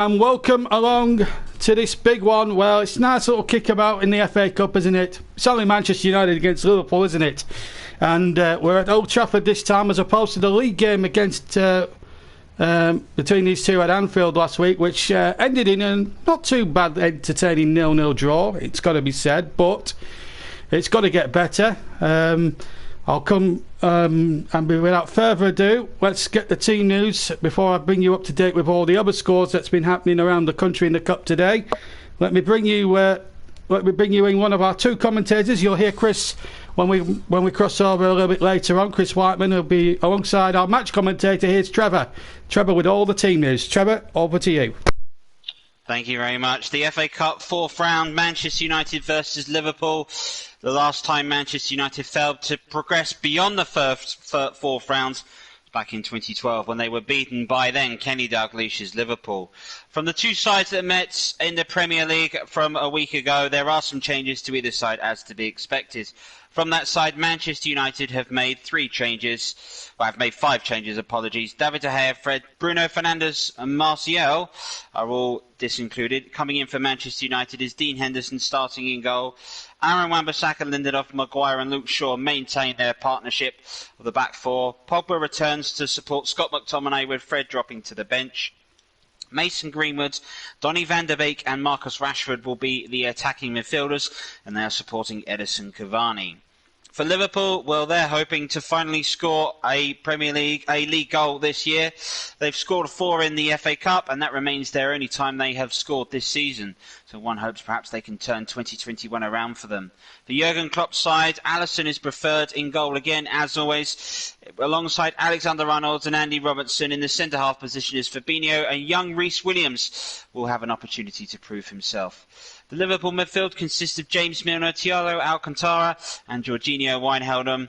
And welcome along to this big one. Well, it's a nice little kickabout in the FA Cup, isn't it? It's only Manchester United against Liverpool, isn't it? And we're at Old Trafford this time, as opposed to the league game against between these two at Anfield last week, which ended in a not too bad, entertaining 0-0 draw. It's got to be said, but it's got to get better. I'll come and without further ado, let's get the team news before I bring you up to date with all the other scores that's been happening around the country in the Cup today. Let me bring you in one of our two commentators. You'll hear Chris when we cross over a little bit later on. Chris Whiteman will be alongside our match commentator. Here's Trevor. Trevor with all the team news. Trevor, over to you. Thank you very much. The FA Cup fourth round, Manchester United versus Liverpool. The last time Manchester United failed to progress beyond the fourth round back in 2012 when they were beaten by then Kenny Dalglish's Liverpool. From the two sides that met in the Premier League from a week ago, there are some changes to either side as to be expected. From that side, Manchester United have made five changes, apologies. David De Gea, Fred, Bruno Fernandes and Martial are all disincluded. Coming in for Manchester United is Dean Henderson starting in goal. Aaron Wan-Bissaka, Lindelof, Maguire and Luke Shaw maintain their partnership of the back four. Pogba returns to support Scott McTominay with Fred dropping to the bench. Mason Greenwood, Donny van de Beek and Marcus Rashford will be the attacking midfielders, and they are supporting Edison Cavani. For Liverpool, well, they're hoping to finally score a league goal this year. They've scored 4 in the FA Cup, and that remains their only time they have scored this season. So one hopes perhaps they can turn 2021 around for them. For Jurgen Klopp's side, Alisson is preferred in goal again, as always. Alongside Alexander-Arnold and Andy Robertson in the centre-half position is Fabinho, and young Reece Williams will have an opportunity to prove himself. The Liverpool midfield consists of James Milner, Thiago Alcantara and Jorginho Wijnaldum.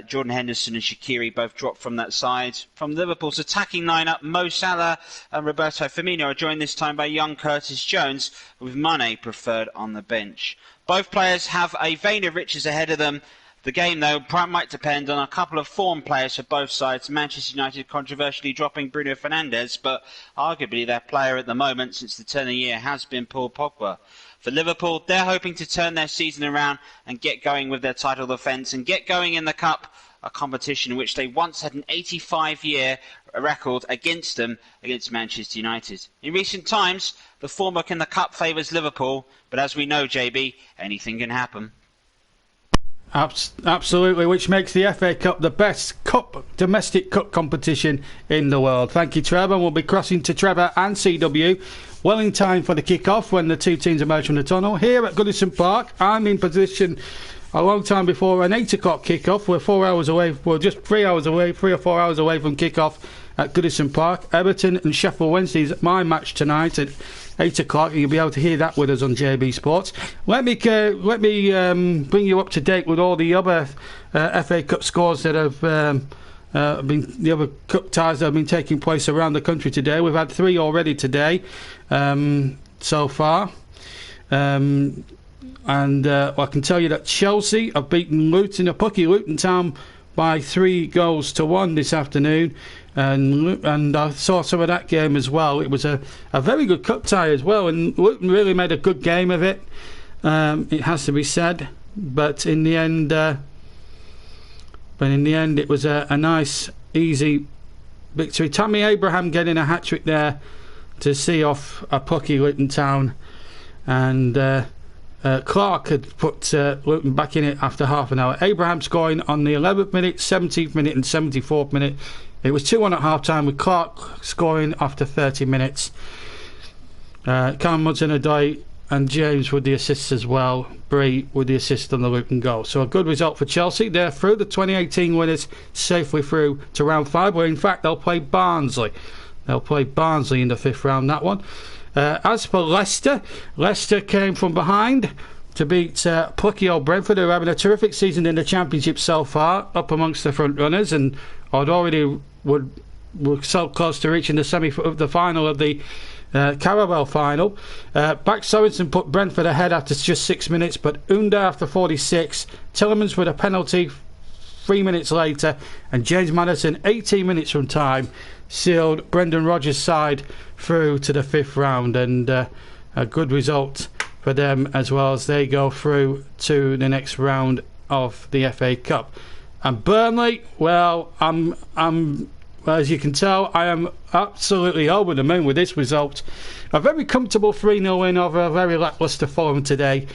Jordan Henderson and Shaqiri both dropped from that side. From Liverpool's attacking lineup, Mo Salah and Roberto Firmino are joined this time by young Curtis Jones, with Mane preferred on the bench. Both players have a vein of riches ahead of them. The game, though, might depend on a couple of form players for both sides. Manchester United controversially dropping Bruno Fernandes, but arguably their player at the moment since the turn of the year has been Paul Pogba. For Liverpool, they're hoping to turn their season around and get going with their title defence and get going in the Cup, a competition in which they once had an 85-year record against Manchester United. In recent times, the form in the Cup favours Liverpool, but as we know, JB, anything can happen. Absolutely, which makes the FA Cup the best domestic cup competition in the world. Thank you, Trevor. We'll be crossing to Trevor and CW well in time for the kick-off when the two teams emerge from the tunnel. Here at Goodison Park, I'm in position a long time before an 8 o'clock kick-off. We're 4 hours away, just 3 or 4 hours away from kick-off at Goodison Park. Everton and Sheffield Wednesday is my match tonight at 8 o'clock. You'll be able to hear that with us on JB Sports. Let me bring you up to date with all the other FA Cup scores that have been the other cup ties that have been taking place around the country today. We've had 3 already today so far. And I can tell you that Chelsea have beaten Luton Town by 3-1 this afternoon. And I saw some of that game as well. It was a very good cup tie as well, and Luton really made a good game of it. It has to be said, but in the end, it was a nice, easy victory. Tammy Abraham getting a hat trick there to see off a pucky Luton Town, and Clark had put Luton back in it after half an hour. Abraham scoring on the 11th minute, 17th minute, and 74th minute. It was 2-1 at half time, with Clark scoring after 30 minutes. Callum Hudson-Odoi and James with the assists as well. Bree with the assist on the Luton goal. So a good result for Chelsea. They're through. The 2018 winners safely through to round 5, where in fact they'll play Barnsley. They'll play Barnsley in the 5th round, that one. As for Leicester came from behind to beat plucky old Brentford, who are having a terrific season in the Championship so far, up amongst the front runners, and were so close to reaching the final of the Carabao final. Back Sorensen put Brentford ahead after just 6 minutes, but Under after 46, Tillemans with a penalty 3 minutes later, and James Maddison 18 minutes from time sealed Brendan Rodgers' side through to the 5th round, and a good result for them as well, as they go through to the next round of the FA Cup. And Burnley, well, as you can tell, I am absolutely over the moon with this result. A very comfortable 3-0 win over a very lacklustre Fulham today.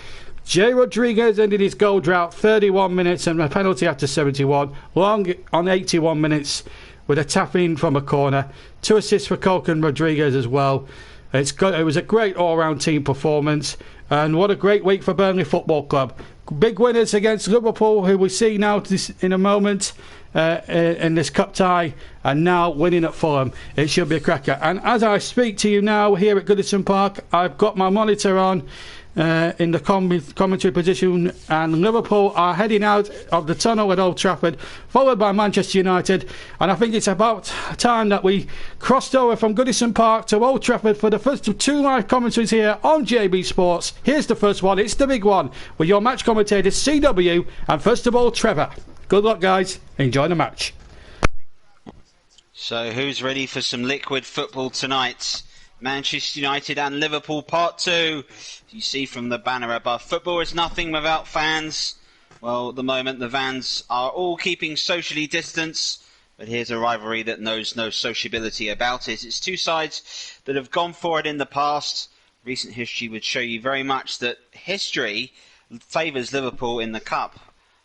Jay Rodriguez ended his goal drought 31 minutes and a penalty after 71. Long on 81 minutes with a tap in from a corner. 2 assists for Coke and Rodriguez as well. It was a great all-round team performance, and what a great week for Burnley Football Club. Big winners against Liverpool, who we see now in a moment in this cup tie, and now winning at Fulham. It should be a cracker. And as I speak to you now here at Goodison Park, I've got my monitor on in the commentary position, and Liverpool are heading out of the tunnel at Old Trafford, followed by Manchester United. And I think it's about time that we crossed over from Goodison Park to Old Trafford for the first of 2 live commentaries here on JB Sports. Here's the first one, it's the big one, with your match commentators CW and first of all Trevor. Good luck, guys, enjoy the match. So who's ready for some liquid football tonight? Manchester United and Liverpool Part 2. You see from the banner above, football is nothing without fans. Well, at the moment the fans are all keeping socially distanced, but here's a rivalry that knows no sociability about it. It's 2 sides that have gone for it in the past. Recent history would show you very much that history favours Liverpool in the Cup.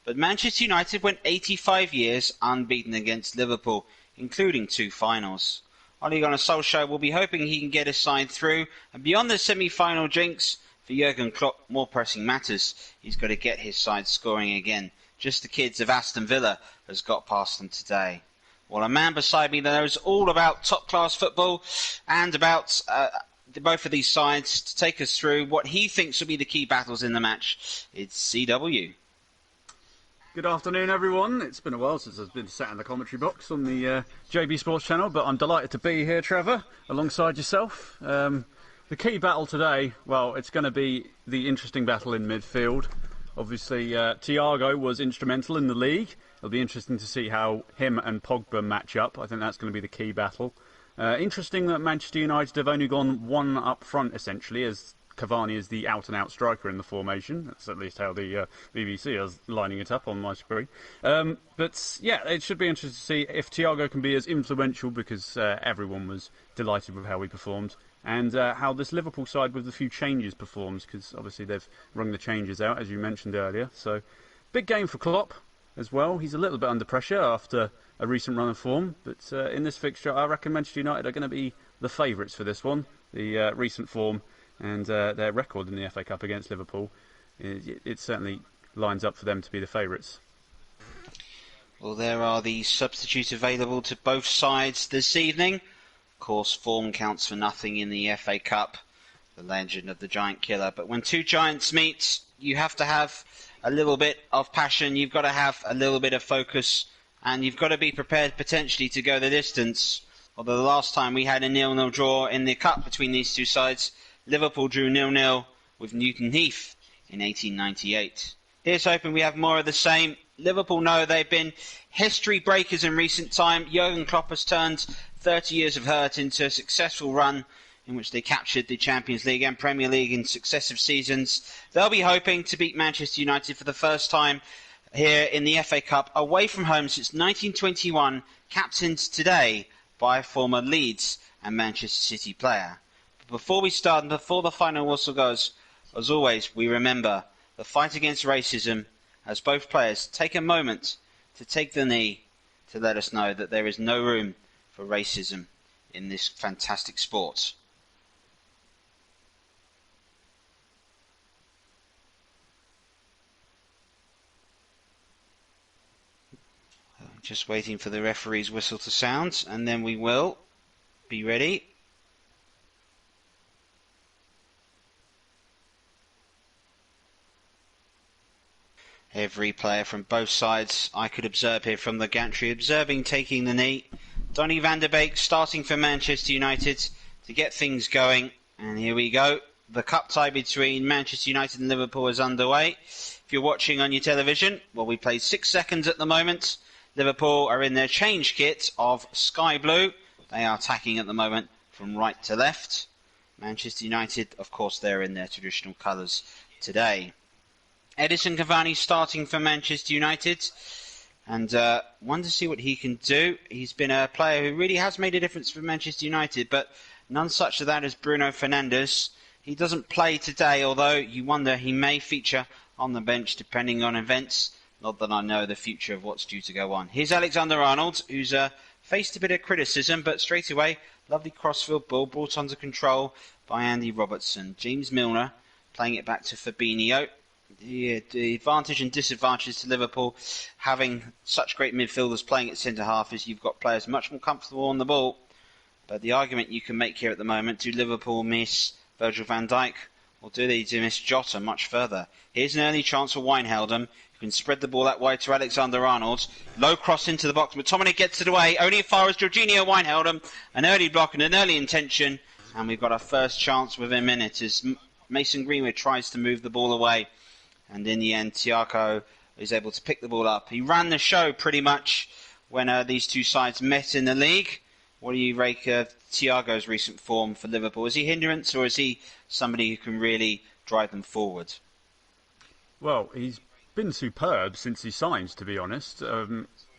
But Manchester United went 85 years unbeaten against Liverpool, including 2 finals. Ole Gunnar Solskjaer will be hoping he can get his side through, and beyond the semi-final jinx, for Jurgen Klopp, more pressing matters. He's got to get his side scoring again. Just the kids of Aston Villa has got past them today. Well, a man beside me that knows all about top-class football and about both of these sides to take us through what he thinks will be the key battles in the match. It's CW. Good afternoon, everyone. It's been a while since I've been sat in the commentary box on the JB Sports channel, but I'm delighted to be here, Trevor, alongside yourself. The key battle today, well, it's going to be the interesting battle in midfield. Obviously, Thiago was instrumental in the league. It'll be interesting to see how him and Pogba match up. I think that's going to be the key battle. Interesting that Manchester United have only gone 1 up front, essentially, as Cavani is the out-and-out striker in the formation. That's at least how the BBC is lining it up on my screen. But yeah, it should be interesting to see if Thiago can be as influential, because everyone was delighted with how he performed, and how this Liverpool side with a few changes performs, because obviously they've rung the changes out, as you mentioned earlier. So, big game for Klopp as well. He's a little bit under pressure after a recent run of form, but in this fixture I reckon Manchester United are going to be the favourites for this one. The recent form and their record in the FA Cup against Liverpool, it certainly lines up for them to be the favourites. Well, there are the substitutes available to both sides this evening. Of course, form counts for nothing in the FA Cup, the legend of the giant killer. But when 2 giants meet, you have to have a little bit of passion, you've got to have a little bit of focus, and you've got to be prepared potentially to go the distance. Although the last time we had a 0-0 draw in the Cup between these 2 sides, Liverpool drew 0-0 with Newton Heath in 1898. Here's hoping we have more of the same. Liverpool know they've been history breakers in recent time. Jurgen Klopp has turned 30 years of hurt into a successful run in which they captured the Champions League and Premier League in successive seasons. They'll be hoping to beat Manchester United for the first time here in the FA Cup away from home since 1921, captained today by a former Leeds and Manchester City player. Before we start and before the final whistle goes, as always, we remember the fight against racism, as both players take a moment to take the knee to let us know that there is no room for racism in this fantastic sport. Just waiting for the referee's whistle to sound, and then we will be ready. Every player from both sides I could observe here from the gantry observing taking the knee. Donny van der Beek starting for Manchester United to get things going. And here we go. The cup tie between Manchester United and Liverpool is underway. If you're watching on your television, well, we played 6 seconds at the moment. Liverpool are in their change kit of sky blue. They are attacking at the moment from right to left. Manchester United, of course, they're in their traditional colours today. Edison Cavani starting for Manchester United, and one to see what he can do. He's been a player who really has made a difference for Manchester United, but none such of that as Bruno Fernandes. He doesn't play today, although you wonder he may feature on the bench depending on events. Not that I know the future of what's due to go on. Here's Alexander-Arnold, who's faced a bit of criticism, but straight away, lovely crossfield ball brought under control by Andy Robertson. James Milner playing it back to Fabinho. The advantage and disadvantage to Liverpool having such great midfielders playing at centre-half is you've got players much more comfortable on the ball. But the argument you can make here at the moment, do Liverpool miss Virgil van Dijk, or do they miss Jota much further? Here's an early chance for Wijnaldum, who can spread the ball that way to Alexander-Arnold. Low cross into the box, McTominay gets it away, only as far as Jorginho Wijnaldum. An early block and an early intention, and we've got our first chance within a minute as Mason Greenwood tries to move the ball away. And in the end, Thiago is able to pick the ball up. He ran the show pretty much when these two sides met in the league. What do you rate Thiago's recent form for Liverpool? Is he hindrance, or is he somebody who can really drive them forward? Well, he's been superb since he signed, to be honest.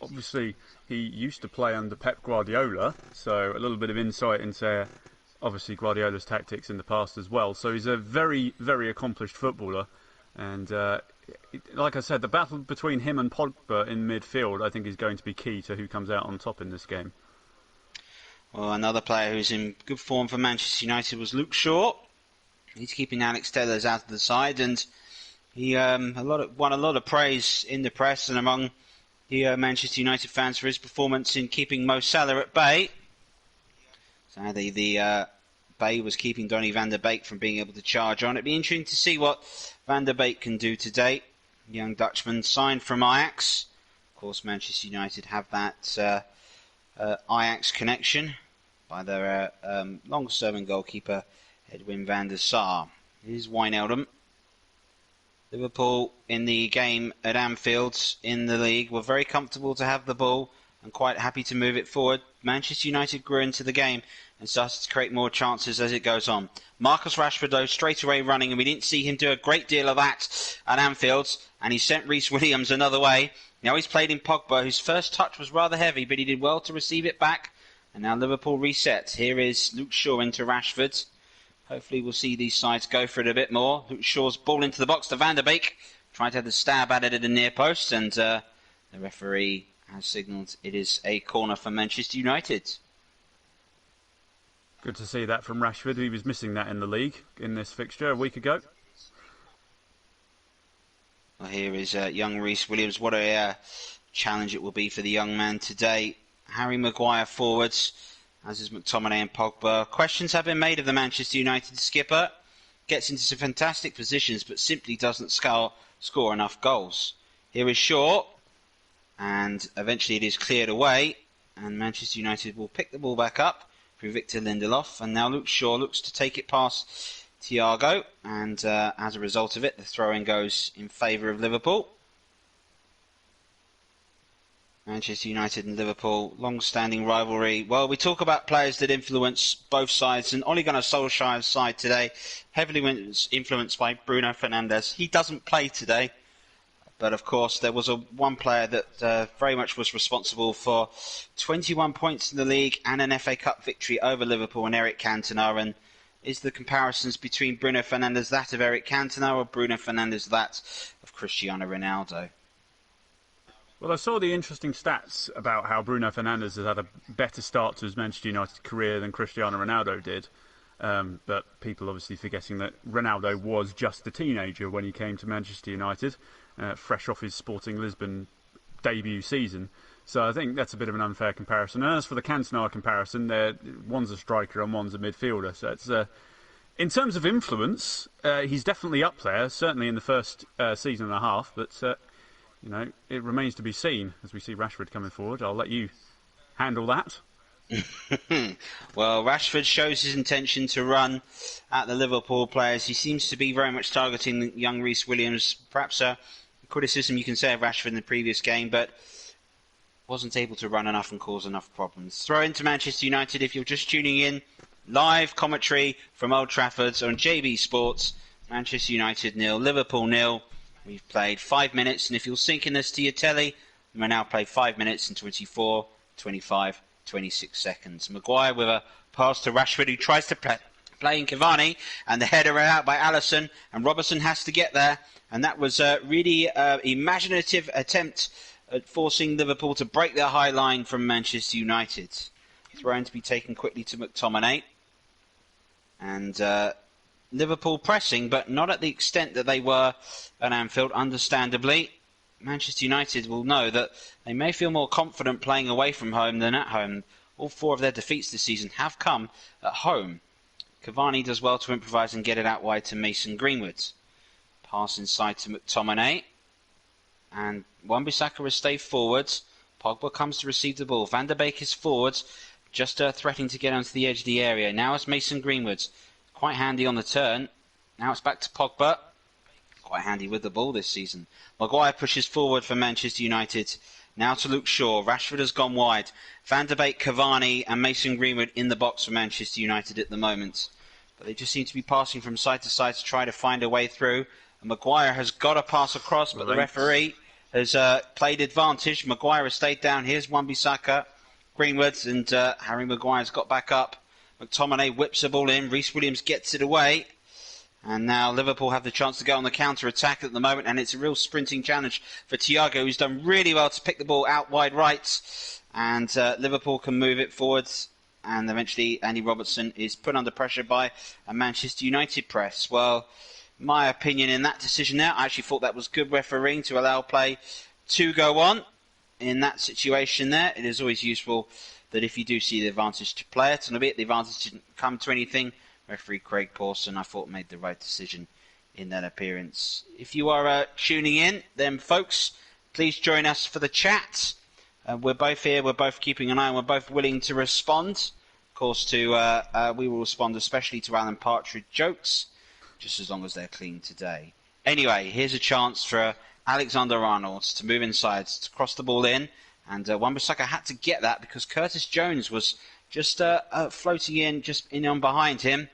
Obviously, he used to play under Pep Guardiola, so a little bit of insight into, obviously, Guardiola's tactics in the past as well. So he's a very, very accomplished footballer. And like I said, the battle between him and Pogba in midfield, I think, is going to be key to who comes out on top in this game. Well, another player who's in good form for Manchester United was Luke Shaw. He's keeping Alex Tellers out of the side, and he won a lot of praise in the press and among the Manchester United fans for his performance in keeping Mo Salah at bay. Sadly, the bay was keeping Donny van der Beek from being able to charge on. It'd be interesting to see what Van der Beek can do today. Young Dutchman signed from Ajax. Of course, Manchester United have that Ajax connection by their long-serving goalkeeper Edwin van der Sar. Here's Wijnaldum. Liverpool in the game at Anfield in the league were very comfortable to have the ball and quite happy to move it forward. Manchester United grew into the game and started to create more chances as it goes on. Marcus Rashford, though, straight away running, and we didn't see him do a great deal of that at Anfield, and he sent Reece Williams another way. Now he's played in Pogba, whose first touch was rather heavy, but he did well to receive it back. And now Liverpool reset. Here is Luke Shaw into Rashford. Hopefully we'll see these sides go for it a bit more. Luke Shaw's ball into the box to Van der Beek. Tried to have the stab at it at the near post, and the referee has signalled it is a corner for Manchester United. Good to see that from Rashford. He was missing that in the league in this fixture a week ago. Well, here is young Reece Williams. What a challenge it will be for the young man today. Harry Maguire forwards, as is McTominay and Pogba. Questions have been made of the Manchester United skipper. Gets into some fantastic positions, but simply doesn't score enough goals. Here is Shaw, and eventually it is cleared away, and Manchester United will pick the ball back up through Victor Lindelof, and now Luke Shaw looks to take it past Thiago, and as a result of it, the throw-in goes in favour of Liverpool. Manchester United and Liverpool, long-standing rivalry. Well, we talk about players that influence both sides, and Ole Gunnar Solskjaer's side today, heavily influenced by Bruno Fernandes. He doesn't play today, but of course there was one player that very much was responsible for 21 points in the league and an FA Cup victory over Liverpool, and Eric Cantona. And is the comparisons between Bruno Fernandes that of Eric Cantona, or Bruno Fernandes that of Cristiano Ronaldo? Well, I saw the interesting stats about how Bruno Fernandes has had a better start to his Manchester United career than Cristiano Ronaldo did. But people obviously forgetting that Ronaldo was just a teenager when he came to Manchester United, fresh off his Sporting Lisbon debut season. So I think that's a bit of an unfair comparison. And as for the Cantona comparison, one's a striker and one's a midfielder. So it's in terms of influence, he's definitely up there, certainly in the first season and a half. But it remains to be seen as we see Rashford coming forward. I'll let you handle that. Well, Rashford shows his intention to run at the Liverpool players. He seems to be very much targeting young Reece Williams. Perhaps a criticism you can say of Rashford in the previous game, but wasn't able to run enough and cause enough problems. Throw into Manchester United if you're just tuning in. Live commentary from Old Trafford on JB Sports. Manchester United 0, Liverpool 0. We've played 5 minutes, and if you're syncing this to your telly, we've now played 5 minutes and 24, 25, 26 seconds. Maguire with a pass to Rashford, who tries to play in Cavani, and the header out by Alisson, and Robertson has to get there. And that was a really imaginative attempt at forcing Liverpool to break their high line from Manchester United. Thrown to be taken quickly to McTominay. And Liverpool pressing, but not at the extent that they were at Anfield, understandably. Manchester United will know that they may feel more confident playing away from home than at home. All 4 of their defeats this season have come at home. Cavani does well to improvise and get it out wide to Mason Greenwood. Pass inside to McTominay. And Wan-Bissaka has stayed forwards. Pogba comes to receive the ball. Van der Beek is forwards, just threatening to get onto the edge of the area. Now it's Mason Greenwood. Quite handy on the turn. Now it's back to Pogba. Quite handy with the ball this season. Maguire pushes forward for Manchester United. Now to Luke Shaw. Rashford has gone wide. Van der Beek, Cavani and Mason Greenwood in the box for Manchester United at the moment. But they just seem to be passing from side to side to try to find a way through. And Maguire has got a pass across, but the referee has played advantage. Maguire has stayed down. Here's Wan-Bissaka, Greenwood, and Harry Maguire's got back up. McTominay whips the ball in. Reece Williams gets it away. And now Liverpool have the chance to go on the counter-attack at the moment, and it's a real sprinting challenge for Thiago, who's done really well to pick the ball out wide right. And Liverpool can move it forwards, and eventually Andy Robertson is put under pressure by a Manchester United press. Well, my opinion in that decision there, I actually thought that was good refereeing to allow play to go on. In that situation there, it is always useful that if you do see the advantage to play it, and albeit the advantage didn't come to anything, referee Craig Pawson, I thought, made the right decision in that appearance. If you are tuning in, then folks, please join us for the chat. We're both here, we're both keeping an eye, and we're both willing to respond. Of course, we will respond especially to Alan Partridge jokes, just as long as they're clean today. Anyway, here's a chance for Alexander-Arnold to move inside, to cross the ball in, and Wan-Bissaka had to get that because Curtis Jones was just floating in, just in on behind him.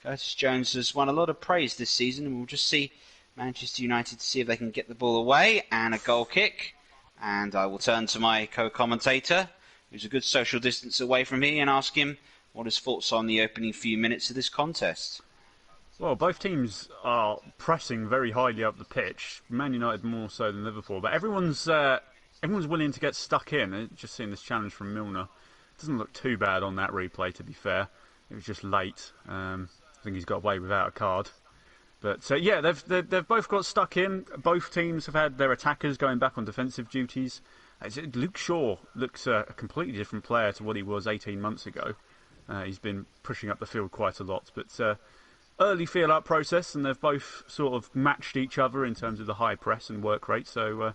Curtis Jones has won a lot of praise this season, and we'll just see Manchester United to see if they can get the ball away, and a goal kick. And I will turn to my co-commentator, who's a good social distance away from me, and ask him what his thoughts are on the opening few minutes of this contest. Well, both teams are pressing very highly up the pitch. Man United more so than Liverpool, but everyone's willing to get stuck in. Just seeing this challenge from Milner, doesn't look too bad on that replay. To be fair, it was just late. I think he's got away without a card. But yeah, they've both got stuck in. Both teams have had their attackers going back on defensive duties. Luke Shaw looks a completely different player to what he was 18 months ago. He's been pushing up the field quite a lot, but early feel-out process, and they've both sort of matched each other in terms of the high press and work rate. So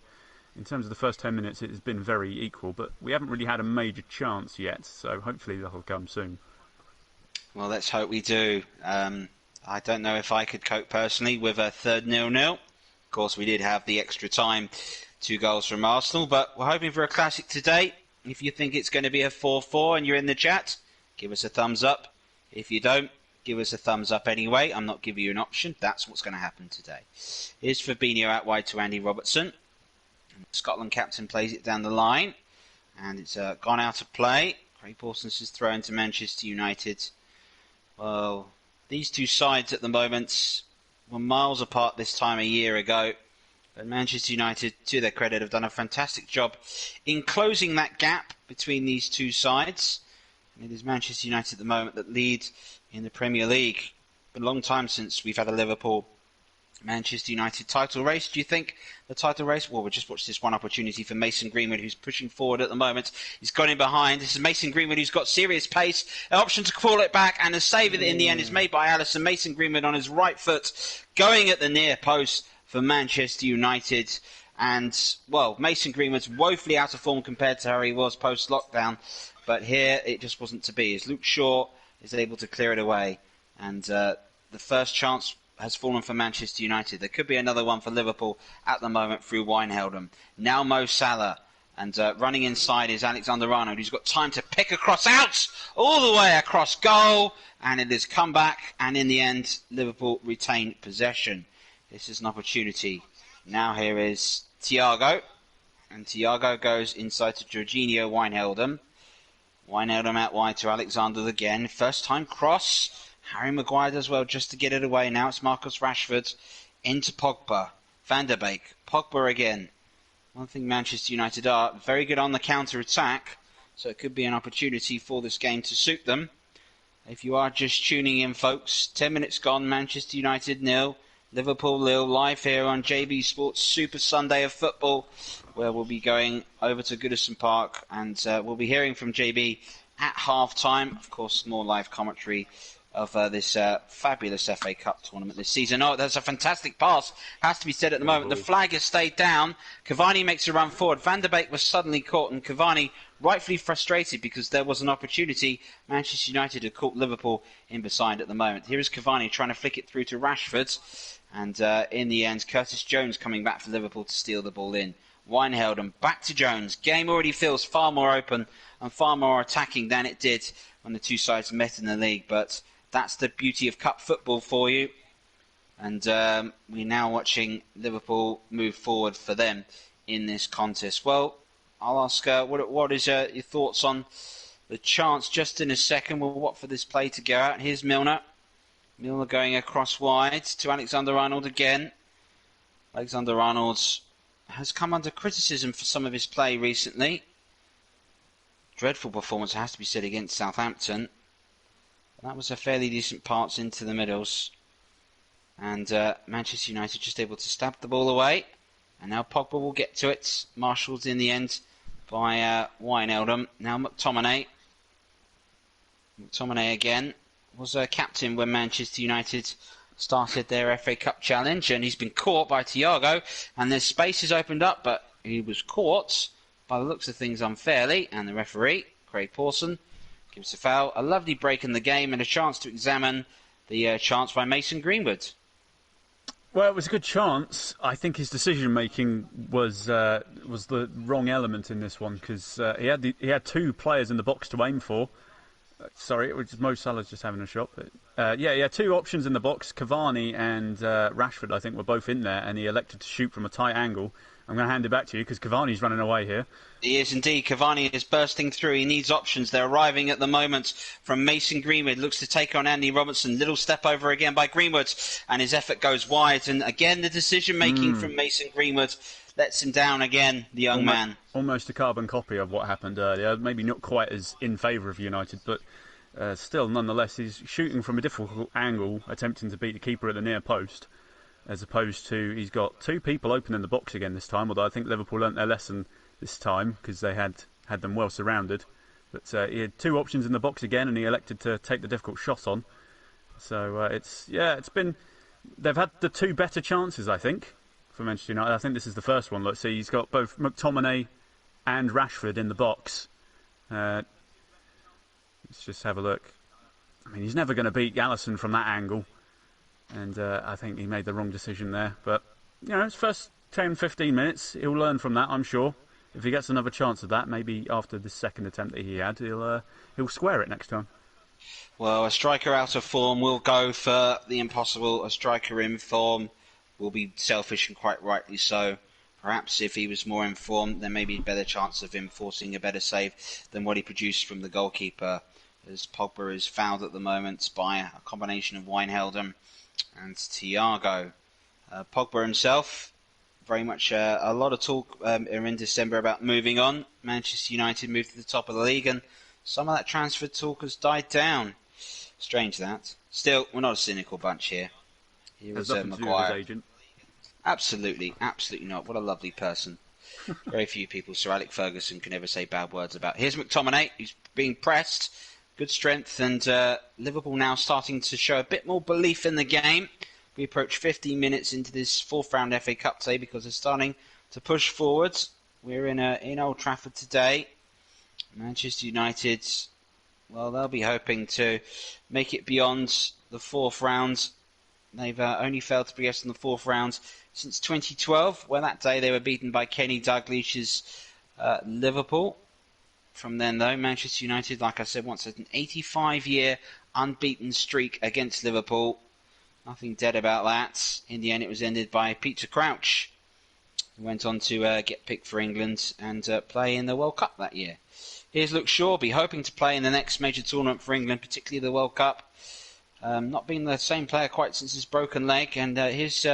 in terms of the first 10 minutes, it has been very equal, but we haven't really had a major chance yet. So hopefully that'll come soon. Well, let's hope we do. I don't know if I could cope personally with a third 0-0. Of course, we did have the extra time, 2 goals from Arsenal, but we're hoping for a classic today. If you think it's going to be a 4-4 and you're in the chat, give us a thumbs up. If you don't, give us a thumbs up anyway. I'm not giving you an option. That's what's going to happen today. Here's Fabinho out wide to Andy Robertson. Scotland captain plays it down the line, and it's gone out of play. Craig Pawson's is thrown to Manchester United. Well, these two sides at the moment were miles apart this time a year ago. But Manchester United, to their credit, have done a fantastic job in closing that gap between these two sides. And it is Manchester United at the moment that lead in the Premier League. It's been a long time since we've had a Liverpool Manchester United title race. Do you think the title race? Well, we'll just watch this one opportunity for Mason Greenwood, who's pushing forward at the moment. He's got in behind. This is Mason Greenwood, who's got serious pace. An option to call it back, and the save in the end is made by Alisson. Mason Greenwood on his right foot, going at the near post for Manchester United. And, well, Mason Greenwood's woefully out of form compared to how he was post-lockdown. But here, it just wasn't to be, as Luke Shaw is able to clear it away. And the first chance has fallen for Manchester United. There could be another one for Liverpool at the moment through Wijnaldum. Now Mo Salah. And running inside is Alexander-Arnold, who's got time to pick a cross out all the way across goal. And it is come back. And in the end, Liverpool retain possession. This is an opportunity. Now here is Thiago. And Thiago goes inside to Jorginho Wijnaldum. Wijnaldum out wide to Alexander again. First time cross. Harry Maguire does well just to get it away. Now it's Marcus Rashford into Pogba. Van der Beek. Pogba again. One thing Manchester United are very good on the counter-attack, so it could be an opportunity for this game to suit them. If you are just tuning in, folks, 10 minutes gone, Manchester United 0, Liverpool 0, live here on JB Sports Super Sunday of Football, where we'll be going over to Goodison Park, and we'll be hearing from JB at half-time. Of course, more live commentary of this fabulous FA Cup tournament this season. Oh, that's a fantastic pass, has to be said at the moment. The flag has stayed down. Cavani makes a run forward. Van der Beek was suddenly caught, and Cavani rightfully frustrated because there was an opportunity. Manchester United had caught Liverpool in beside at the moment. Here is Cavani trying to flick it through to Rashford, and in the end, Curtis Jones coming back for Liverpool to steal the ball in. Wijnaldum back to Jones. Game already feels far more open and far more attacking than it did when the two sides met in the league, but that's the beauty of cup football for you. And we're now watching Liverpool move forward for them in this contest. Well, I'll ask, what is your thoughts on the chance just in a second? We'll watch for this play to go out. Here's Milner. Milner going across wide to Alexander-Arnold again. Alexander-Arnold has come under criticism for some of his play recently. Dreadful performance, has to be said, against Southampton. That was a fairly decent pass into the middles. And Manchester United just able to stab the ball away. And now Pogba will get to it. Marshalled in the end by Wijnaldum. Now McTominay. McTominay again was a captain when Manchester United started their FA Cup challenge. And he's been caught by Thiago. And their space has opened up, but he was caught, by the looks of things, unfairly. And the referee, Craig Pawson, gives a foul. A lovely break in the game and a chance to examine the chance by Mason Greenwood. Well, it was a good chance. I think his decision-making was the wrong element in this one, because he had two players in the box to aim for. Sorry, it was Mo Salah's just having a shot. But, he had two options in the box. Cavani and Rashford, I think, were both in there, and he elected to shoot from a tight angle. I'm going to hand it back to you because Cavani's running away here. He is indeed. Cavani is bursting through. He needs options. They're arriving at the moment from Mason Greenwood. Looks to take on Andy Robertson. Little step over again by Greenwood. And his effort goes wide. And again, the decision-making from Mason Greenwood lets him down again, the young man. Almost a carbon copy of what happened earlier. Maybe not quite as in favour of United, but still, nonetheless, he's shooting from a difficult angle, attempting to beat the keeper at the near post. As opposed to, he's got two people open in the box again this time, although I think Liverpool learnt their lesson this time because they had them well surrounded. But he had two options in the box again, and he elected to take the difficult shot on. So they've had the two better chances, I think, for Manchester United. I think this is the first one. Let's see, he's got both McTominay and Rashford in the box. Let's just have a look. I mean, he's never going to beat Alisson from that angle. And I think he made the wrong decision there. But, his first 10, 15 minutes, he'll learn from that, I'm sure. If he gets another chance of that, maybe after the second attempt that he had, he'll square it next time. Well, a striker out of form will go for the impossible. A striker in form will be selfish, and quite rightly so. Perhaps if he was more in form, there may be a better chance of him forcing a better save than what he produced from the goalkeeper, as Pogba is fouled at the moment by a combination of Wijnaldum and Thiago. Pogba himself, very much a lot of talk in December about moving on. Manchester United moved to the top of the league, and some of that transfer talk has died down. Strange that. Still, we're not a cynical bunch here. Here is Maguire. Agent. Absolutely not. What a lovely person. Very few people, Sir Alex Ferguson, can ever say bad words about. Here's McTominay, who's being pressed. Good strength, and Liverpool now starting to show a bit more belief in the game. We approach 15 minutes into this fourth round FA Cup today because they're starting to push forwards. We're in Old Trafford today. Manchester United, well, they'll be hoping to make it beyond the fourth round. They've only failed to progress in the fourth round since 2012, where that day they were beaten by Kenny Dalglish's Liverpool. From then, though, Manchester United, like I said, once had an 85-year unbeaten streak against Liverpool. Nothing dead about that. In the end, it was ended by Peter Crouch, who went on to get picked for England and play in the World Cup that year. Here's Luke Shawby, hoping to play in the next major tournament for England, particularly the World Cup. Not been the same player quite since his broken leg. And here's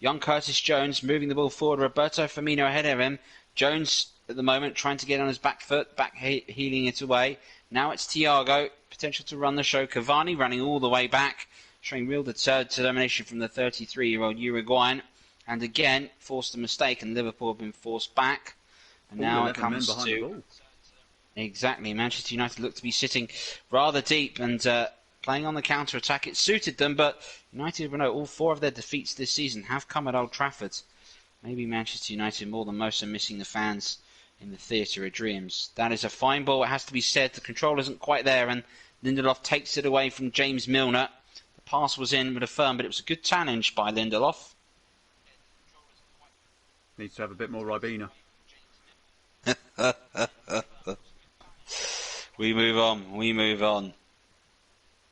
young Curtis Jones moving the ball forward. Roberto Firmino ahead of him. Jones at the moment trying to get on his back foot, healing it away. Now it's Thiago, potential to run the show. Cavani running all the way back, showing real determination from the 33-year-old Uruguayan. And again, forced a mistake, and Liverpool have been forced back. And now it comes to... Exactly, Manchester United look to be sitting rather deep and playing on the counter-attack. It suited them, but United, we know, all 4 of their defeats this season have come at Old Trafford. Maybe Manchester United, more than most, are missing the fans in the theatre of dreams. That is a fine ball, it has to be said. The control isn't quite there, and Lindelof takes it away from James Milner. The pass was in with a firm, but it was a good challenge by Lindelof. Needs to have a bit more Ribena. We move on.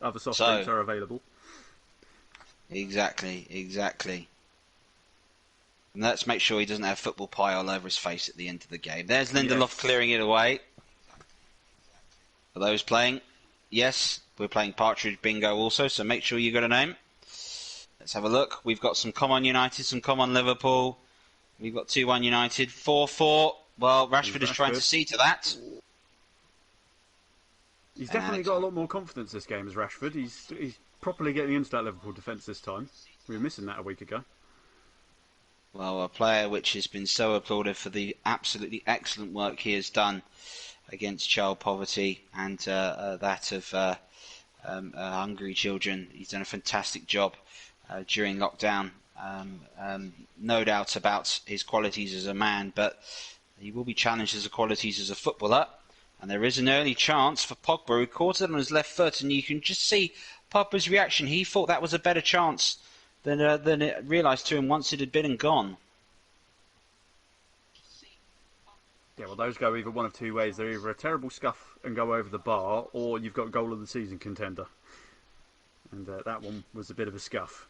Other soft drinks are available. Exactly. And let's make sure he doesn't have football pie all over his face at the end of the game. There's Lindelof clearing it away. For those playing, yes, we're playing Partridge Bingo also, so make sure you got a name. Let's have a look. We've got some Common United, some Common Liverpool. We've got 2-1 United, 4-4. Well, Rashford is trying to see to that. He's definitely got a lot more confidence this game as Rashford. He's properly getting into that Liverpool defence this time. We were missing that a week ago. Well, a player which has been so applauded for the absolutely excellent work he has done against child poverty and that of hungry children. He's done a fantastic job during lockdown. No doubt about his qualities as a man, but he will be challenged as qualities as a footballer. And there is an early chance for Pogba, who caught it on his left foot, and you can just see Pogba's reaction. He thought that was a better chance than it realised to him once it had been and gone. Yeah, well, those go either one of two ways. They're either a terrible scuff and go over the bar, or you've got goal of the season contender. And that one was a bit of a scuff.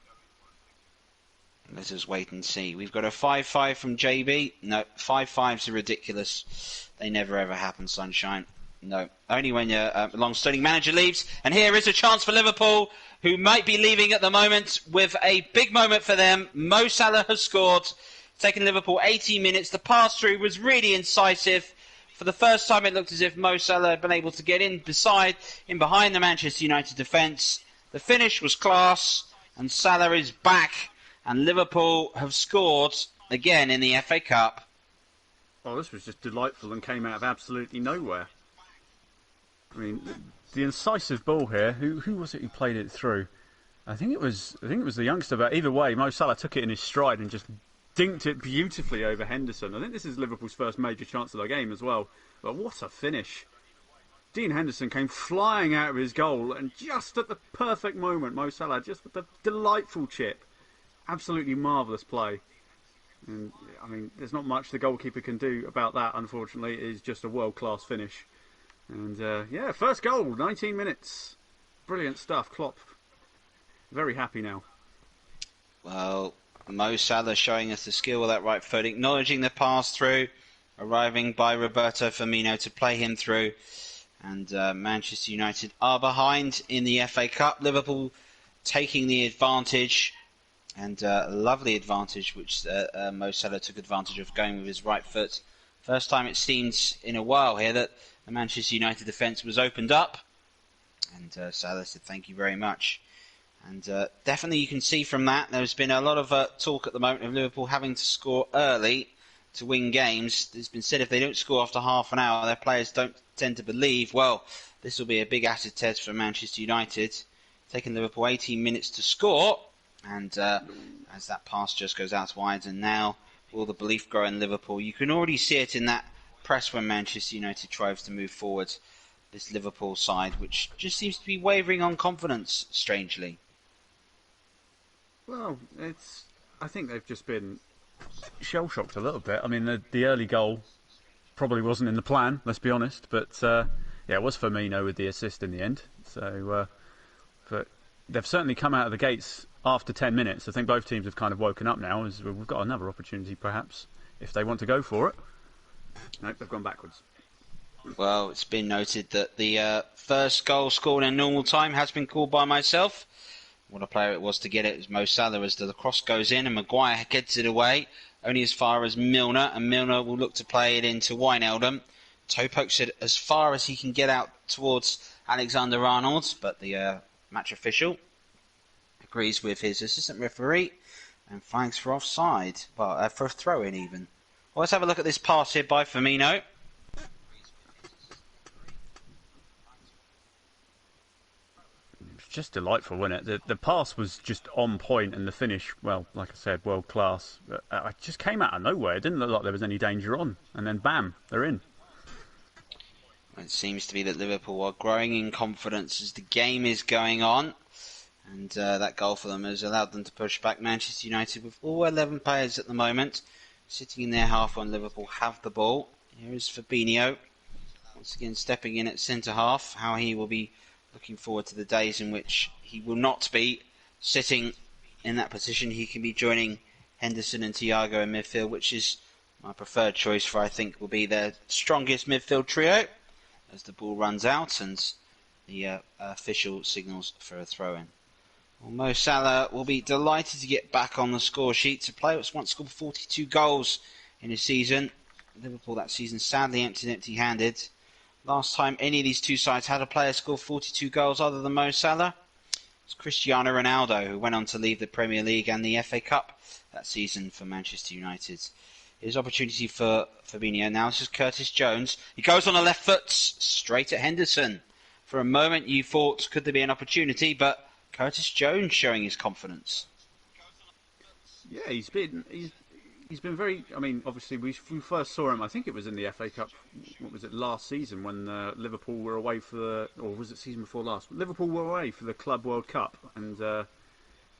Let us wait and see. We've got a 5-5 from JB. No, 5-5s are ridiculous. They never ever happen, sunshine. No, only when your long-standing manager leaves. And here is a chance for Liverpool, who might be leaving at the moment with a big moment for them. Mo Salah has scored. Taken Liverpool 18 minutes. The pass-through was really incisive. For the first time, it looked as if Mo Salah had been able to get in behind the Manchester United defence. The finish was class, and Salah is back. And Liverpool have scored again in the FA Cup. Oh, this was just delightful and came out of absolutely nowhere. I mean, the incisive ball here. Who was it who played it through? I think it was the youngster. But either way, Mo Salah took it in his stride and just dinked it beautifully over Henderson. I think this is Liverpool's first major chance of the game as well. But what a finish! Dean Henderson came flying out of his goal, and just at the perfect moment, Mo Salah just with a delightful chip. Absolutely marvellous play. And I mean, there's not much the goalkeeper can do about that, unfortunately. It is just a world-class finish. And yeah, first goal, 19 minutes. Brilliant stuff, Klopp. Very happy now. Well, Mo Salah showing us the skill with that right foot, acknowledging the pass through, arriving by Roberto Firmino to play him through. And Manchester United are behind in the FA Cup. Liverpool taking the advantage. And a lovely advantage, which Mo Salah took advantage of, going with his right foot. First time it seems in a while here that the Manchester United defence was opened up. And Salah said thank you very much. And definitely you can see from that there's been a lot of talk at the moment of Liverpool having to score early to win games. It's been said if they don't score after half an hour, their players don't tend to believe. Well, this will be a big acid test for Manchester United. Taking Liverpool 18 minutes to score. And as that pass just goes out wide, and now will the belief grow in Liverpool? You can already see it in that press when Manchester United tries to move forward. This Liverpool side, which just seems to be wavering on confidence, strangely. Well, I think they've just been shell-shocked a little bit. I mean, the early goal probably wasn't in the plan, let's be honest. But yeah, it was Firmino with the assist in the end. So, but they've certainly come out of the gates after 10 minutes. I think both teams have kind of woken up now. As we've got another opportunity, perhaps, if they want to go for it. Nope, they've gone backwards. Well, it's been noted that the first goal scored in normal time has been called by myself. What a player it was to get it was Mo Salah, as the cross goes in and Maguire gets it away only as far as Milner, and Milner will look to play it into Wijnaldum. Toe pokes it as far as he can get out towards Alexander-Arnold, but the match official agrees with his assistant referee and flags for offside, well, for a throw-in even. Well, let's have a look at this pass here by Firmino. Just delightful, wasn't it? The pass was just on point, and the finish, well, like I said, world class. It just came out of nowhere. It didn't look like there was any danger on, and then bam, they're in. It seems to be that Liverpool are growing in confidence as the game is going on, and that goal for them has allowed them to push back Manchester United with all 11 players at the moment sitting in their half when Liverpool have the ball. Here is Fabinho, once again stepping in at centre half. How he will be looking forward to the days in which he will not be sitting in that position. He can be joining Henderson and Thiago in midfield, which is my preferred choice for, I think, will be their strongest midfield trio as the ball runs out and the official signals for a throw-in. Well, Mo Salah will be delighted to get back on the score sheet. A player that's once scored 42 goals in a season. Liverpool that season sadly empty-handed. Last time any of these two sides had a player score 42 goals other than Mo Salah, it's Cristiano Ronaldo, who went on to leave the Premier League and the FA Cup that season for Manchester United. Here's opportunity for Fabinho. Now this is Curtis Jones. He goes on the left foot, straight at Henderson. For a moment you thought, could there be an opportunity, but Curtis Jones showing his confidence. Yeah, he's been very. I mean, obviously we first saw him. I think it was in the FA Cup. What was it, last season when Liverpool were away for the, or was it season before last? Liverpool were away for the Club World Cup, and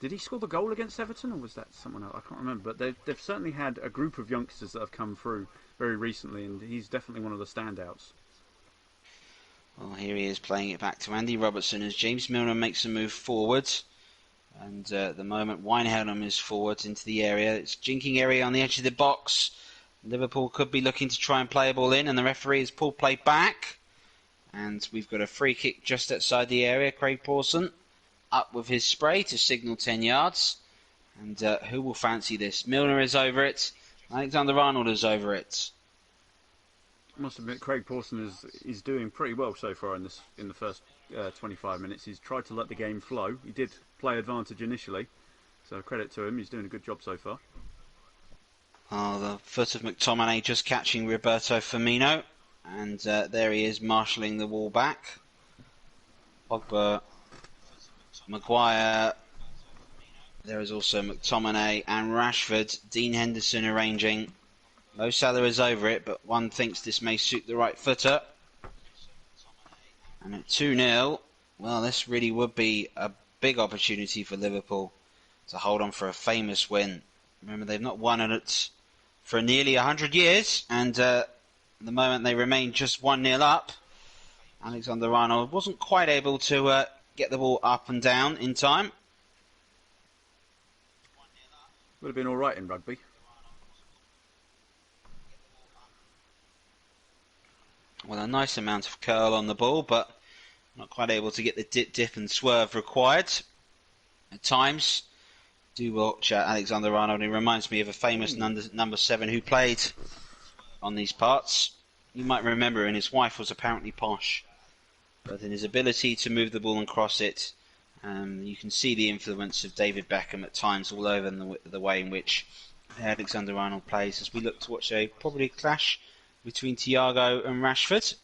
did he score the goal against Everton, or was that someone else? I can't remember. But they've certainly had a group of youngsters that have come through very recently, and he's definitely one of the standouts. Well, here he is playing it back to Andy Robertson as James Milner makes a move forwards. And at the moment, Wijnaldum is forward into the area. It's jinking area on the edge of the box. Liverpool could be looking to try and play a ball in, and the referee has pulled play back. And we've got a free kick just outside the area. Craig Pawson up with his spray to signal 10 yards. And who will fancy this? Milner is over it. Alexander-Arnold is over it. I must admit, Craig Pawson is doing pretty well so far in the first 25 minutes. He's tried to let the game flow. He did play advantage initially, so credit to him. He's doing a good job so far. Oh, the foot of McTominay just catching Roberto Firmino, and there he is marshalling the wall back. Pogba, Maguire. There is also McTominay and Rashford. Dean Henderson arranging. Mo Salah is over it, but one thinks this may suit the right footer. And at 2-0, well, this really would be a big opportunity for Liverpool to hold on for a famous win. Remember, they've not won it for nearly 100 years, and at the moment they remain just 1-0 up. Alexander-Arnold wasn't quite able to get the ball up and down in time. Would have been all right in rugby. Well, a nice amount of curl on the ball, but not quite able to get the dip and swerve required. At times, do watch Alexander-Arnold. He reminds me of a famous number 7 who played on these parts. You might remember him. His wife was apparently posh, but in his ability to move the ball and cross it, you can see the influence of David Beckham at times all over the way in which Alexander-Arnold plays. As we look to watch a probably clash between Thiago and Rashford.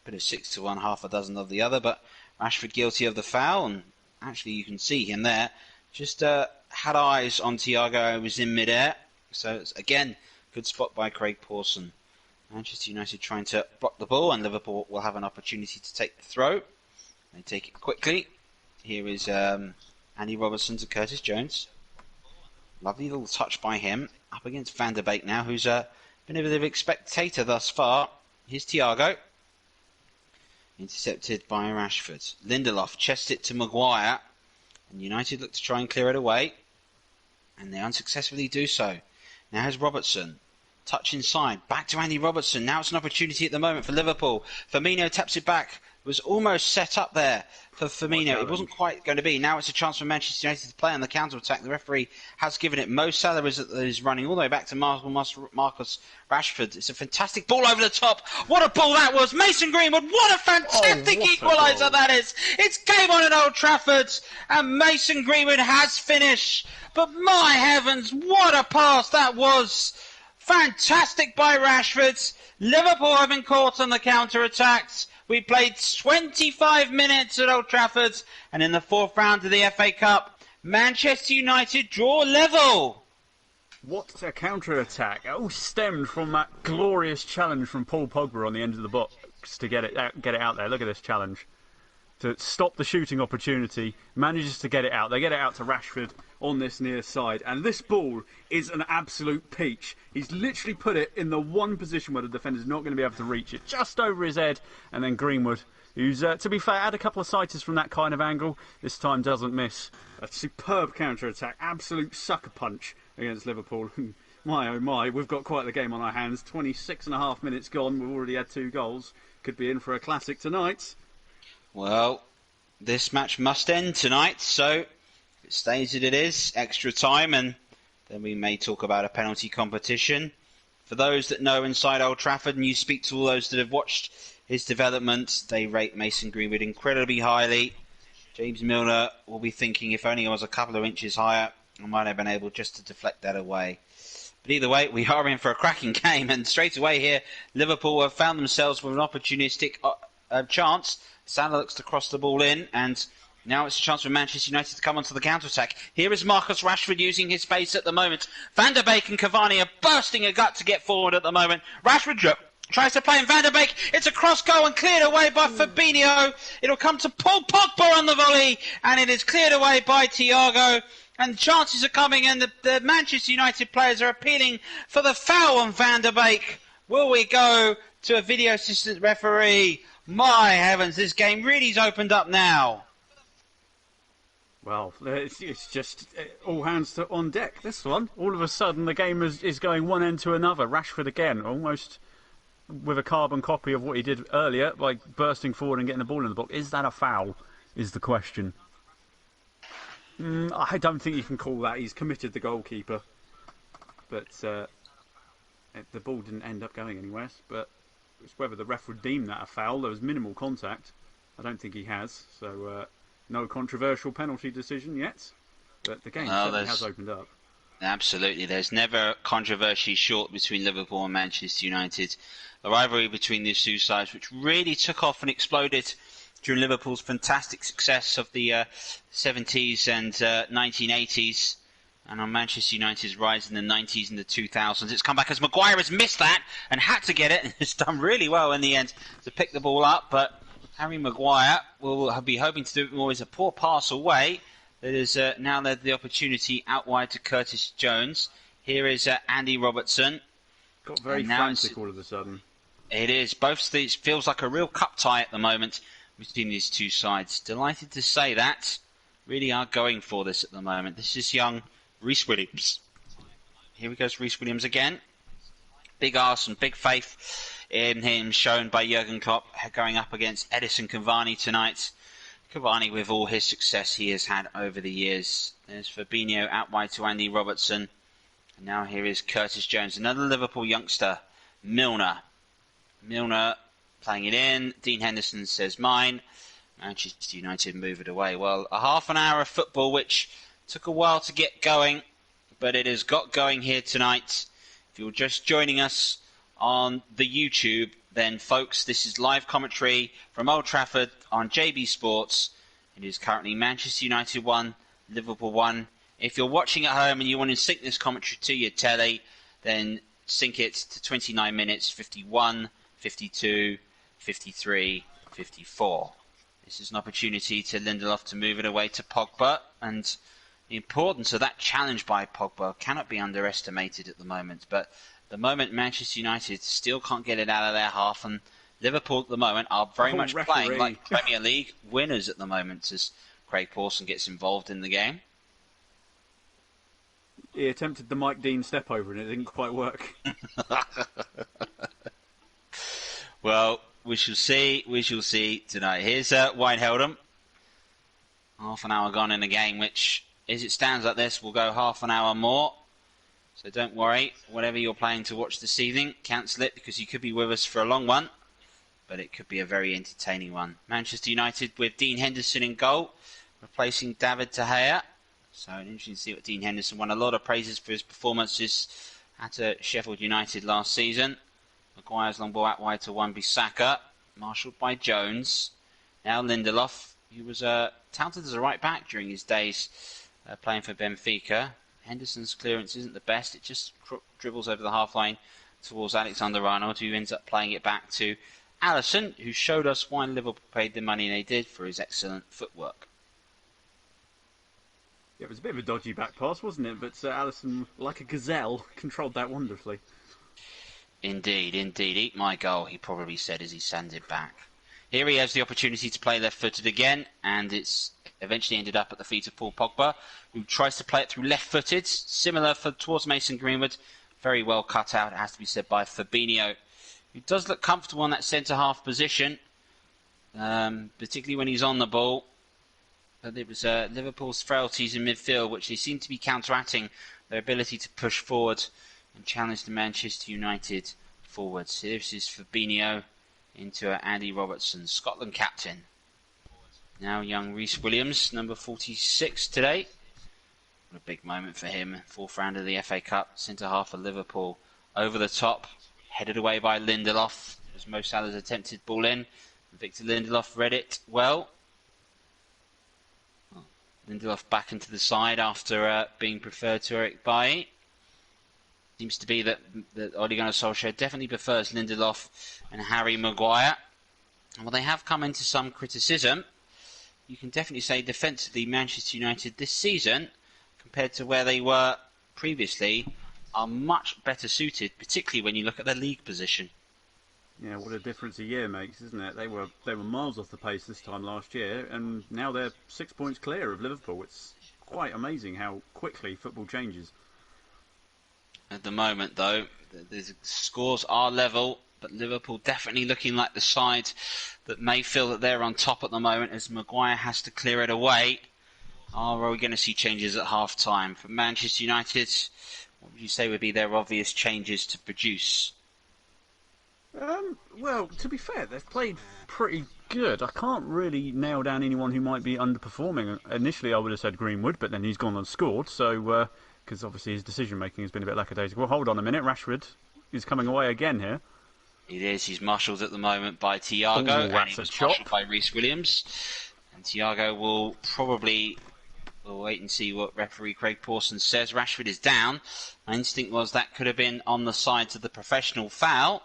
Bit of 6-1, half a dozen of the other, but Rashford guilty of the foul, and actually you can see him there. Just had eyes on Thiago, who was in mid-air. So it's, again, good spot by Craig Pawson. Manchester United trying to block the ball, and Liverpool will have an opportunity to take the throw. They take it quickly. Here is Andy Robertson to Curtis Jones. Lovely little touch by him. Up against Van der Beek now, who's Been a bit of a spectator thus far. Here's Thiago. Intercepted by Rashford. Lindelof chests it to Maguire. And United look to try and clear it away. And they unsuccessfully do so. Now here's Robertson. Touch inside. Back to Andy Robertson. Now it's an opportunity at the moment for Liverpool. Firmino taps it back. It was almost set up there for Firmino. It wasn't quite going to be. Now it's a chance for Manchester United to play on the counter-attack. The referee has given it. Mo Salah is running all the way back to Marcus Rashford. It's a fantastic ball over the top. What a ball that was. Mason Greenwood, what a fantastic equaliser that is. It's game on at Old Trafford. And Mason Greenwood has finished. But my heavens, what a pass that was. Fantastic by Rashford. Liverpool have been caught on the counter-attacks. We played 25 minutes at Old Trafford, and in the fourth round of the FA Cup, Manchester United draw level. What a counter-attack. It all stemmed from that glorious challenge from Paul Pogba on the end of the box to get it out there. Look at this challenge. To stop the shooting opportunity, manages to get it out. They get it out to Rashford on this near side, and this ball is an absolute peach. He's literally put it in the one position where the defender's not going to be able to reach it, just over his head, and then Greenwood, who's, to be fair, had a couple of sighters from that kind of angle, this time doesn't miss. A superb counter-attack, absolute sucker punch against Liverpool. My oh my, we've got quite the game on our hands. 26.5 minutes gone, we've already had 2 goals. Could be in for a classic tonight. Well, this match must end tonight, so if it stays as it is, extra time, and then we may talk about a penalty competition. For those that know inside Old Trafford, and you speak to all those that have watched his development, they rate Mason Greenwood incredibly highly. James Milner will be thinking, if only I was a couple of inches higher, I might have been able just to deflect that away. But either way, we are in for a cracking game, and straight away here, Liverpool have found themselves with an opportunistic chance. Salah looks to cross the ball in, and now it's a chance for Manchester United to come onto the counter-attack. Here is Marcus Rashford using his pace at the moment. Van der Beek and Cavani are bursting a gut to get forward at the moment. Rashford tries to play in Van der Beek. It's a cross goal and cleared away by Fabinho. It'll come to Paul Pogba on the volley, and it is cleared away by Thiago. And chances are coming, and the Manchester United players are appealing for the foul on Van der Beek. Will we go to a video assistant referee? My heavens, this game really's opened up now. Well, it's just all hands on deck, this one. All of a sudden, the game is going one end to another. Rashford again, almost with a carbon copy of what he did earlier, like bursting forward and getting the ball in the box. Is that a foul, is the question. I don't think you can call that. He's committed the goalkeeper. But the ball didn't end up going anywhere. But it's whether the ref would deem that a foul. There was minimal contact. I don't think he has. So no controversial penalty decision yet. But the game certainly has opened up. Absolutely. There's never controversy short between Liverpool and Manchester United. The rivalry between these two sides, which really took off and exploded during Liverpool's fantastic success of the 70s and 1980s. And on Manchester United's rise in the 90s and the 2000s. It's come back as Maguire has missed that and had to get it. And it's done really well in the end to pick the ball up. But Harry Maguire will be hoping to do it more as a poor pass away. That is now led the opportunity out wide to Curtis Jones. Here is Andy Robertson. Got very frantic all of a sudden. It is. Both these feels like a real cup tie at the moment between these two sides. Delighted to say that. Really are going for this at the moment. This is young Reece Williams. Here we goes Reece Williams again. Big arse and big faith in him shown by Jurgen Klopp going up against Edison Cavani tonight. Cavani with all his success he has had over the years. There's Fabinho out wide to Andy Robertson. And now here is Curtis Jones, another Liverpool youngster, Milner. Milner playing it in. Dean Henderson says mine. Manchester United move it away. Well, a half an hour of football which took a while to get going, but it has got going here tonight. If you're just joining us on the YouTube, then folks, this is live commentary from Old Trafford on JB Sports. It is currently Manchester United 1, Liverpool 1. If you're watching at home and you want to sync this commentary to your telly, then sync it to 29 minutes, 51, 52, 53, 54. This is an opportunity to Lindelof to move it away to Pogba, and the importance of that challenge by Pogba cannot be underestimated at the moment. But the moment Manchester United still can't get it out of their half, and Liverpool at the moment are very much playing like Premier League winners at the moment as Craig Pawson gets involved in the game. He attempted the Mike Dean step over and it didn't quite work. Well, we shall see tonight. Here's Wijnaldum. Half an hour gone in the game, which, as it stands like this, will go half an hour more. So don't worry, whatever you're planning to watch this evening, cancel it because you could be with us for a long one. But it could be a very entertaining one. Manchester United with Dean Henderson in goal, replacing David De Gea. So interesting to see what Dean Henderson won a lot of praises for his performances at Sheffield United last season. Maguire's long ball out wide to Wan-Bissaka, marshalled by Jones. Now Lindelof, who was touted as a right back during his days playing for Benfica. Henderson's clearance isn't the best. It just dribbles over the half line towards Alexander-Arnold, who ends up playing it back to Alisson, who showed us why Liverpool paid the money they did for his excellent footwork. Yeah, it was a bit of a dodgy back pass, wasn't it? But Alisson, like a gazelle, controlled that wonderfully. Indeed. Eat my goal, he probably said as he sanded back. Here he has the opportunity to play left-footed again, and it's eventually ended up at the feet of Paul Pogba, who tries to play it through left-footed, similar towards Mason Greenwood. Very well cut out, it has to be said, by Fabinho, who does look comfortable in that centre-half position, particularly when he's on the ball. But it was Liverpool's frailties in midfield, which they seem to be counteracting their ability to push forward and challenge the Manchester United forwards. This is Fabinho into Andy Robertson, Scotland captain. Now young Rhys Williams, number 46 today. What a big moment for him. Fourth round of the FA Cup, centre-half for Liverpool. Over the top, headed away by Lindelof. As Mo Salah's attempted ball in. Victor Lindelof read it well. Lindelof back into the side after being preferred to Eric Bailly. Seems to be that Ole Gunnar Solskjaer definitely prefers Lindelof and Harry Maguire. And while they have come into some criticism, you can definitely say defensively Manchester United this season, compared to where they were previously, are much better suited, particularly when you look at their league position. Yeah, what a difference a year makes, isn't it? They were miles off the pace this time last year, and now they're 6 points clear of Liverpool. It's quite amazing how quickly football changes. At the moment, though, the scores are level, but Liverpool definitely looking like the side that may feel that they're on top at the moment as Maguire has to clear it away. Are we going to see changes at half-time? For Manchester United, what would you say would be their obvious changes to produce? Well, to be fair, they've played pretty good. I can't really nail down anyone who might be underperforming. Initially, I would have said Greenwood, but then he's gone and scored, so because obviously his decision-making has been a bit lackadaisical. Well, hold on a minute, Rashford is coming away again here. It is. He's marshalled at the moment by Thiago, and he was marshalled by Rhys Williams. And Thiago will probably... We'll wait and see what referee Craig Pawson says. Rashford is down. My instinct was that could have been on the sides of the professional foul.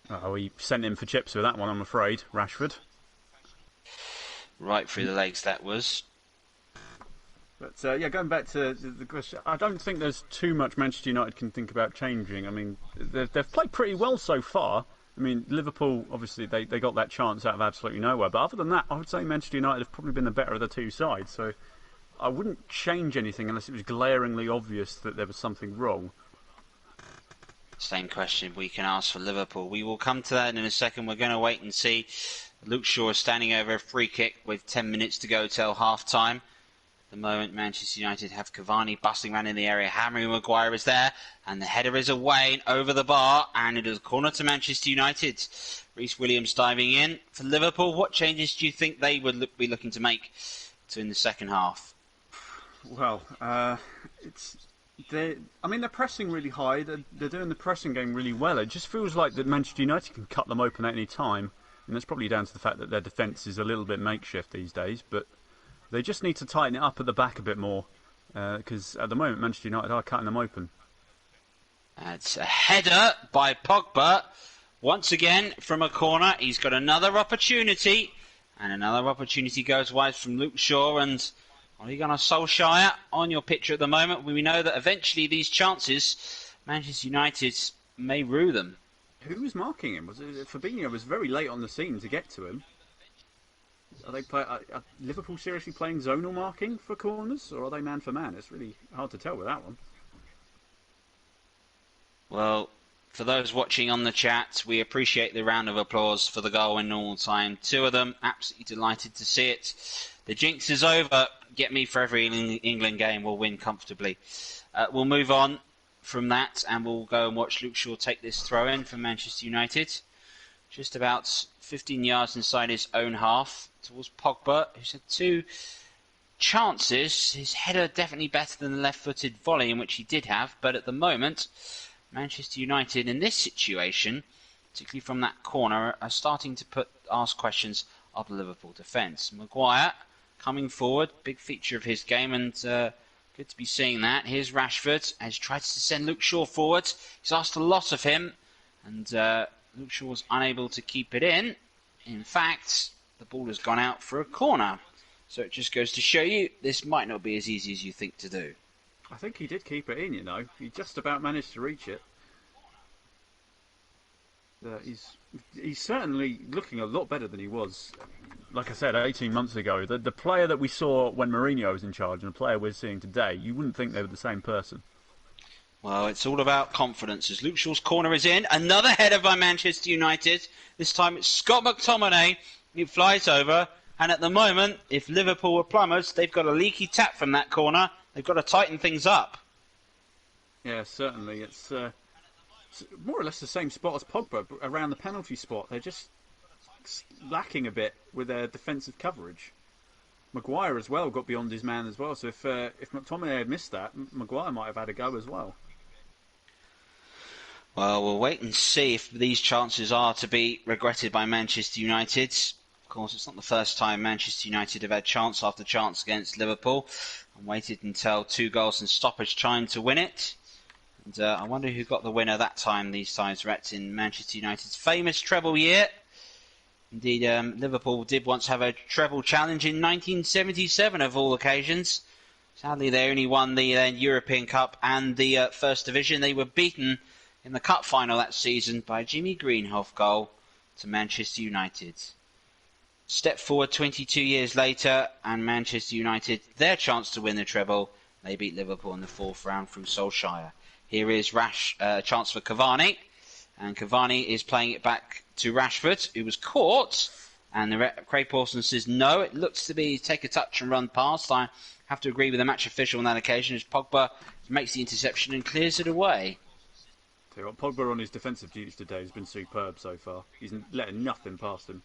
Oh, he sent him for chips with that one, I'm afraid, Rashford. Right through the legs, that was. But, yeah, going back to the question, I don't think there's too much Manchester United can think about changing. I mean, they've played pretty well so far. I mean, Liverpool, obviously, they got that chance out of absolutely nowhere. But other than that, I would say Manchester United have probably been the better of the two sides. So I wouldn't change anything unless it was glaringly obvious that there was something wrong. Same question we can ask for Liverpool. We will come to that in a second. We're going to wait and see. Luke Shaw is standing over a free kick with 10 minutes to go till half-time. At the moment, Manchester United have Cavani bustling around in the area. Harry Maguire is there, and the header is away and over the bar, and it is a corner to Manchester United. Rhys Williams diving in for Liverpool. What changes do you think they would be looking to make in the second half? Well, they're pressing really high. They're doing the pressing game really well. It just feels like that Manchester United can cut them open at any time, and that's probably down to the fact that their defence is a little bit makeshift these days, but they just need to tighten it up at the back a bit more, because at the moment Manchester United are cutting them open. That's a header by Pogba. Once again from a corner. He's got another opportunity, and another opportunity goes wide from Luke Shaw, and Ole Gunnar Solskjaer on your picture at the moment. We know that eventually these chances, Manchester United may rue them. Who was marking him? Was it Fabinho? Was very late on the scene to get to him. Are Liverpool seriously playing zonal marking for corners, or are they man for man? It's really hard to tell with that one. Well, for those watching on the chat, we appreciate the round of applause for the goal in normal time. 2 of them, absolutely delighted to see it. The jinx is over. Get me for every England game. We'll win comfortably. We'll move on from that and we'll go and watch Luke Shaw take this throw in for Manchester United. Just about 15 yards inside his own half towards Pogba, who's had 2 chances. His header definitely better than the left-footed volley, in which he did have, but at the moment, Manchester United in this situation, particularly from that corner, are starting to ask questions of the Liverpool defence. Maguire coming forward, big feature of his game, and good to be seeing that. Here's Rashford as he tries to send Luke Shaw forward. He's asked a lot of him, and Luke Shaw was unable to keep it in. In fact, the ball has gone out for a corner. So it just goes to show you this might not be as easy as you think to do. I think he did keep it in, you know. He just about managed to reach it. He's certainly looking a lot better than he was, like I said, 18 months ago. The player that we saw when Mourinho was in charge and the player we're seeing today, you wouldn't think they were the same person. Well, it's all about confidence. As Luke Shaw's corner is in, another header by Manchester United. This time it's Scott McTominay. It flies over. And at the moment, if Liverpool were plumbers, they've got a leaky tap from that corner. They've got to tighten things up. Yeah, certainly. It's more or less the same spot as Pogba, around the penalty spot. They're just lacking a bit with their defensive coverage. Maguire as well got beyond his man as well. So if McTominay had missed that, Maguire might have had a go as well. Well, we'll wait and see if these chances are to be regretted by Manchester United. Of course, it's not the first time Manchester United have had chance after chance against Liverpool and waited until 2 goals and stoppage time to win it. And I wonder who got the winner that time. These times were in Manchester United's famous treble year. Indeed, Liverpool did once have a treble challenge in 1977 of all occasions. Sadly, they only won the European Cup and the First Division. They were beaten in the Cup final that season by Jimmy Greenhoff goal to Manchester United. Step forward 22 years later, and Manchester United, their chance to win the treble, they beat Liverpool in the 4th round through Solskjaer. Here is chance for Cavani, and Cavani is playing it back to Rashford, who was caught, and Craig Pawson says no, it looks to be take a touch and run past. I have to agree with the match official on that occasion as Pogba makes the interception and clears it away. Tell you what, Pogba on his defensive duties today has been superb so far. He's letting nothing past him.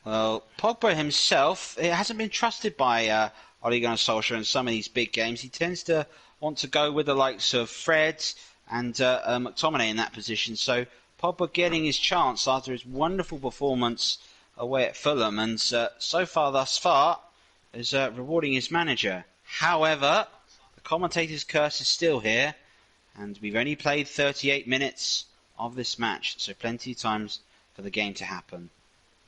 Well, Pogba himself, it hasn't been trusted by Ole Gunnar Solskjaer in some of these big games. He tends to want to go with the likes of Fred and McTominay in that position. So Pogba getting his chance after his wonderful performance away at Fulham, and so far thus far is rewarding his manager. However, the commentator's curse is still here, and we've only played 38 minutes of this match, so plenty of times for the game to happen.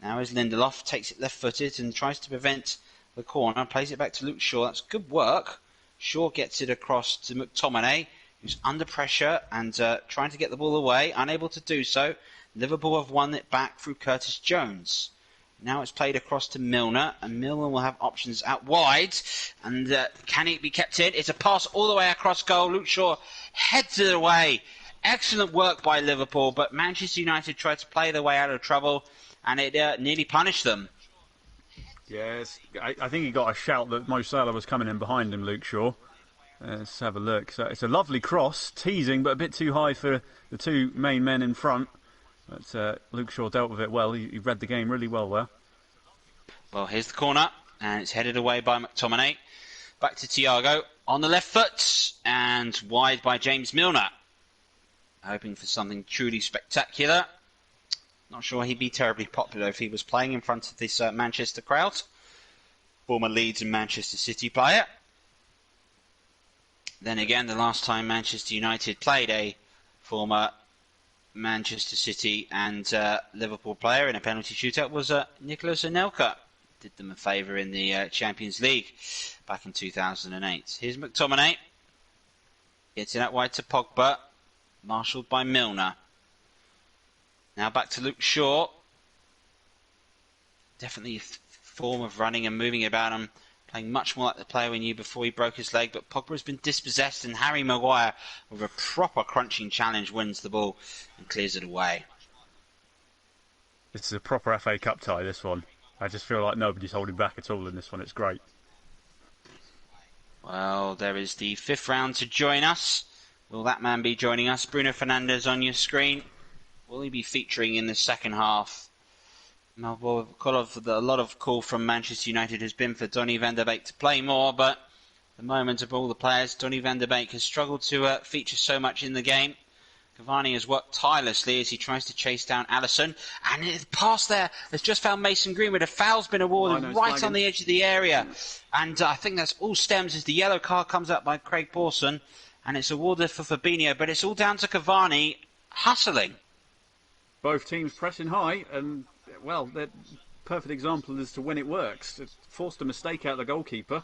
Now as Lindelof takes it left-footed and tries to prevent the corner, plays it back to Luke Shaw. That's good work. Shaw gets it across to McTominay, who's under pressure and trying to get the ball away, unable to do so. Liverpool have won it back through Curtis Jones. Now it's played across to Milner, and Milner will have options out wide. And can it be kept in? It's a pass all the way across goal. Luke Shaw heads it away. Excellent work by Liverpool, but Manchester United tried to play their way out of trouble, and it nearly punished them. Yes, I think he got a shout that Mo Salah was coming in behind him, Luke Shaw. Let's have a look. So it's a lovely cross, teasing, but a bit too high for the 2 main men in front. But Luke Shaw dealt with it well. He read the game really well there. Well, here's the corner, and it's headed away by McTominay. Back to Thiago on the left foot, and wide by James Milner. Hoping for something truly spectacular. Not sure he'd be terribly popular if he was playing in front of this Manchester crowd. Former Leeds and Manchester City player. Then again, the last time Manchester United played a former Manchester City and Liverpool player in a penalty shootout was Nicolas Anelka. did them a favour in the Champions League back in 2008. Here's McTominay. Gets it out wide to Pogba. Marshalled by Milner. Now back to Luke Shaw. Definitely a form of running and moving about him, playing much more like the player we knew before he broke his leg. But Pogba has been dispossessed, and Harry Maguire, with a proper crunching challenge, wins the ball and clears it away. This is a proper FA Cup tie, this one. I just feel like nobody's holding back at all in this one. It's great. Well, there is the 5th round to join us. Will that man be joining us? Bruno Fernandes on your screen. Will he be featuring in the second half? Now, well, a lot of call from Manchester United has been for Donny van der Beek to play more, but at the moment of all the players, Donny van der Beek has struggled to feature so much in the game. Cavani has worked tirelessly as he tries to chase down Alisson, and the pass there has just found Mason Greenwood. A foul's been awarded right on the edge of the area, and I think that's all stems as the yellow card comes up by Craig Pawson, and it's awarded for Fabinho, but it's all down to Cavani hustling. Both teams pressing high, and well, they're perfect example as to when it works. It forced a mistake out of the goalkeeper,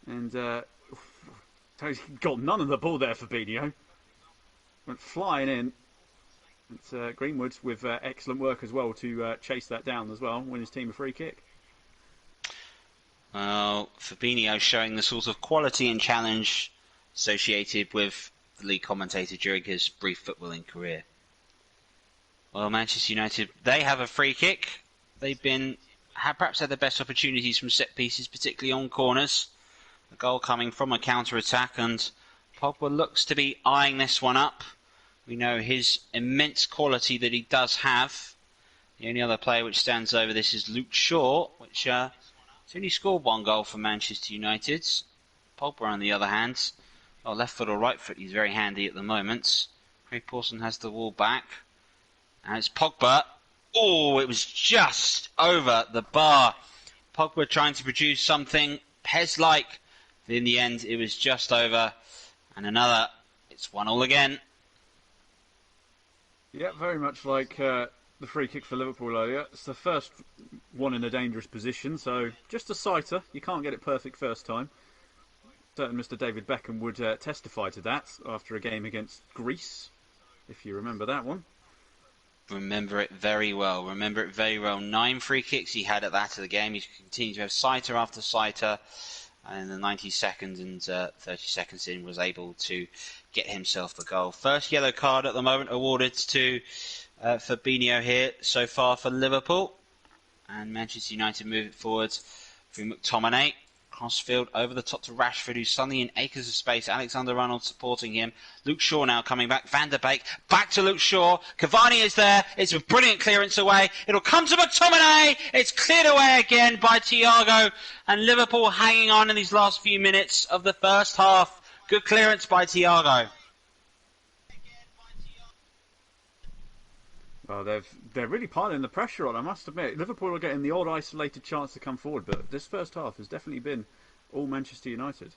and got none of the ball there, Fabinho. Went flying in. It's Greenwood with excellent work as well to chase that down as well, win his team a free kick. Well, Fabinho showing the sort of quality and challenge associated with the league commentator during his brief footballing career. Well, Manchester United, they have a free kick. They've perhaps had the best opportunities from set pieces, particularly on corners. A goal coming from a counter-attack, and Pogba looks to be eyeing this one up. We know his immense quality that he does have. The only other player which stands over this is Luke Shaw, which has only scored 1 goal for Manchester United. Pogba, on the other hand, left foot or right foot, he's very handy at the moment. Craig Pawson has the ball back. And it's Pogba. Oh, it was just over the bar. Pogba trying to produce something Pez-like. In the end, it was just over. And another, it's 1-1 again. Yeah, very much like the free kick for Liverpool earlier. It's the first one in a dangerous position, so just a sighter. You can't get it perfect first time. Certain Mr. David Beckham would testify to that after a game against Greece, if you remember that one. Remember it very well. 9 free kicks he had at that of the game. He continued to have sighter after sighter. And in the 92nd and 30 seconds in, was able to get himself the goal. First yellow card at the moment awarded to Fabinho here so far for Liverpool. And Manchester United move it forward through McTominay. Crossfield over the top to Rashford, who's suddenly in acres of space. Alexander-Arnold supporting him. Luke Shaw now coming back. Van der Beek back to Luke Shaw. Cavani is there. It's a brilliant clearance away. It'll come to McTominay. It's cleared away again by Thiago. And Liverpool hanging on in these last few minutes of the first half. Good clearance by Thiago. Well, they're really piling the pressure on, I must admit. Liverpool are getting the odd isolated chance to come forward, but this first half has definitely been all Manchester United.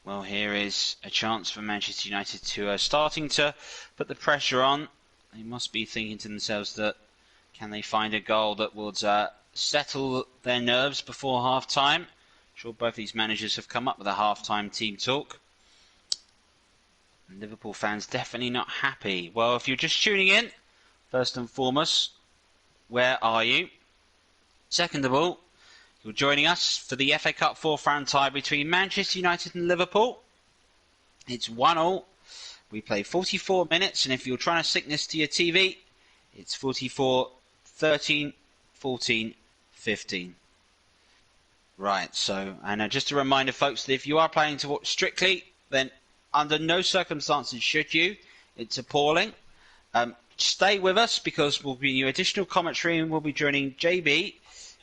Well, here is a chance for Manchester United to starting to put the pressure on. They must be thinking to themselves that can they find a goal that would settle their nerves before half-time. I'm sure both these managers have come up with a half-time team talk. Liverpool fans definitely not happy. Well, if you're just tuning in, first and foremost, where are you? Second of all, you're joining us for the FA Cup 4th round tie between Manchester United and Liverpool. It's 1-1. We play 44 minutes, and if you're trying to sync this to your TV, it's 44, 13, 14, 15. Right, so, and just a reminder, folks, that if you are planning to watch Strictly, then under no circumstances should you. It's appalling. Stay with us because we'll be new additional commentary and we'll be joining JB,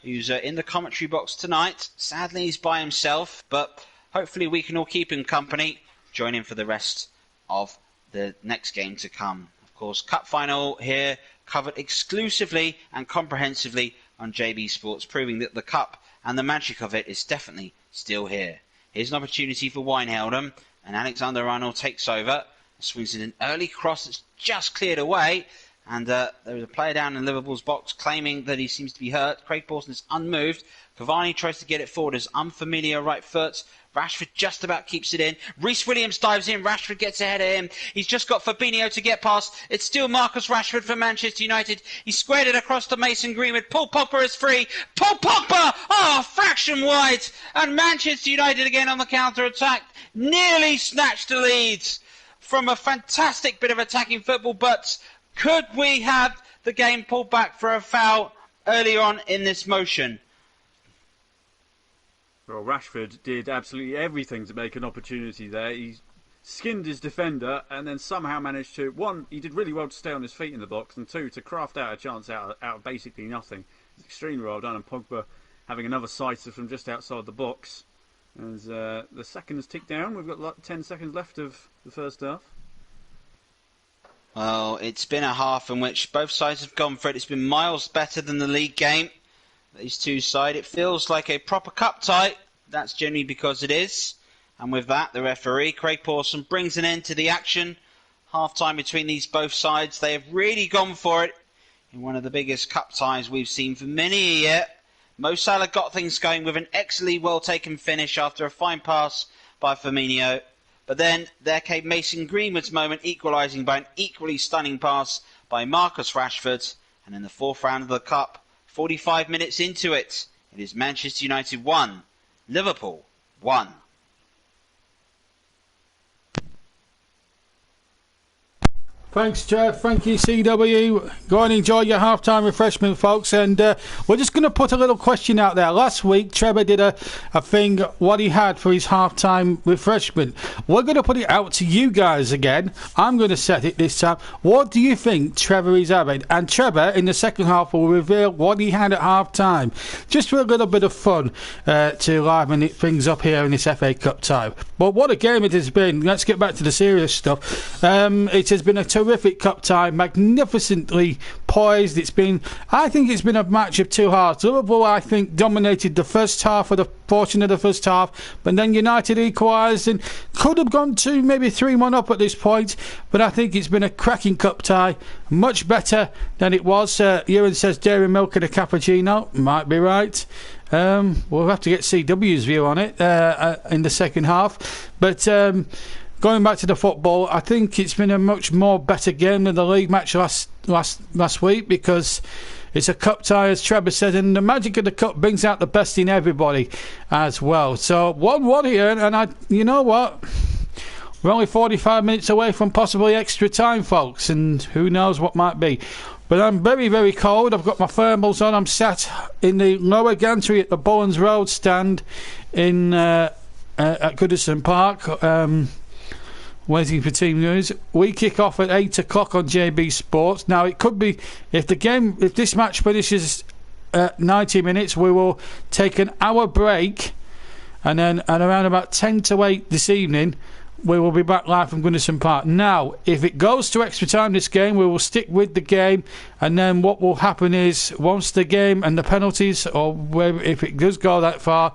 who's in the commentary box tonight. Sadly, he's by himself, but hopefully we can all keep him company. Join him for the rest of the next game to come. Of course, Cup final here covered exclusively and comprehensively on JB Sports, proving that the Cup and the magic of it is definitely still here. Here's an opportunity for Wijnaldum. And Alexander-Arnold takes over, swings in an early cross that's just cleared away. And there was a player down in Liverpool's box claiming that he seems to be hurt. Craig Pawson is unmoved. Cavani tries to get it forward as unfamiliar right foot. Rashford just about keeps it in. Reece Williams dives in. Rashford gets ahead of him. He's just got Fabinho to get past. It's still Marcus Rashford for Manchester United. He squared it across to Mason Greenwood. Paul Pogba is free. Paul Pogba! Oh, a fraction wide. And Manchester United again on the counter-attack. Nearly snatched the lead from a fantastic bit of attacking football. But could we have the game pulled back for a foul earlier on in this motion? Well, Rashford did absolutely everything to make an opportunity there. He skinned his defender and then somehow managed to, one, he did really well to stay on his feet in the box, and two, to craft out a chance out of basically nothing. It's extremely well done, and Pogba having another sighter from just outside the box. As the seconds tick down, we've got like 10 seconds left of the first half. Well, it's been a half in which both sides have gone for it. It's been miles better than the league game. These two sides, it feels like a proper cup tie. That's generally because it is. And with that, the referee, Craig Pawson, brings an end to the action. Half time between these both sides. They have really gone for it in one of the biggest cup ties we've seen for many a year. Mo Salah got things going with an excellently well taken finish after a fine pass by Firmino. But then there came Mason Greenwood's moment, equalising by an equally stunning pass by Marcus Rashford. And in the fourth round of the cup, 45 minutes into it, it is Manchester United 1, Liverpool 1. Thanks, Trev. Thank you, CW. Go and enjoy your half-time refreshment, folks. And we're just going to put a little question out there. Last week, Trevor did a thing, what he had for his half-time refreshment. We're going to put it out to you guys again. I'm going to set it this time. What do you think Trevor is having? And Trevor, in the second half, will reveal what he had at half-time. Just for a little bit of fun to liven things up here in this FA Cup tie. But what a game it has been. Let's get back to the serious stuff. It has been a terrific cup tie, magnificently poised. I think it's been a match of two halves. Liverpool, I think, dominated the first half of the portion of the first half, but then United equalised and could have gone to maybe 3-1 up at this point. But I think it's been a cracking cup tie, much better than it was. Ewan says dairy milk and a cappuccino. Might be right. We'll have to get CW's view on it in the second half. But going back to the football, I think it's been a much more better game than the league match last week, because it's a cup tie, as Trevor said, and the magic of the cup brings out the best in everybody as well. So 1-1 here, and you know what? We're only 45 minutes away from possibly extra time, folks, and who knows what might be. But I'm very, very cold. I've got my thermals on. I'm sat in the lower gantry at the Bullens Road stand at Goodison Park, waiting for team news. We kick off at 8 o'clock on JB Sports. Now, it could be, if this match finishes at 90 minutes, we will take an hour break, and then at around about 10 to 8 this evening, we will be back live from Goodison Park. Now, if it goes to extra time this game, we will stick with the game, and then what will happen is, once the game and the penalties, or if it does go that far,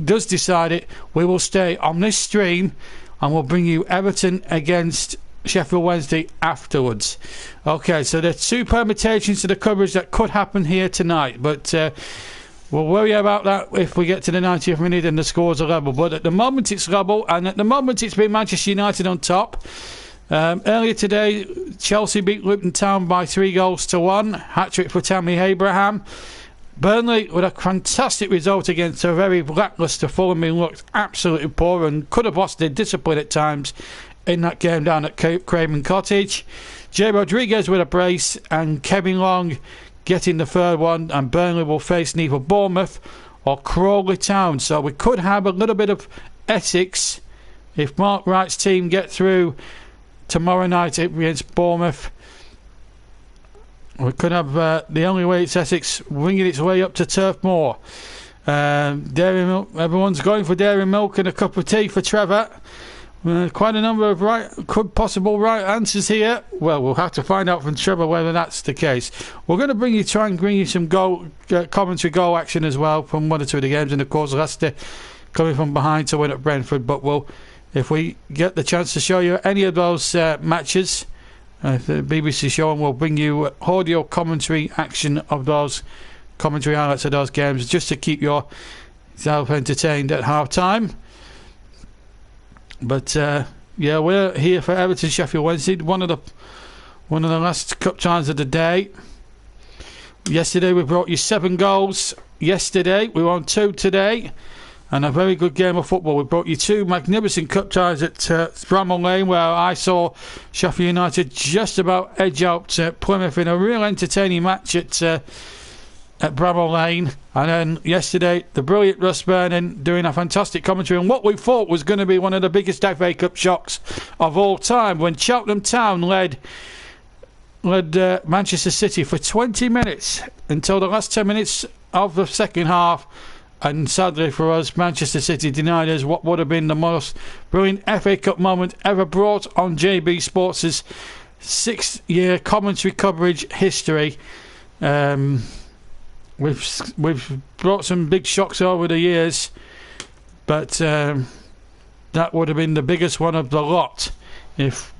does decide it, we will stay on this stream, and we'll bring you Everton against Sheffield Wednesday afterwards. Okay, so there are two permutations to the coverage that could happen here tonight, but we'll worry about that if we get to the 90th minute and the scores are level. But at the moment it's level, and at the moment it's been Manchester United on top. Earlier today, Chelsea beat Luton Town by 3-1. Hat-trick for Tammy Abraham. Burnley with a fantastic result against a very lacklustre Fulham, who looked absolutely poor and could have lost their discipline at times in that game down at Craven Cottage. Jay Rodriguez with a brace, and Kevin Long getting the third one, and Burnley will face neither Bournemouth or Crawley Town. So we could have a little bit of Essex if Mark Wright's team get through tomorrow night against Bournemouth. We could have the only way it's Essex winging its way up to Turf Moor. Dairy milk. Everyone's going for dairy milk and a cup of tea for Trevor. Quite a number of possible right answers here. Well, we'll have to find out from Trevor whether that's the case. We're going to try and bring you some commentary goal action as well from one or two of the games, and of course Leicester coming from behind to win at Brentford. But if we get the chance to show you any of those matches, the BBC show, and we'll bring you audio commentary action of those commentary highlights of those games, just to keep yourself entertained at half time. But yeah, we're here for Everton Sheffield Wednesday, one of the last cup ties of the day. Yesterday we brought you 7 goals. Yesterday we won 2 today, and a very good game of football. We brought you 2 magnificent cup ties at Bramall Lane, where I saw Sheffield United just about edge out Plymouth in a real entertaining match at Bramall Lane. And then yesterday, the brilliant Russ Burnin doing a fantastic commentary on what we thought was going to be one of the biggest FA Cup shocks of all time, when Cheltenham Town led Manchester City for 20 minutes until the last 10 minutes of the second half. And sadly for us, Manchester City denied us what would have been the most brilliant FA Cup moment ever brought on JB Sports' 6-year commentary coverage history. We've brought some big shocks over the years, but that would have been the biggest one of the lot if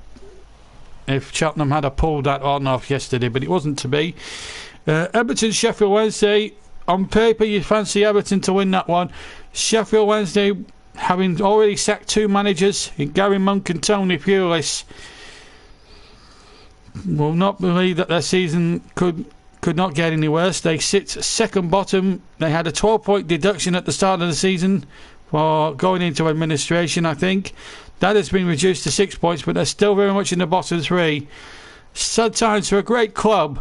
Cheltenham had pulled that on off yesterday, but it wasn't to be. Everton Sheffield Wednesday, on paper you fancy Everton to win that one. Sheffield Wednesday, having already sacked 2 managers in Gary Monk and Tony Pulis, will not believe that their season could not get any worse. They sit second bottom. They had a 12-point deduction at the start of the season for going into administration, I think. That has been reduced to 6 points, but they're still very much in the bottom 3. Sad times for a great club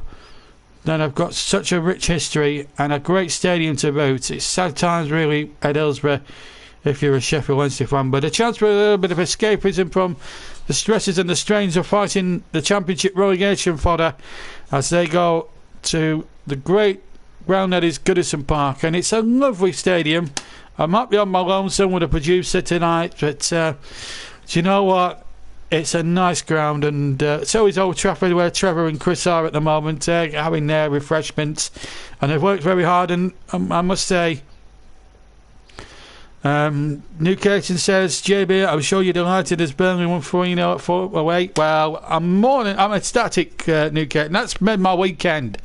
that have got such a rich history and a great stadium to boot. It's sad times really at Hillsborough if you're a Sheffield Wednesday fan, but a chance for a little bit of escapism from the stresses and the strains of fighting the Championship relegation fodder as they go to the great ground that is Goodison Park. And it's a lovely stadium. I might be on my lonesome with a producer tonight, but do you know what? It's a nice ground, and so is Old Trafford, where Trevor and Chris are at the moment, having their refreshments, and they've worked very hard. And I must say, Newcaton says, JB, I'm sure you're delighted as Burnley won 4-0 at 4 away. Well, I'm ecstatic, Newcaton. That's made my weekend.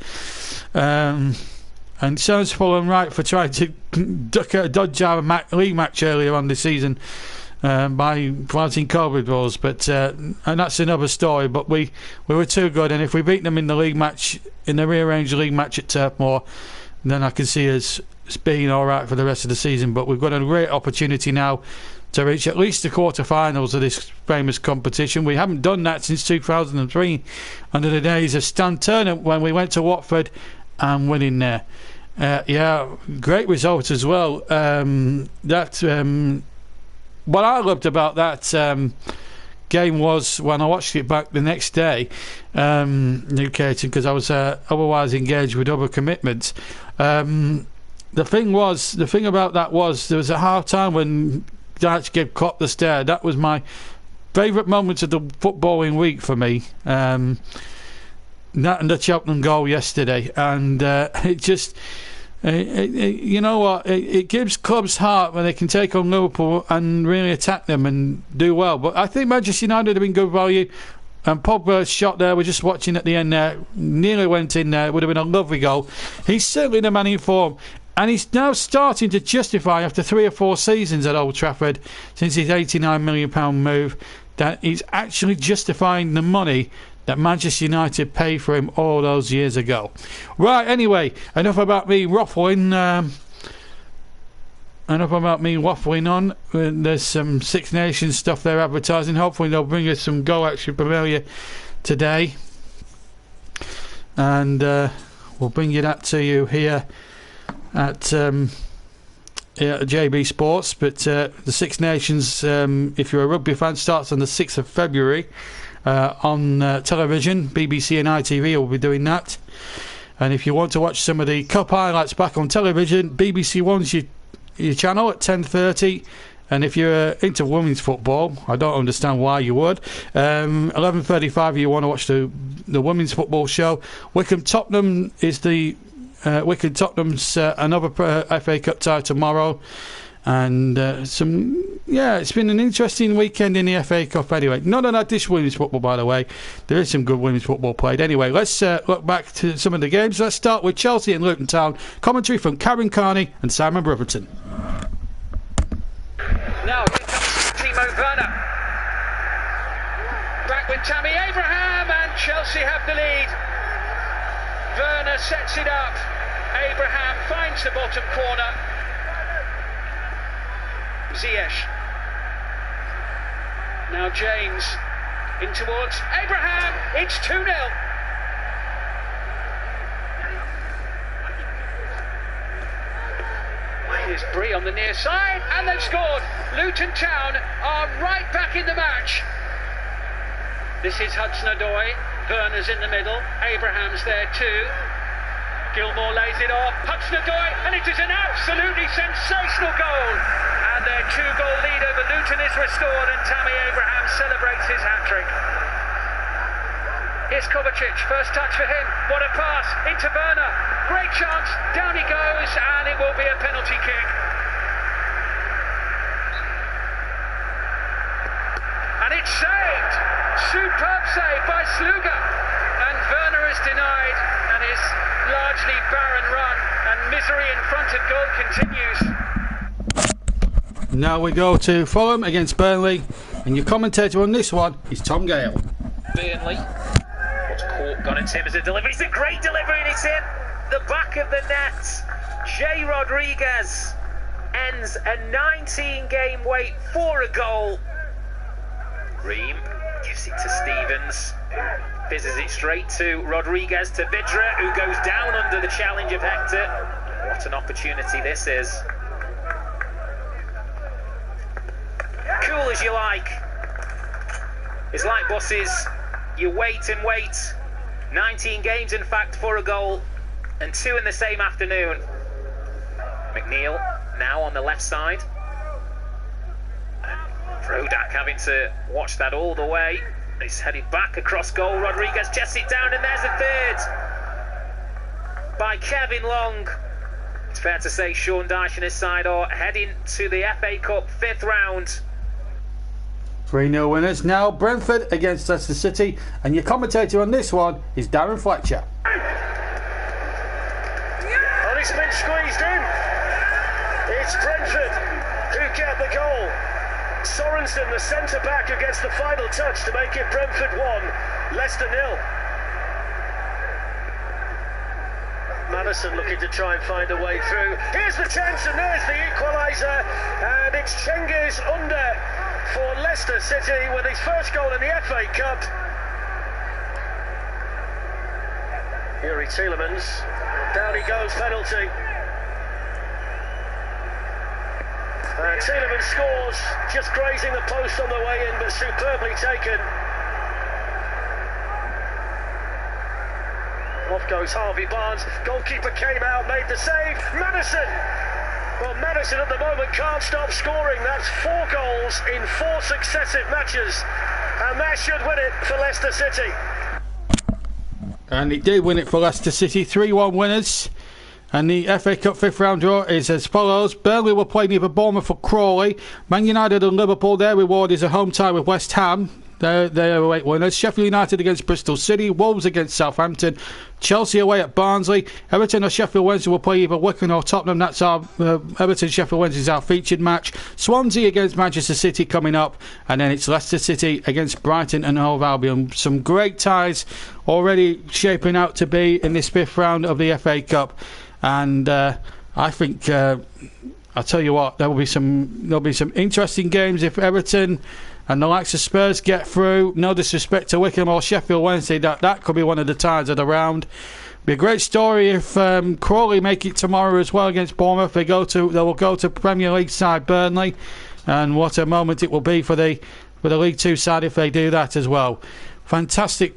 And sounds Fulham right for trying to dodge our league match earlier on this season by planting COVID balls, but and that's another story. But we were too good, and if we beat them in the league match, in the rearranged league match at Turf Moor, then I can see us being all right for the rest of the season. But we've got a great opportunity now to reach at least the quarter-finals of this famous competition. We haven't done that since 2003, under the days of Stan Turner, when we went to Watford and winning there. Yeah, great result as well. What I loved about that game was when I watched it back the next day, Newcaton, because I was otherwise engaged with other commitments. The thing about that was there was a half time when Dyche gave Klopp the stare. That was my favourite moment of the footballing week for me. That and the Cheltenham goal yesterday, and it just. You know what? It gives clubs heart when they can take on Liverpool and really attack them and do well. But I think Manchester United have been good value. And Pogba's shot there, we're just watching at the end there, nearly went in there. It would have been a lovely goal. He's certainly the man in form. And he's now starting to justify, after 3 or 4 seasons at Old Trafford, since his £89 million move, that he's actually justifying the money that Manchester United paid for him all those years ago. Right, anyway, enough about me waffling on. There's some Six Nations stuff they're advertising. Hopefully they'll bring us some Go Action Premier today, and we'll bring you that to you here at JB Sports. But the Six Nations, if you're a rugby fan, starts on the 6th of February on television. BBC and ITV will be doing that. And if you want to watch some of the cup highlights back on television, BBC One's your channel at 10:30. And if you're into women's football, I don't understand why you would, 11:35 you want to watch the women's football show. Wycombe Tottenham's another FA Cup tie tomorrow. And it's been an interesting weekend in the FA Cup anyway. None of that dish women's football, by the way. There is some good women's football played. Anyway, let's look back to some of the games. Let's start with Chelsea and Luton Town. Commentary from Karen Carney and Simon Brotherton. Now here comes Timo Werner. Back with Tammy Abraham, and Chelsea have the lead. Werner sets it up. Abraham finds the bottom corner. Ziyech. Now James in towards Abraham. It's 2-0. Here's Bree on the near side, and they've scored. Luton Town are right back in the match. This is Hudson-Odoi. Werner's in the middle. Abraham's there too. Gilmore lays it off. Hudson-Odoi, and it is an absolutely sensational goal. And their 2-goal lead over Luton is restored, and Tammy Abraham celebrates his hat-trick. Here's Kovacic, first touch for him. What a pass into Werner. Great chance, down he goes, and it will be a penalty kick. And it's saved. Superb save by Sluga. And Werner is denied, and his largely barren run and misery in front of goal continues. Now we go to Fulham against Burnley, and your commentator on this one is Tom Gale. Burnley. What's Cork gone at him as a delivery? It's a great delivery, and it's in the back of the net. Jay Rodriguez ends a 19-game wait for a goal. Ream gives it to Stevens, who fizzes it straight to Rodriguez, to Vidra, who goes down under the challenge of Hector. What an opportunity this is. Cool as you like. It's like buses. You wait and wait. 19 games, in fact, for a goal, and 2 in the same afternoon. McNeil now on the left side. Rodak having to watch that all the way. He's headed back across goal. Rodriguez chests it down, and there's a third by Kevin Long. It's fair to say Sean Dyche and his side are heading to the FA Cup 5th round. 3-0 winners. Now Brentford against Leicester City, and your commentator on this one is Darren Fletcher. And it's been squeezed in. It's Brentford who get the goal. Sorensen, the centre-back, who gets the final touch to make it Brentford 1, Leicester 0. Madison looking to try and find a way through. Here's the chance, and there's the equaliser. And it's Cengiz Under for Leicester City with his first goal in the FA Cup. Yuri Tielemans, down he goes, penalty. And Tielemans scores, just grazing the post on the way in, but superbly taken. Off goes Harvey Barnes, goalkeeper came out, made the save, Madison! Well, Madison at the moment can't stop scoring. That's 4 goals in 4 successive matches, and that should win it for Leicester City. And it did win it for Leicester City, 3-1 winners. And the FA Cup 5th round draw is as follows. Burnley will play either Bournemouth or Crawley. Man United and Liverpool, their reward is a home tie with West Ham. They're away winners. Sheffield United against Bristol City. Wolves against Southampton. Chelsea away at Barnsley. Everton or Sheffield Wednesday will play either Wycombe or Tottenham. That's our Everton-Sheffield Wednesday is our featured match. Swansea against Manchester City coming up. And then it's Leicester City against Brighton and Hove Albion. Some great ties already shaping out to be in this 5th round of the FA Cup. And I think I'll tell you what, there'll be some interesting games if Everton and the likes of Spurs get through. No disrespect to Wycombe or Sheffield Wednesday, that could be one of the ties of the round. Be a great story if Crawley make it tomorrow as well against Bournemouth. They will go to Premier League side Burnley, and what a moment it will be for the League Two side if they do that as well. Fantastic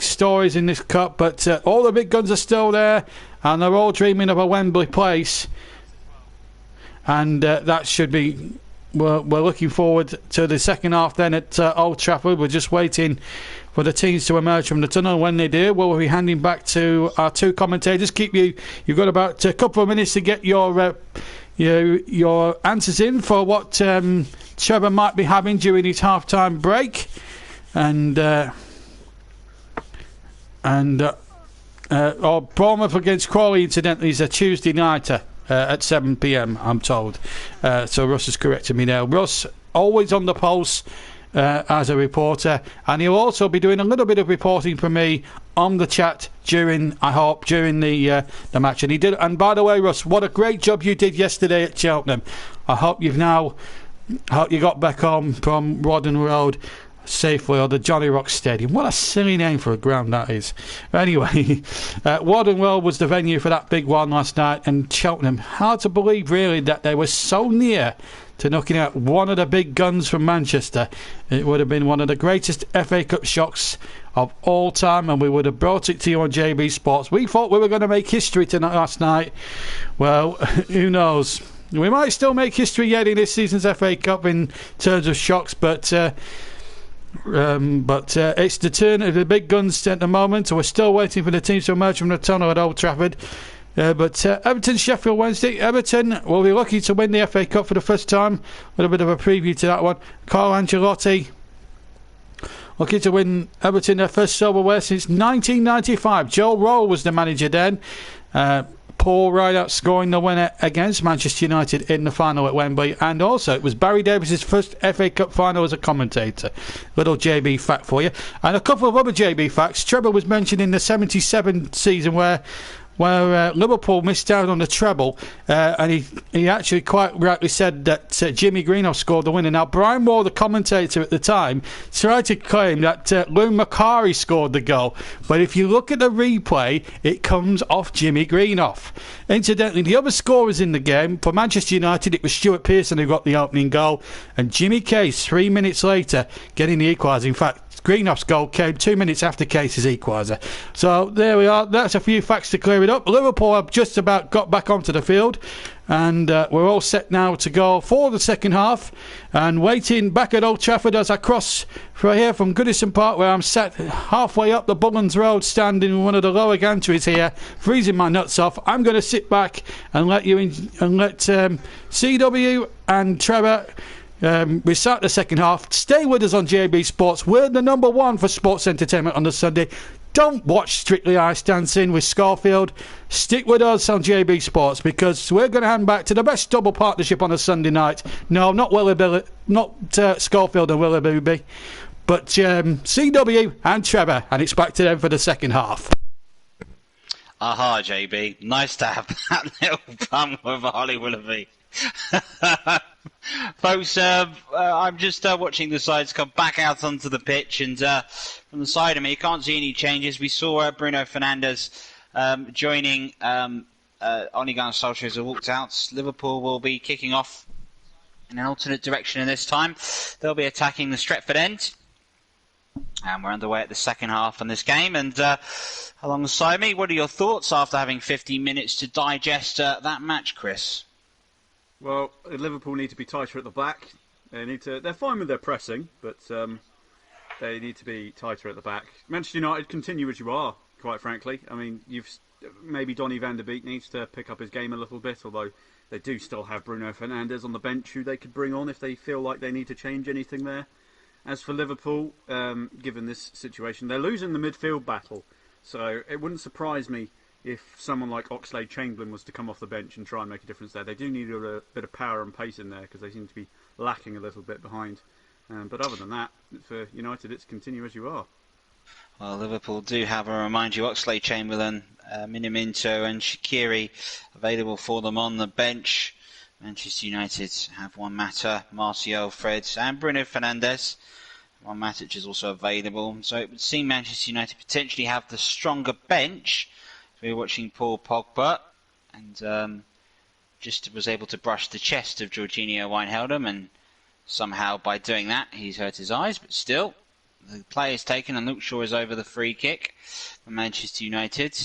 stories in this cup, but all the big guns are still there, and they're all dreaming of a Wembley place, and that should be. We're looking forward to the second half then at Old Trafford. We're just waiting for the teams to emerge from the tunnel. When they do, we'll be handing back to our 2 commentators. You've got about a couple of minutes to get your your answers in for what Trevor might be having during his half-time break, and Bournemouth against Crawley, incidentally, is a Tuesday nighter at 7 p.m. I'm told. So Russ has corrected me now. Russ, always on the pulse as a reporter, and he'll also be doing a little bit of reporting for me on the chat during the match. And he did. And by the way, Russ, what a great job you did yesterday at Cheltenham. I hope you got back home from Rodden Road safely, or the Johnny Rock Stadium. What a silly name for a ground that is. Anyway, Warden Road was the venue for that big one last night, and Cheltenham, hard to believe really that they were so near to knocking out one of the big guns from Manchester. It would have been one of the greatest FA Cup shocks of all time, and we would have brought it to you on JB Sports. We thought we were going to make history tonight last night. Well, who knows? We might still make history yet in this season's FA Cup in terms of shocks, but it's the turn of the big guns at the moment, so we're still waiting for the teams to emerge from the tunnel at Old Trafford. But Everton, Sheffield Wednesday. Everton will be lucky to win the FA Cup for the first time. A little bit of a preview to that one. Carlo Ancelotti lucky to win Everton their first silverware since 1995. Joe Roll was the manager then. Paul Rideout scoring the winner against Manchester United in the final at Wembley, and also it was Barry Davis's first FA Cup final as a commentator. Little JB fact for you, and a couple of other JB facts. Trevor was mentioned in the 77 season where Liverpool missed out on the treble, and he actually quite rightly said that Jimmy Greenough scored the winner. Now, Brian Moore, the commentator at the time, tried to claim that Lou Macari scored the goal, but if you look at the replay, it comes off Jimmy Greenough. Incidentally, the other scorers in the game, for Manchester United, it was Stuart Pearson who got the opening goal, and Jimmy Case, 3 minutes later, getting the equaliser. In fact, Greenoff's goal came 2 minutes after Case's equaliser. So there we are. That's a few facts to clear it up. Liverpool have just about got back onto the field, and we're all set now to go for the second half. And waiting back at Old Trafford as I cross from here from Goodison Park, where I'm sat halfway up the Bullens Road stand in one of the lower gantries here, freezing my nuts off. I'm going to sit back and let CW and Trevor we start the second half. Stay with us on JB Sports. We're the number one for sports entertainment on the Sunday. Don't watch Strictly Ice Dancing with Scarfield. Stick with us on JB Sports, because we're going to hand back to the best double partnership on a Sunday night. No, not Scarfield and Willoughby, but CW and Trevor, and it's back to them for the second half. Aha, JB. Nice to have that little pun with Holly Willoughby. Folks, I'm just watching the sides come back out onto the pitch, and from the side of me, you can't see any changes. We saw Bruno Fernandes joining Ole Gunnar Solskjaer as he walked out. Liverpool will be kicking off in an alternate direction, and this time they'll be attacking the Stretford end. And we're underway at the second half on this game, and alongside me, what are your thoughts after having 15 minutes to digest that match, Chris? Well, Liverpool need to be tighter at the back. They're fine with their pressing, but they need to be tighter at the back. Manchester United, continue as you are, quite frankly. I mean, maybe Donny van der Beek needs to pick up his game a little bit, although they do still have Bruno Fernandes on the bench who they could bring on if they feel like they need to change anything there. As for Liverpool, given this situation, they're losing the midfield battle, so it wouldn't surprise me if someone like Oxlade-Chamberlain was to come off the bench and try and make a difference there. They do need a bit of power and pace in there, because they seem to be lacking a little bit behind. But other than that, for United, it's continue as you are. Well, Liverpool do have, I remind you, Oxlade-Chamberlain, Miniminto and Shaqiri available for them on the bench. Manchester United have Juan Mata, Martial, Fred and Bruno Fernandes. Juan Matic is also available. So it would seem Manchester United potentially have the stronger bench. We were watching Paul Pogba, and just was able to brush the chest of Jorginho Wijnaldum, and somehow by doing that he's hurt his eyes, but still the play is taken and Luke Shaw is over the free kick for Manchester United.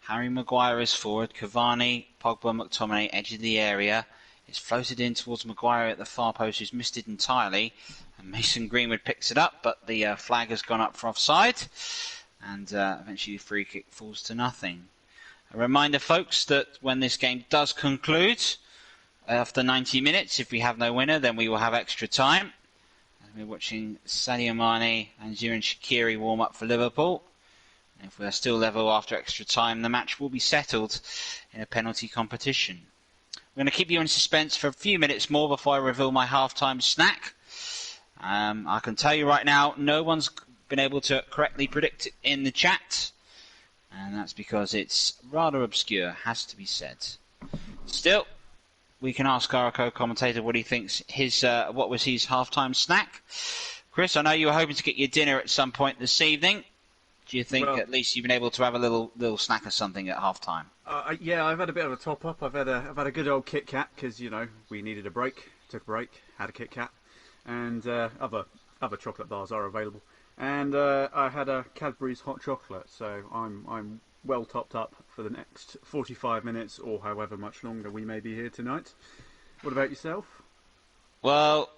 Harry Maguire is forward, Cavani, Pogba, McTominay edge of the area. It's floated in towards Maguire at the far post, who's missed it entirely, and Mason Greenwood picks it up, but the flag has gone up for offside, and eventually the free kick falls to nothing. A reminder, folks, that when this game does conclude, After 90 minutes, if we have no winner, then we will have extra time. We're watching Sadio Mane and Xherdan Shaqiri warm up for Liverpool. And if we are still level after extra time, the match will be settled in a penalty competition. We're going to keep you in suspense for a few minutes more before I reveal my half-time snack. I can tell you right now, no one's been able to correctly predict it in the chat. And that's because it's rather obscure, has to be said. Still, we can ask our co-commentator what he thinks what was his half-time snack. Chris, I know you were hoping to get your dinner at some point this evening. Do you think at least you've been able to have a little snack or something at half-time? Yeah, I've had a bit of a top-up. I've had a good old Kit Kat because, you know, we needed a break. Took a break, had a Kit Kat. And other chocolate bars are available. And I had a Cadbury's hot chocolate. So I'm well topped up for the next 45 minutes or however much longer we may be here tonight. What about yourself? Well,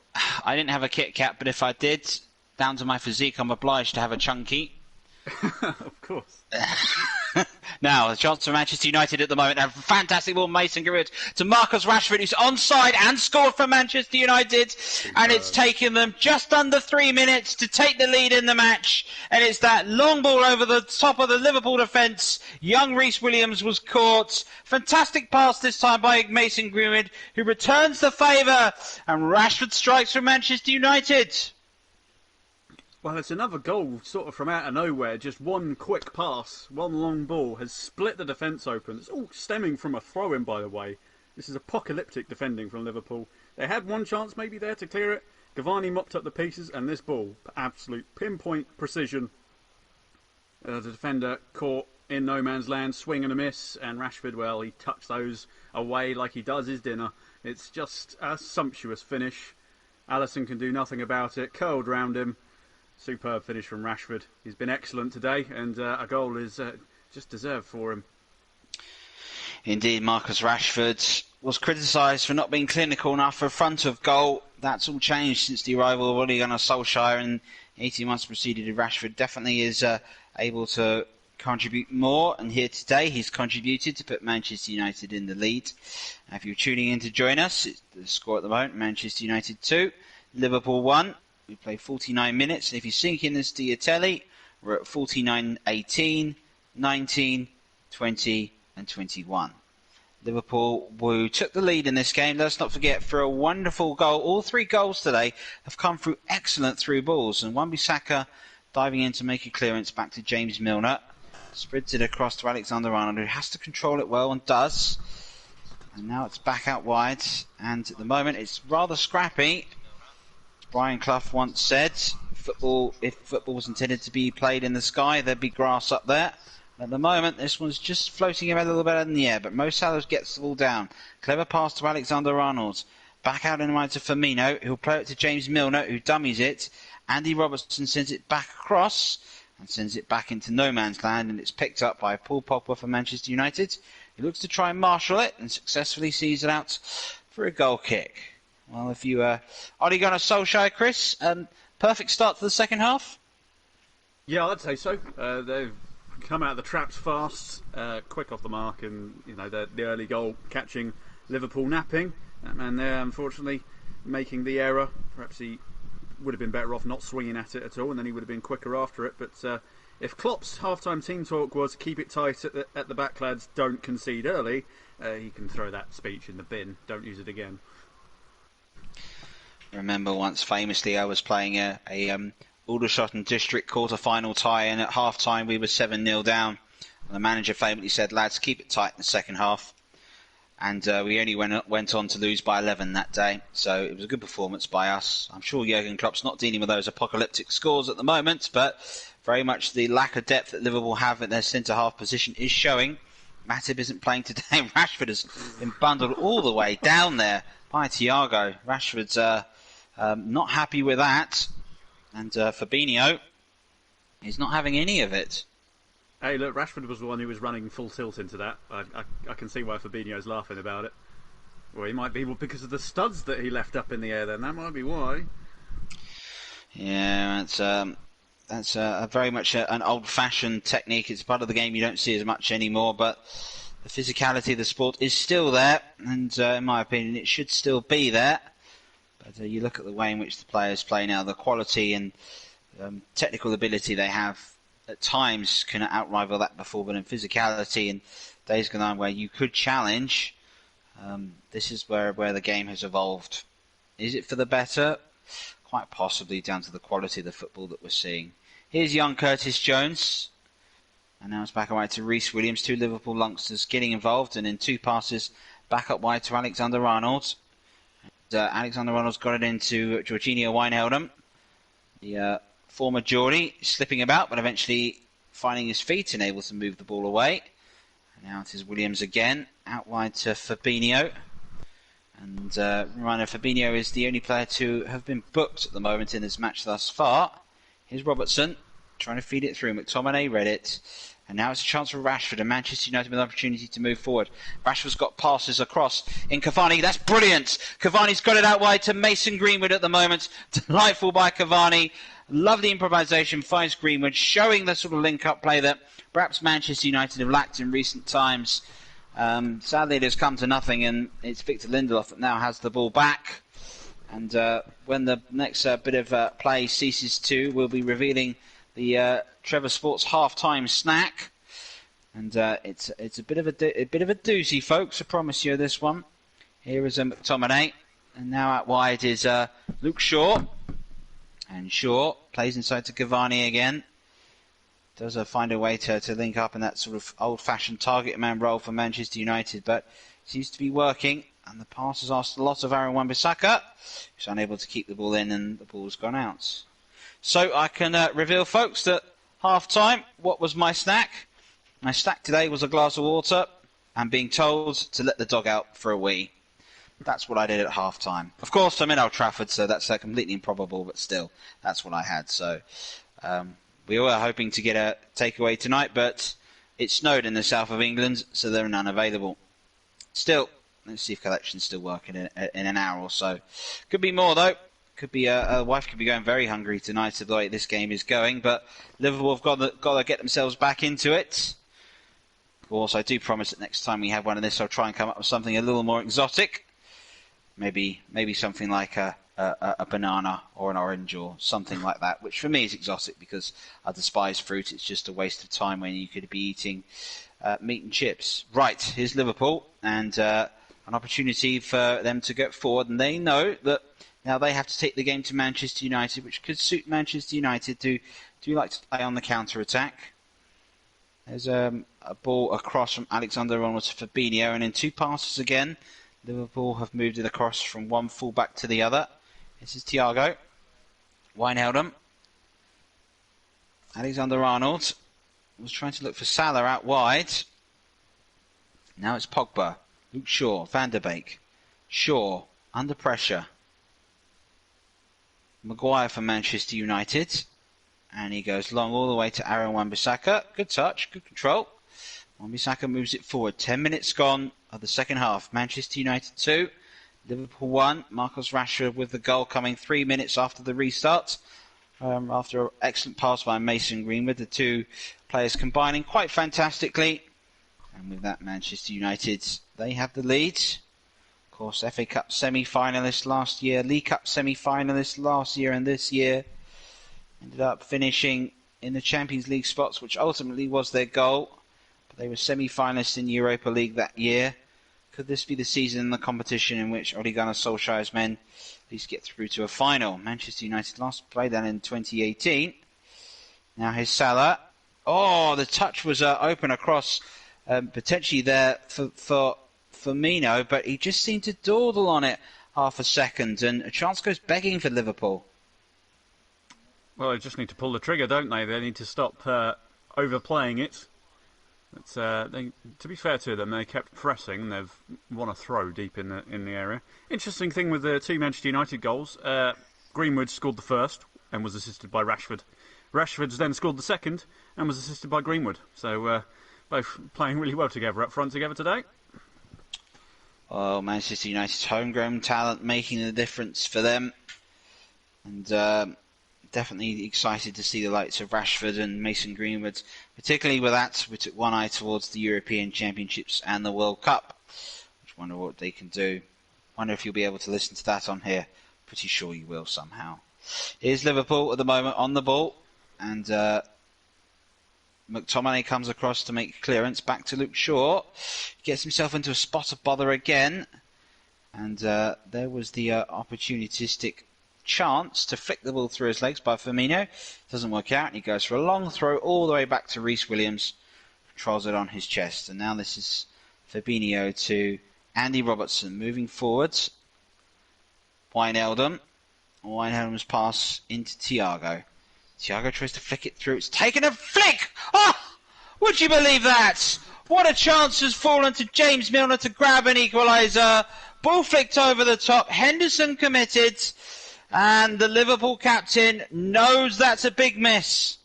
I didn't have a Kit Kat, but if I did, down to my physique, I'm obliged to have a chunky. Of course. Now, the chance for Manchester United at the moment. A fantastic ball, Mason Greenwood to Marcus Rashford, who's onside and scored for Manchester United. And it's taken them just under 3 minutes to take the lead in the match. And it's that long ball over the top of the Liverpool defence. Young Reece Williams was caught. Fantastic pass this time by Mason Greenwood, who returns the favour. And Rashford strikes for Manchester United. Well, it's another goal sort of from out of nowhere. Just one quick pass, one long ball has split the defence open. It's all stemming from a throw-in, by the way. This is apocalyptic defending from Liverpool. They had one chance maybe there to clear it. Cavani mopped up the pieces, and this ball, absolute pinpoint precision. The defender caught in no man's land, swing and a miss, and Rashford, well, he tucks those away like he does his dinner. It's just a sumptuous finish. Alisson can do nothing about it, curled round him. Superb finish from Rashford. He's been excellent today, and a goal is just deserved for him. Indeed, Marcus Rashford was criticised for not being clinical enough for front of goal. That's all changed since the arrival of Ole Gunnar Solskjaer, and 18 months preceded. Rashford definitely is able to contribute more, and here today he's contributed to put Manchester United in the lead. If you're tuning in to join us, it's the score at the moment: Manchester United 2, Liverpool 1. We play 49 minutes, and if you sync in this to your telly, we're at 49, 18, 19, 20 and 21. Liverpool, who took the lead in this game, let's not forget, for a wonderful goal. All 3 goals today have come through excellent through balls, and Wan-Bissaka diving in to make a clearance back to James Milner. Spreads it across to Alexander-Arnold, who has to control it well and does. And now it's back out wide, and at the moment it's rather scrappy. Brian Clough once said, if football was intended to be played in the sky, there'd be grass up there. At the moment, this one's just floating a little bit in the air, but Mo Salah gets the ball down. Clever pass to Alexander-Arnold. Back out in line to Firmino, who'll play it to James Milner, who dummies it. Andy Robertson sends it back across and sends it back into no man's land, and it's picked up by Paul Pogba for Manchester United. He looks to try and marshal it and successfully sees it out for a goal kick. Well, if you Ole Gunnar Solskjaer, Chris, perfect start to the second half? Yeah, I'd say so. They've come out of the traps fast, quick off the mark, and you know the early goal catching Liverpool napping. That man there, unfortunately, making the error. Perhaps he would have been better off not swinging at it at all, and then he would have been quicker after it. But if Klopp's half-time team talk was keep it tight at the back, lads, don't concede early, he can throw that speech in the bin. Don't use it again. Remember once famously I was playing a Aldershot and District quarter-final tie, and at half-time we were 7-0 down. And the manager famously said, lads, keep it tight in the second half. And we only went on to lose by 11 that day. So it was a good performance by us. I'm sure Jurgen Klopp's not dealing with those apocalyptic scores at the moment, but very much the lack of depth that Liverpool have at their centre-half position is showing. Matip isn't playing today. Rashford has been bundled all the way down there by Thiago. Rashford's not happy with that. And Fabinho is not having any of it. Hey, look, Rashford was the one who was running full tilt into that. I can see why Fabinho's laughing about it. Well, he might be because of the studs that he left up in the air then. That might be why. Yeah, that's very much an old-fashioned technique. It's part of the game you don't see as much anymore, but The physicality of the sport is still there, and in my opinion, it should still be there. But you look at the way in which the players play now, the quality and technical ability they have at times can outrival that before, but in physicality and days gone on where you could challenge, this is where the game has evolved. Is it for the better? Quite possibly, down to the quality of the football that we're seeing. Here's young Curtis Jones. And now it's back wide to Reece Williams. 2 Liverpool youngsters getting involved, and in 2 passes back up wide to Alexander Arnold. And, Alexander Arnold's got it into Jorginho Wijnaldum. The former Geordie slipping about, but eventually finding his feet and able to move the ball away. And now it is Williams again, out wide to Fabinho. And reminder, Fabinho is the only player to have been booked at the moment in this match thus far. Here's Robertson trying to feed it through. McTominay read it. And now it's a chance for Rashford, and Manchester United with an opportunity to move forward. Rashford's got passes across in Cavani. That's brilliant. Cavani's got it out wide to Mason Greenwood at the moment. Delightful by Cavani. Lovely improvisation, finds Greenwood, showing the sort of link-up play that perhaps Manchester United have lacked in recent times. Sadly, it has come to nothing, and it's Victor Lindelof that now has the ball back. And when the next bit of play ceases too, we'll be revealing the Trevor Sports half-time snack, and it's a bit of a doozy, folks. I promise you this one. Here is McTominay, and now out wide is Luke Shaw, and Shaw plays inside to Cavani again. Does find a way to link up in that sort of old-fashioned target man role for Manchester United, but seems to be working. And the pass has asked a lot of Aaron Wan-Bissaka, who's unable to keep the ball in, and the ball's gone out. So I can reveal, folks, that half-time, what was my snack? My snack today was a glass of water and being told to let the dog out for a wee. That's what I did at half-time. Of course, I'm in Old Trafford, so that's completely improbable, but still, that's what I had. So we were hoping to get a takeaway tonight, but it snowed in the south of England, so there are none available. Still, let's see if collection's still working in an hour or so. Could be more, though. Could be a wife could be going very hungry tonight the way this game is going, but Liverpool have got to get themselves back into it. Of course, I do promise that next time we have one of this, I'll try and come up with something a little more exotic. Maybe something like a banana or an orange or something like that, which for me is exotic because I despise fruit. It's just a waste of time when you could be eating meat and chips. Right, here's Liverpool, and an opportunity for them to get forward, and they know that now they have to take the game to Manchester United, which could suit Manchester United. Do you like to play on the counter-attack? There's a ball across from Alexander Arnold to Fabinho, and in 2 passes again, Liverpool have moved it across from one full-back to the other. This is Thiago. Wijnaldum. Alexander Arnold was trying to look for Salah out wide. Now it's Pogba. Luke Shaw. Van der Beek. Shaw under pressure. Maguire for Manchester United, and he goes long all the way to Aaron Wan-Bissaka. Good touch, good control. Wan-Bissaka moves it forward. 10 minutes gone of the second half. Manchester United 2, Liverpool 1. Marcus Rashford with the goal coming 3 minutes after the restart. After an excellent pass by Mason Greenwood, the 2 players combining quite fantastically. And with that, Manchester United, they have the lead. Of course, FA Cup semi-finalist last year, League Cup semi-finalist last year and this year. Ended up finishing in the Champions League spots, which ultimately was their goal. But they were semi-finalists in Europa League that year. Could this be the season in the competition in which Ole Gunnar Solskjaer's men at least get through to a final? Manchester United last played that in 2018. Now here's Salah. Oh, the touch was open across, potentially there for Firmino, but he just seemed to dawdle on it half a second, and a chance goes begging for Liverpool. Well, they just need to pull the trigger, don't they? They need to stop overplaying it. To be fair to them, they kept pressing. They've won a throw deep in the area. Interesting thing with the 2 Manchester United goals, Greenwood scored the first and was assisted by Rashford. Rashford's then scored the second and was assisted by Greenwood. So both playing really well together up front together today. Oh, Manchester United's homegrown talent making the difference for them. And definitely excited to see the likes of Rashford and Mason Greenwood, particularly with that. We took one eye towards the European Championships and the World Cup. I wonder what they can do. Wonder if you'll be able to listen to that on here. Pretty sure you will somehow. Here's Liverpool at the moment on the ball, and McTominay comes across to make clearance back to Luke Shaw. Gets himself into a spot of bother again, and there was the opportunistic chance to flick the ball through his legs by Firmino. Doesn't work out, and he goes for a long throw all the way back to Reece Williams. Controls it on his chest, and now this is Fabinho to Andy Robertson moving forwards. Wijnaldum's pass into Thiago. Thiago tries to flick it through. It's taken a flick! Oh! Would you believe that? What a chance has fallen to James Milner to grab an equaliser. Ball flicked over the top. Henderson committed. And the Liverpool captain knows that's a big miss.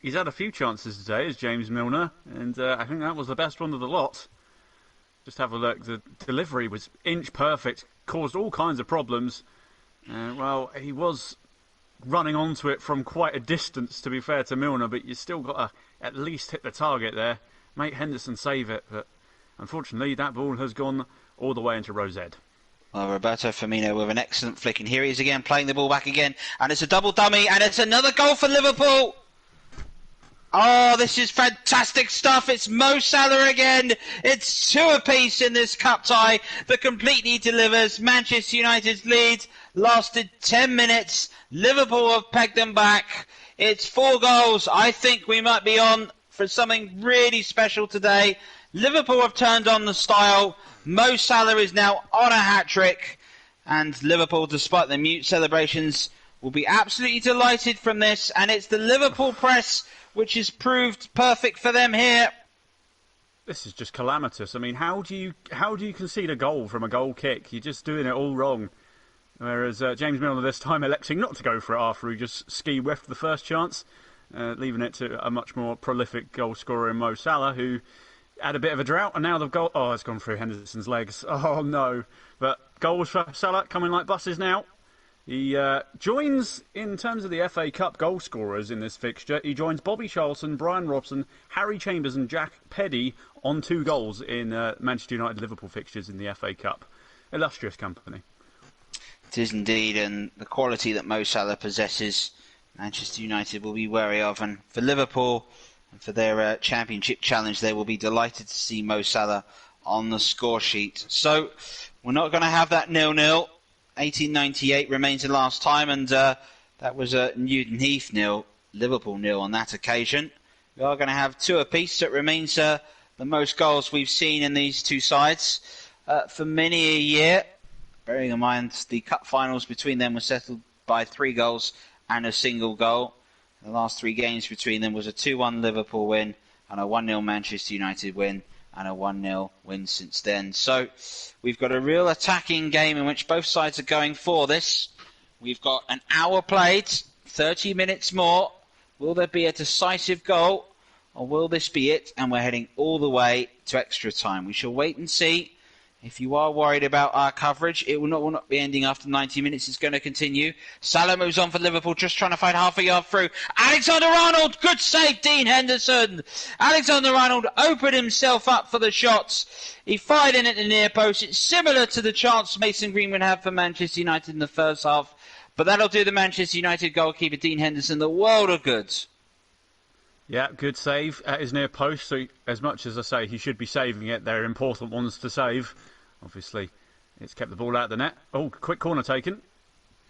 He's had a few chances today, as James Milner, and I think that was the best one of the lot. Just have a look. The delivery was inch perfect, caused all kinds of problems. Well, he was running onto it from quite a distance, to be fair to Milner, but you still got to at least hit the target there. Make Henderson save it, but unfortunately that ball has gone all the way into Rose Ed. Well, Roberto Firmino with an excellent flick, and here he is again playing the ball back again, and it's a double dummy, and it's another goal for Liverpool. Oh, this is fantastic stuff. It's Mo Salah again. It's 2 apiece in this cup tie that completely delivers. Manchester United's lead lasted 10 minutes. Liverpool have pegged them back. It's 4 goals. I think we might be on for something really special today. Liverpool have turned on the style. Mo Salah is now on a hat-trick. And Liverpool, despite the mute celebrations, will be absolutely delighted from this. And it's the Liverpool press which has proved perfect for them here. This is just calamitous. I mean, how do you concede a goal from a goal kick? You're just doing it all wrong. Whereas James Milner this time electing not to go for it after he just ski-whiffed the first chance, leaving it to a much more prolific goal scorer in Mo Salah, who had a bit of a drought, and now the goal... Oh, it's gone through Henderson's legs. Oh, no. But goals for Salah coming like buses now. He joins, in terms of the FA Cup goal scorers in this fixture, he joins Bobby Charlton, Brian Robson, Harry Chambers and Jack Peddy on 2 goals in Manchester United-Liverpool fixtures in the FA Cup. Illustrious company. It is indeed, and the quality that Mo Salah possesses, Manchester United will be wary of. And for Liverpool, and for their championship challenge, they will be delighted to see Mo Salah on the score sheet. So, we're not going to have that 0-0. 1898 remains the last time, and that was Newton Heath 0, Liverpool 0 on that occasion. We are going to have 2 apiece, so it remains the most goals we've seen in these 2 sides for many a year. Bearing in mind the cup finals between them were settled by 3 goals and a single goal. The last 3 games between them was a 2-1 Liverpool win and a 1-0 Manchester United win, and a 1-0 win since then. So we've got a real attacking game in which both sides are going for this. We've got an hour played, 30 minutes more. Will there be a decisive goal, or will this be it? And we're heading all the way to extra time. We shall wait and see. If you are worried about our coverage, it will not be ending after 90 minutes. It's going to continue. Salah moves on for Liverpool, just trying to find half a yard through. Alexander-Arnold, good save, Dean Henderson. Alexander-Arnold opened himself up for the shots. He fired in at the near post. It's similar to the chance Mason Greenwood had for Manchester United in the first half. But that'll do the Manchester United goalkeeper, Dean Henderson, the world of good. Yeah, good save at his near post. So as much as I say he should be saving it, they're important ones to save. Obviously, it's kept the ball out of the net. Oh, quick corner taken.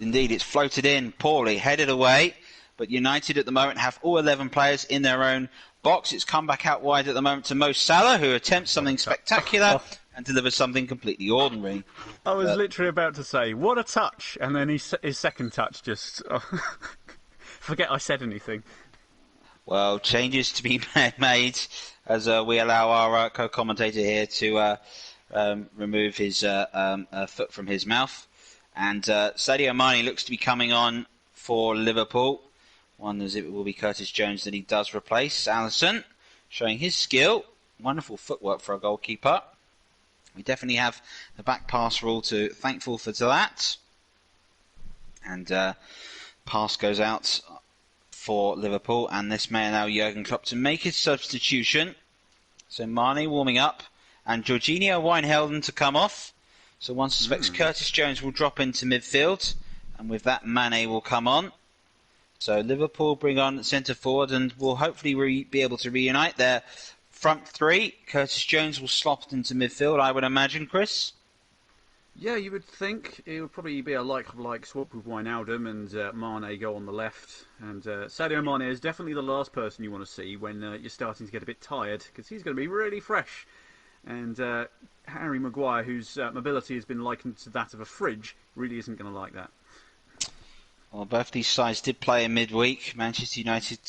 Indeed, it's floated in poorly, headed away. But United at the moment have all 11 players in their own box. It's come back out wide at the moment to Mo Salah, who attempts something spectacular and delivers something completely ordinary. I was literally about to say, what a touch. And then his second touch just... forget I said anything. Well, changes to be made as we allow our co-commentator here to remove his foot from his mouth. And Sadio Mane looks to be coming on for Liverpool. One as it will be Curtis Jones that he does replace. Alisson showing his skill. Wonderful footwork for a goalkeeper. We definitely have the back pass rule to thankful for that. And Pass goes out for Liverpool, and this may allow Jurgen Klopp to make his substitution. So Mane warming up, and Jorginho Wijnaldum to come off. So one suspects Curtis Jones will drop into midfield, and with that Mane will come on. So Liverpool bring on centre forward, and will hopefully be able to reunite their front three. Curtis Jones will slot into midfield, I would imagine, Chris. Yeah, you would think it would probably be a like swap with Wijnaldum and Mane go on the left. And Sadio Mane is definitely the last person you want to see when you're starting to get a bit tired, because he's going to be really fresh. And Harry Maguire, whose mobility has been likened to that of a fridge, really isn't going to like that. Well, both these sides did play in midweek. Manchester United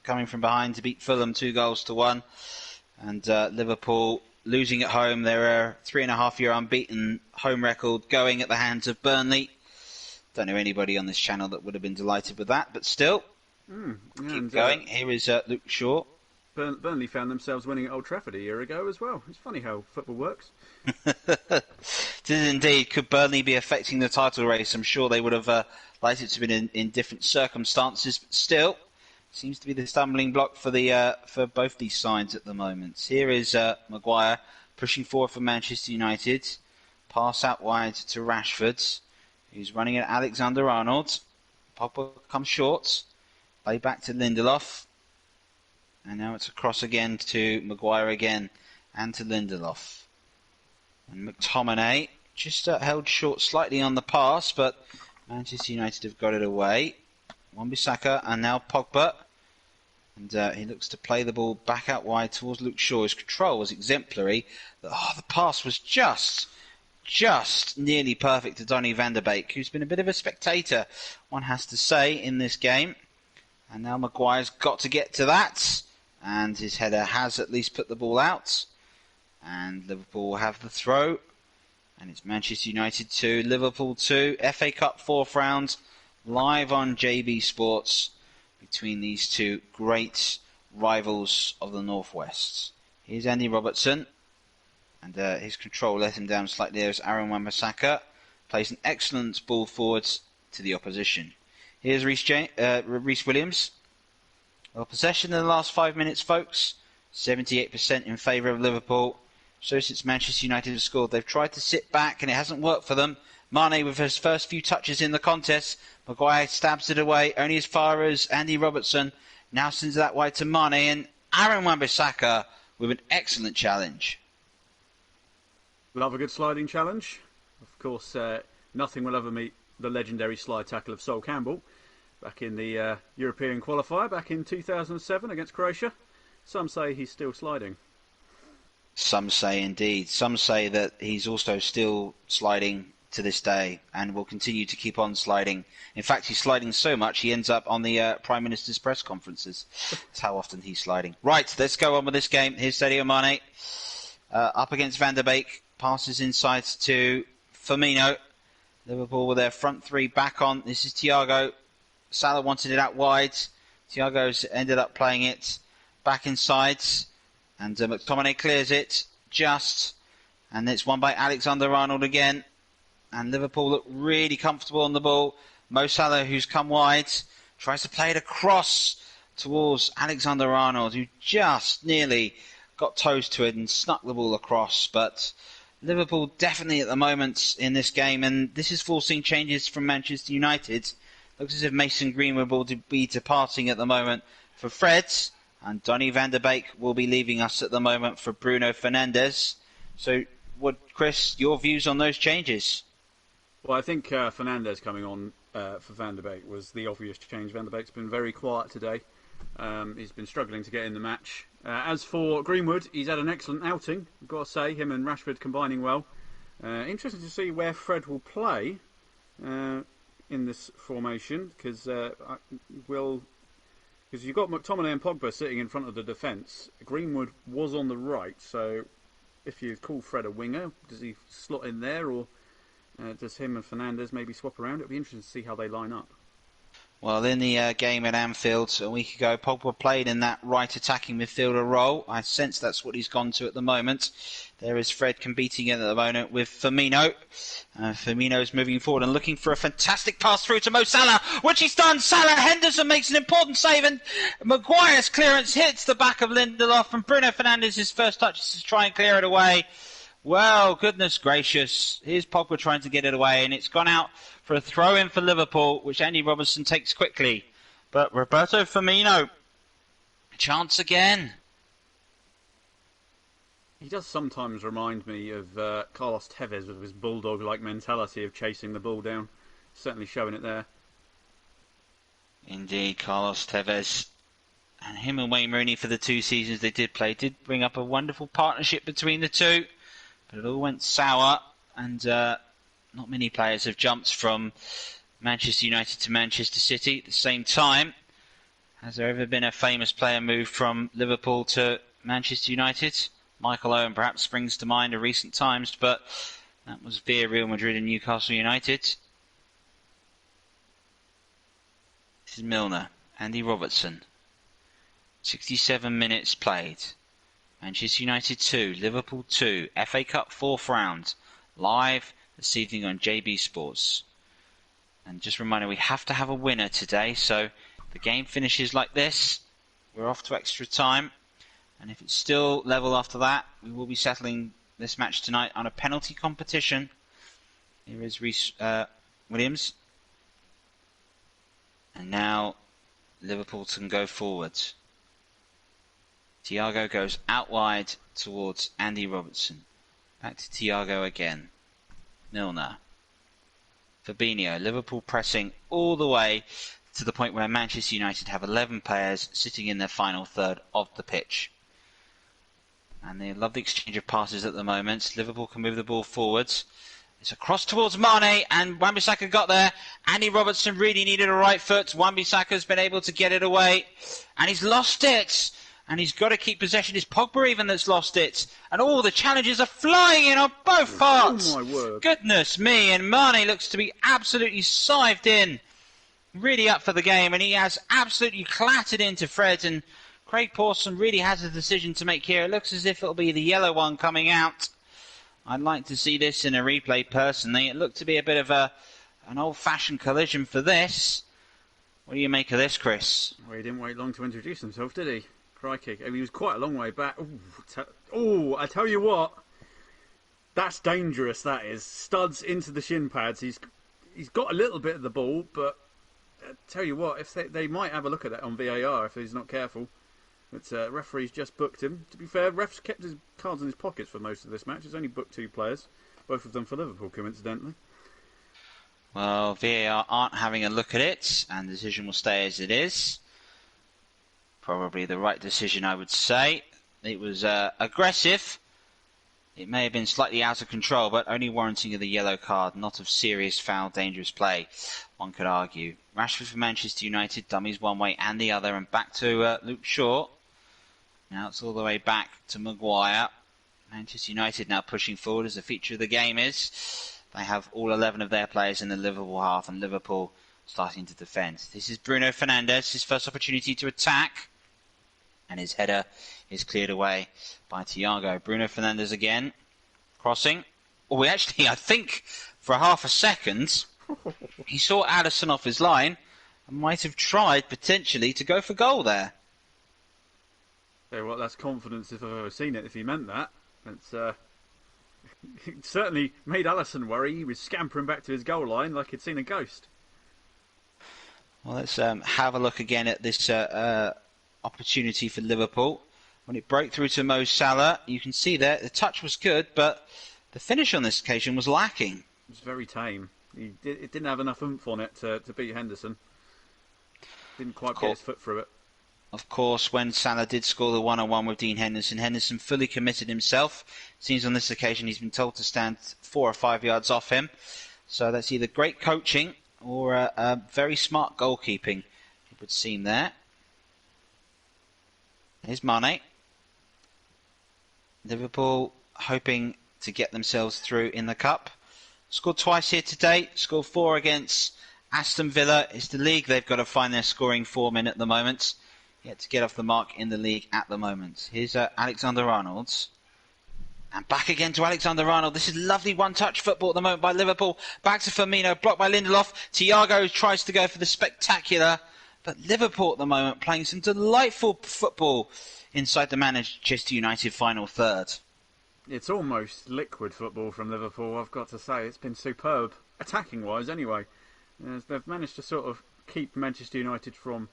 coming from behind to beat Fulham 2-1. And Liverpool losing at home. Their 3.5-year unbeaten home record going at the hands of Burnley. Don't know anybody on this channel that would have been delighted with that, but still, keep going. Here is Luke Shaw. Burnley found themselves winning at Old Trafford a year ago as well. It's funny how football works. Did indeed. Could Burnley be affecting the title race? I'm sure they would have liked it to have been in different circumstances, but still, seems to be the stumbling block for both these sides at the moment. Here is Maguire pushing forward for Manchester United. Pass out wide to Rashford, who's running at Alexander-Arnold. Pogba comes short. Play back to Lindelof. And now it's across again to Maguire again and to Lindelof. And McTominay just held short slightly on the pass, but Manchester United have got it away. Wan-Bissaka and now Pogba. And he looks to play the ball back out wide towards Luke Shaw. His control was exemplary. The pass was just nearly perfect to Donny van der Beek, who's been a bit of a spectator, one has to say, in this game. And now Maguire's got to get to that. And his header has at least put the ball out. And Liverpool will have the throw. And it's Manchester United 2, Liverpool 2. FA Cup 4th round, live on JB Sports, between these two great rivals of the Northwest. Here's Andy Robertson. And his control let him down slightly. There's Aaron Wan-Bissaka. Plays an excellent ball forwards to the opposition. Here's Reece Williams. Well, possession in the last 5 minutes, folks. 78% in favour of Liverpool. So since Manchester United have scored, they've tried to sit back and it hasn't worked for them. Mane with his first few touches in the contest. Maguire stabs it away, only as far as Andy Robertson. Now sends that wide to Mane, and Aaron Wan-Bissaka with an excellent challenge. Love a good sliding challenge. Of course, nothing will ever meet the legendary slide tackle of Sol Campbell back in the European qualifier back in 2007 against Croatia. Some say he's still sliding. Some say indeed. Some say that he's also still sliding to this day and will continue to keep on sliding. In fact, he's sliding so much he ends up on the Prime Minister's press conferences. That's how often he's sliding. Right, let's go on with this game. Here's Sadio Mane up against Van der Beek. Passes inside to Firmino. Liverpool with their front three back on. This is Thiago. Salah wanted it out wide. Thiago's ended up playing it back inside. And McTominay clears it just. And it's won by Alexander-Arnold again. And Liverpool look really comfortable on the ball. Mo Salah, who's come wide, tries to play it across towards Alexander-Arnold, who just nearly got toes to it and snuck the ball across. But Liverpool definitely at the moment in this game, and this is forcing changes from Manchester United. Looks as if Mason Greenwood will be departing at the moment for Fred, and Donny van der Beek will be leaving us at the moment for Bruno Fernandes. So, Chris, your views on those changes? Well, I think Fernandes coming on for Van der Beek was the obvious change. Van der Beek's been very quiet today. He's been struggling to get in the match. As for Greenwood, he's had an excellent outing. I've got to say, him and Rashford combining well. Interesting to see where Fred will play in this formation, because you've got McTominay and Pogba sitting in front of the defence. Greenwood was on the right, so if you call Fred a winger, does he slot in there, or does him and Fernandes maybe swap around? It'll be interesting to see how they line up. Well, in the game at Anfield a week ago, Pogba played in that right attacking midfielder role. I sense that's what he's gone to at the moment. There is Fred competing in at the moment with Firmino. Firmino's moving forward and looking for a fantastic pass through to Mo Salah, which he's done. Salah, Henderson makes an important save, and Maguire's clearance hits the back of Lindelof, and Bruno Fernandes' first touch is to try and clear it away. Well, goodness gracious. Here's Pogba trying to get it away, and it's gone out for a throw-in for Liverpool, which Andy Robertson takes quickly. But Roberto Firmino, chance again. He does sometimes remind me of Carlos Tevez with his bulldog-like mentality of chasing the ball down. Certainly showing it there. Indeed, Carlos Tevez. And him and Wayne Rooney, for the 2 seasons they did play, did bring up a wonderful partnership between the two. But it all went sour, and not many players have jumped from Manchester United to Manchester City at the same time. Has there ever been a famous player moved from Liverpool to Manchester United? Michael Owen perhaps springs to mind of recent times, but that was via Real Madrid and Newcastle United. This is Milner, Andy Robertson. 67 minutes played. Manchester United 2, Liverpool 2, FA Cup 4th round, live this evening on JB Sports. And just a reminder, we have to have a winner today, so if the game finishes like this, we're off to extra time. And if it's still level after that, we will be settling this match tonight on a penalty competition. Here is Reece Williams. And now Liverpool can go forward. Thiago goes out wide towards Andy Robertson. Back to Thiago again. Milner. Fabinho. Liverpool pressing all the way to the point where Manchester United have 11 players sitting in their final third of the pitch. And they love the exchange of passes at the moment. Liverpool can move the ball forwards. It's a cross towards Mane, and Wan-Bissaka got there. Andy Robertson really needed a right foot. Wan-Bissaka's been able to get it away, and he's lost it. And he's got to keep possession. It's Pogba even that's lost it. And all the challenges are flying in on both parts. Oh my word. Goodness me. And Mane looks to be absolutely sived in. Really up for the game. And he has absolutely clattered into Fred. And Craig Pawson really has a decision to make here. It looks as if it'll be the yellow one coming out. I'd like to see this in a replay personally. It looked to be a bit of an old-fashioned collision for this. What do you make of this, Chris? Well, he didn't wait long to introduce himself, did he? Crikey. I mean, he was quite a long way back. Oh, I tell you what. That's dangerous, that is. Studs into the shin pads. He's got a little bit of the ball, but I tell you what, if they might have a look at that on VAR if he's not careful. But referee's just booked him. To be fair, ref's kept his cards in his pockets for most of this match. He's only booked 2 players, both of them for Liverpool, coincidentally. Well, VAR aren't having a look at it, and the decision will stay as it is. Probably the right decision, I would say. It was aggressive. It may have been slightly out of control, but only warranting the yellow card, not of serious foul, dangerous play, one could argue. Rashford for Manchester United, dummies one way and the other, and back to Luke Shaw. Now it's all the way back to Maguire. Manchester United now pushing forward, as the feature of the game is. They have all 11 of their players in the Liverpool half, and Liverpool starting to defend. This is Bruno Fernandes, his first opportunity to attack. And his header is cleared away by Thiago. Bruno Fernandes again, crossing. Oh, actually, I think for half a second, he saw Alisson off his line and might have tried potentially to go for goal there. Hey, well, that's confidence if I've ever seen it, if he meant that. It's, it certainly made Alisson worry. He was scampering back to his goal line like he'd seen a ghost. Well, let's have a look again at this opportunity for Liverpool. When it broke through to Mo Salah, you can see there the touch was good, but the finish on this occasion was lacking. It was very tame. It didn't have enough oomph on it to beat Henderson. Didn't quite get his foot through it. Of course, when Salah did score the 1-on-1 with Dean Henderson, Henderson fully committed himself. Seems on this occasion he's been told to stand 4 or 5 yards off him. So that's either great coaching or a very smart goalkeeping, it would seem there. Here's Mane. Liverpool hoping to get themselves through in the Cup. Scored twice here today. Scored 4 against Aston Villa, it's the league they've got to find their scoring form in at the moment. Yet to get off the mark in the league at the moment. Here's Alexander-Arnold. And back again to Alexander-Arnold. This is lovely one-touch football at the moment by Liverpool. Back to Firmino, blocked by Lindelof. Thiago tries to go for the spectacular. But Liverpool at the moment playing some delightful football inside the Manchester United final third. It's almost liquid football from Liverpool, I've got to say. It's been superb, attacking-wise anyway. They've managed to sort of keep Manchester United from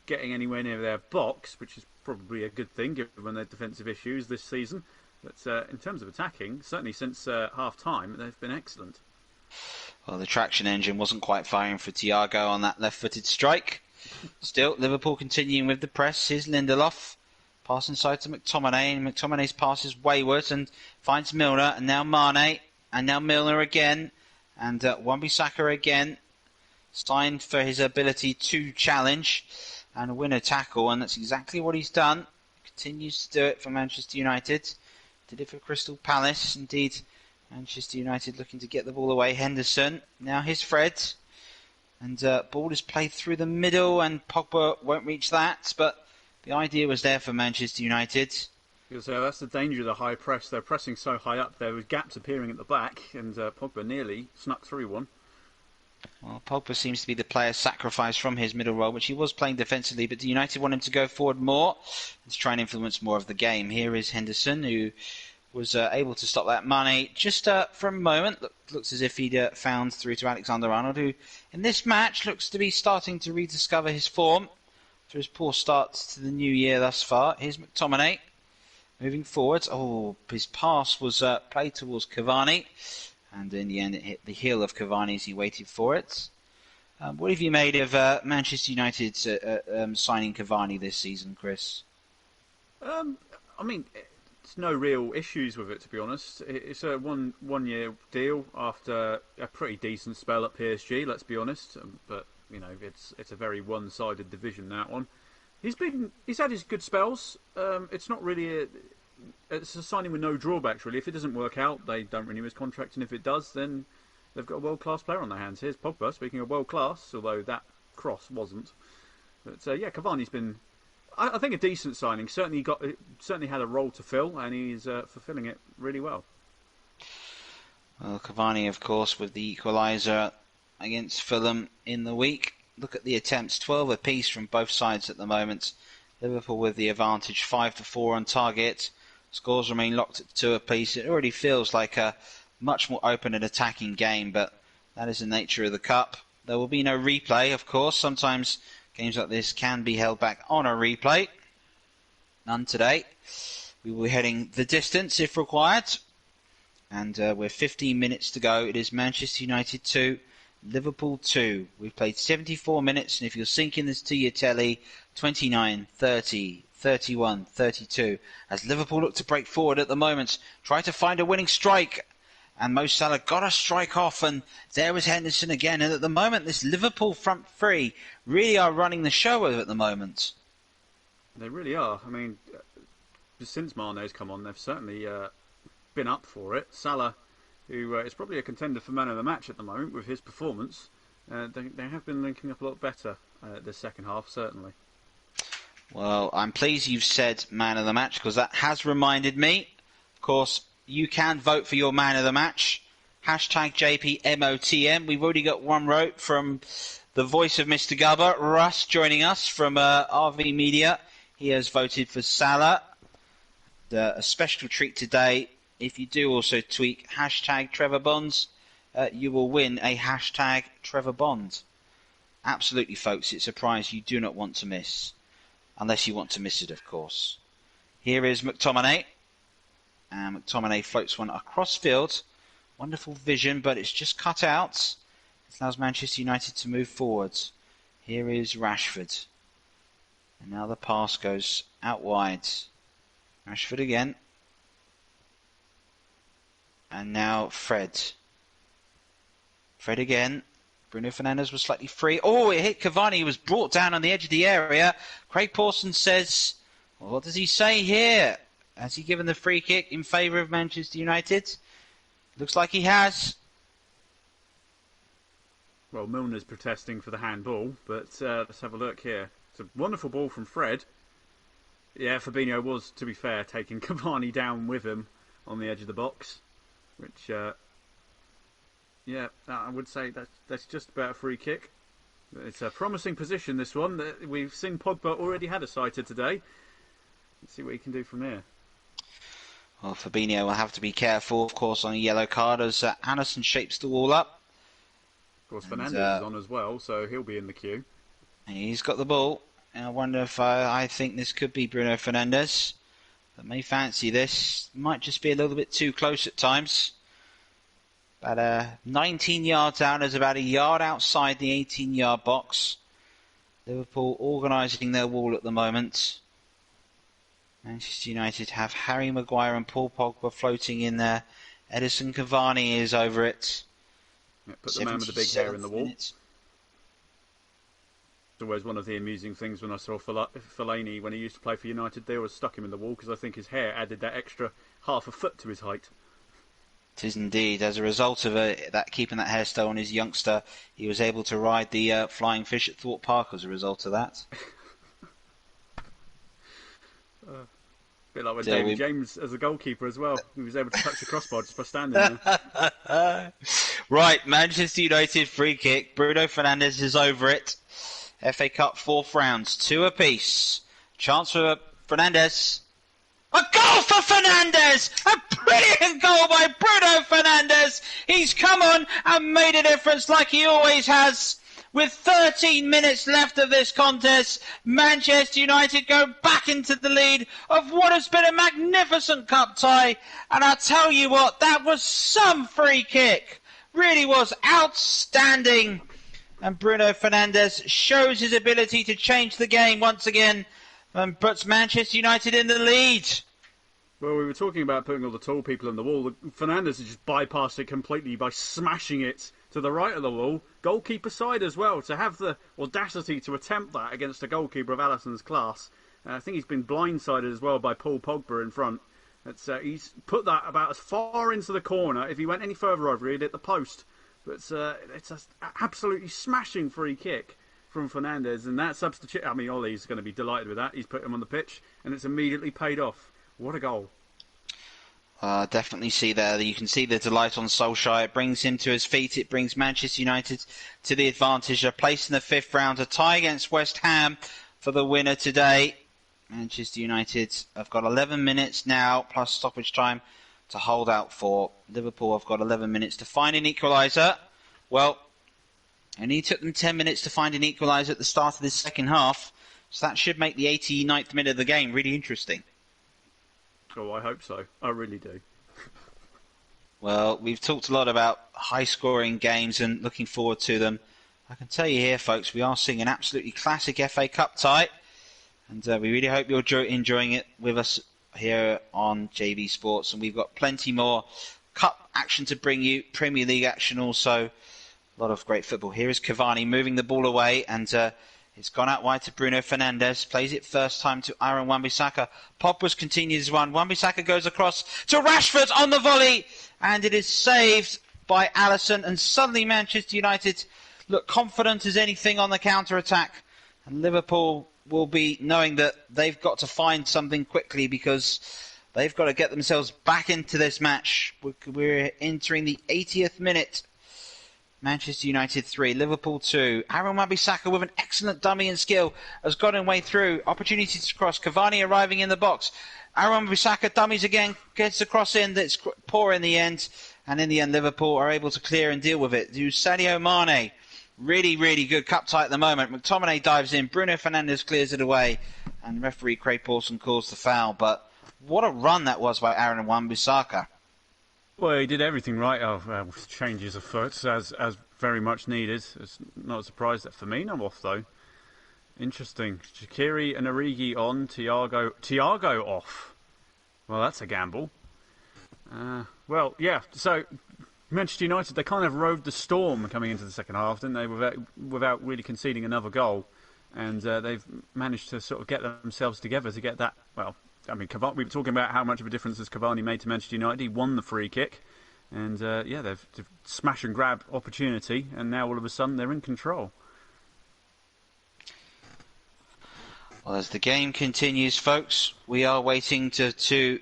getting anywhere near their box, which is probably a good thing given their defensive issues this season. But in terms of attacking, certainly since half-time, they've been excellent. Well, the traction engine wasn't quite firing for Thiago on that left-footed strike. Still, Liverpool continuing with the press. Here's Lindelof. Pass inside to McTominay, and McTominay's pass is wayward and finds Milner, and now Mane, and now Milner again, and Wan-Bissaka again. Signed for his ability to challenge and win a tackle, and that's exactly what he's done. Continues to do it for Manchester United. Did it for Crystal Palace. Indeed, Manchester United looking to get the ball away. Henderson. Now here's Fred. And ball is played through the middle, and Pogba won't reach that. But the idea was there for Manchester United. Because that's the danger of the high press. They're pressing so high up there with gaps appearing at the back, and Pogba nearly snuck through one. Well, Pogba seems to be the player sacrificed from his middle role, which he was playing defensively, but the United want him to go forward more and to try and influence more of the game. Here is Henderson, who was able to stop that. Mane, just for a moment, looks as if he'd found through to Alexander-Arnold, who in this match looks to be starting to rediscover his form through his poor starts to the new year thus far. Here's McTominay moving forward. Oh, his pass was played towards Cavani. And in the end, it hit the heel of Cavani as he waited for it. What have you made of Manchester United signing Cavani this season, Chris? I mean, it's no real issues with it, to be honest. It's a one-year deal after a pretty decent spell at PSG, let's be honest. But you know, it's a very one-sided division, that one. He's had his good spells. It's not really it's a signing with no drawbacks, really. If it doesn't work out, they don't renew his contract, and if it does, then they've got a world-class player on their hands. Here's Pogba, speaking of world-class, although that cross wasn't. But yeah, Cavani's been, I think, a decent signing. Certainly had a role to fill, and he's fulfilling it really well. Well, Cavani, of course, with the equaliser against Fulham in the week. Look at the attempts, 12 apiece from both sides at the moment. Liverpool with the advantage, 5-4 on target. Scores remain locked at 2 apiece. It already feels like a much more open and attacking game, but that is the nature of the Cup. There will be no replay, of course. Sometimes games like this can be held back on a replay. None today. We will be heading the distance if required. And we're 15 minutes to go. It is Manchester United 2, Liverpool 2. We've played 74 minutes, and if you're syncing this to your telly, 29, 30, 31, 32. As Liverpool look to break forward at the moment, try to find a winning strike. And Mo Salah got a strike off, and there was Henderson again. And at the moment, this Liverpool front three really are running the show at the moment. They really are. I mean, since Mane's come on, they've certainly been up for it. Salah, who is probably a contender for man of the match at the moment with his performance, they have been linking up a lot better this second half, certainly. Well, I'm pleased you've said man of the match, because that has reminded me. Of course, you can vote for your man of the match. Hashtag JPMOTM. We've already got one vote from the voice of Mr. Gubber, Russ, joining us from RV Media. He has voted for Salah. A special treat today. If you do also tweet hashtag Trevor Bonds, you will win a hashtag Trevor Bond. Absolutely, folks. It's a prize you do not want to miss. Unless you want to miss it, of course. Here is McTominay. And McTominay floats one across field. Wonderful vision, but it's just cut out. It allows Manchester United to move forwards. Here is Rashford. And now the pass goes out wide. Rashford again. And now Fred. Fred again. Bruno Fernandes was slightly free. Oh, it hit Cavani. He was brought down on the edge of the area. Craig Pawson says, well, what does he say here? Has he given the free kick in favour of Manchester United? Looks like he has. Well, Milner's protesting for the handball, but let's have a look here. It's a wonderful ball from Fred. Yeah, Fabinho was, to be fair, taking Cavani down with him on the edge of the box, which, yeah, I would say that's just about a free kick. It's a promising position, this one. We've seen Pogba already had a sighter today. Let's see what he can do from here. Well, Fabinho will have to be careful, of course, on a yellow card as Anderson shapes the wall up. Of course, Fernandes is on as well, so he'll be in the queue. He's got the ball. And I wonder if I think this could be Bruno Fernandes. That may fancy this. Might just be a little bit too close at times. About 19 yards out, is about a yard outside the 18-yard box. Liverpool organising their wall at the moment. Manchester United have Harry Maguire and Paul Pogba floating in there. Edison Cavani is over it. Yeah, put the man with the big hair in the wall. Minutes. It's always one of the amusing things when I saw Fellaini when he used to play for United. They always stuck him in the wall because I think his hair added that extra half a foot to his height. It is indeed. As a result of that keeping that hairstyle on his youngster, he was able to ride the flying fish at Thorpe Park as a result of that. A bit like when David James as a goalkeeper as well. He was able to touch the crossbar just by standing there. Right, Manchester United free kick. Bruno Fernandes is over it. FA Cup 4th rounds, 2 apiece. Chance for Fernandes. A goal for Fernandes! A brilliant goal by Bruno Fernandes! He's come on and made a difference like he always has. With 13 minutes left of this contest, Manchester United go back into the lead of what has been a magnificent cup tie. And I'll tell you what, that was some free kick. Really was outstanding. And Bruno Fernandes shows his ability to change the game once again and puts Manchester United in the lead. Well, we were talking about putting all the tall people in the wall. Fernandes has just bypassed it completely by smashing it to the right of the wall. Goalkeeper side as well, to have the audacity to attempt that against a goalkeeper of Alisson's class. I think he's been blindsided as well by Paul Pogba in front. He's put that about as far into the corner. If he went any further over, he'd hit the post. But it's an absolutely smashing free kick from Fernandes. And that substitute, I mean, Ollie's going to be delighted with that. He's put him on the pitch and it's immediately paid off. What a goal. Definitely see there. You can see the delight on Solskjaer. It brings him to his feet. It brings Manchester United to the advantage. A place in the 5th round. A tie against West Ham for the winner today. Manchester United have got 11 minutes now, plus stoppage time, to hold out for. Liverpool have got 11 minutes to find an equaliser. Well, and it took them 10 minutes to find an equaliser at the start of this second half. So that should make the 89th minute of the game really interesting. Oh, I hope so. I really do. Well, we've talked a lot about high-scoring games and looking forward to them. I can tell you here, folks, we are seeing an absolutely classic FA Cup tie. And we really hope you're enjoying it with us here on JB Sports. And we've got plenty more Cup action to bring you, Premier League action also. A lot of great football. Here is Cavani moving the ball away, and it's gone out wide to Bruno Fernandes. Plays it first time to Aaron Wan-Bissaka. Pogba's continues one. Wan-Bissaka goes across to Rashford on the volley, and it is saved by Alisson. And suddenly Manchester United look confident as anything on the counter-attack. And Liverpool will be knowing that they've got to find something quickly because they've got to get themselves back into this match. We're entering the 80th minute. Manchester United 3, Liverpool 2. Aaron Wan-Bissaka with an excellent dummy and skill has got his way through. Opportunity to cross. Cavani arriving in the box. Aaron Wan-Bissaka dummies again, gets the cross in. That's poor in the end. And in the end, Liverpool are able to clear and deal with it. To Sadio Mane. Really, really good cup tie at the moment. McTominay dives in. Bruno Fernandes clears it away. And referee Craig Pawson calls the foul. But what a run that was by Aaron Wan-Bissaka. Well, he did everything right. Changes of foot as very much needed. It's not a surprise that Firmino off though. Interesting. Shaqiri and Origi on. Thiago off. Well, that's a gamble. Well, yeah. So Manchester United, they kind of rode the storm coming into the second half, didn't they? Without really conceding another goal, and they've managed to sort of get themselves together to get that. Well, I mean, we were talking about how much of a difference has Cavani made to Manchester United. He won the free kick. And they've smash and grab opportunity, and now all of a sudden they're in control. Well, as the game continues, folks, we are waiting to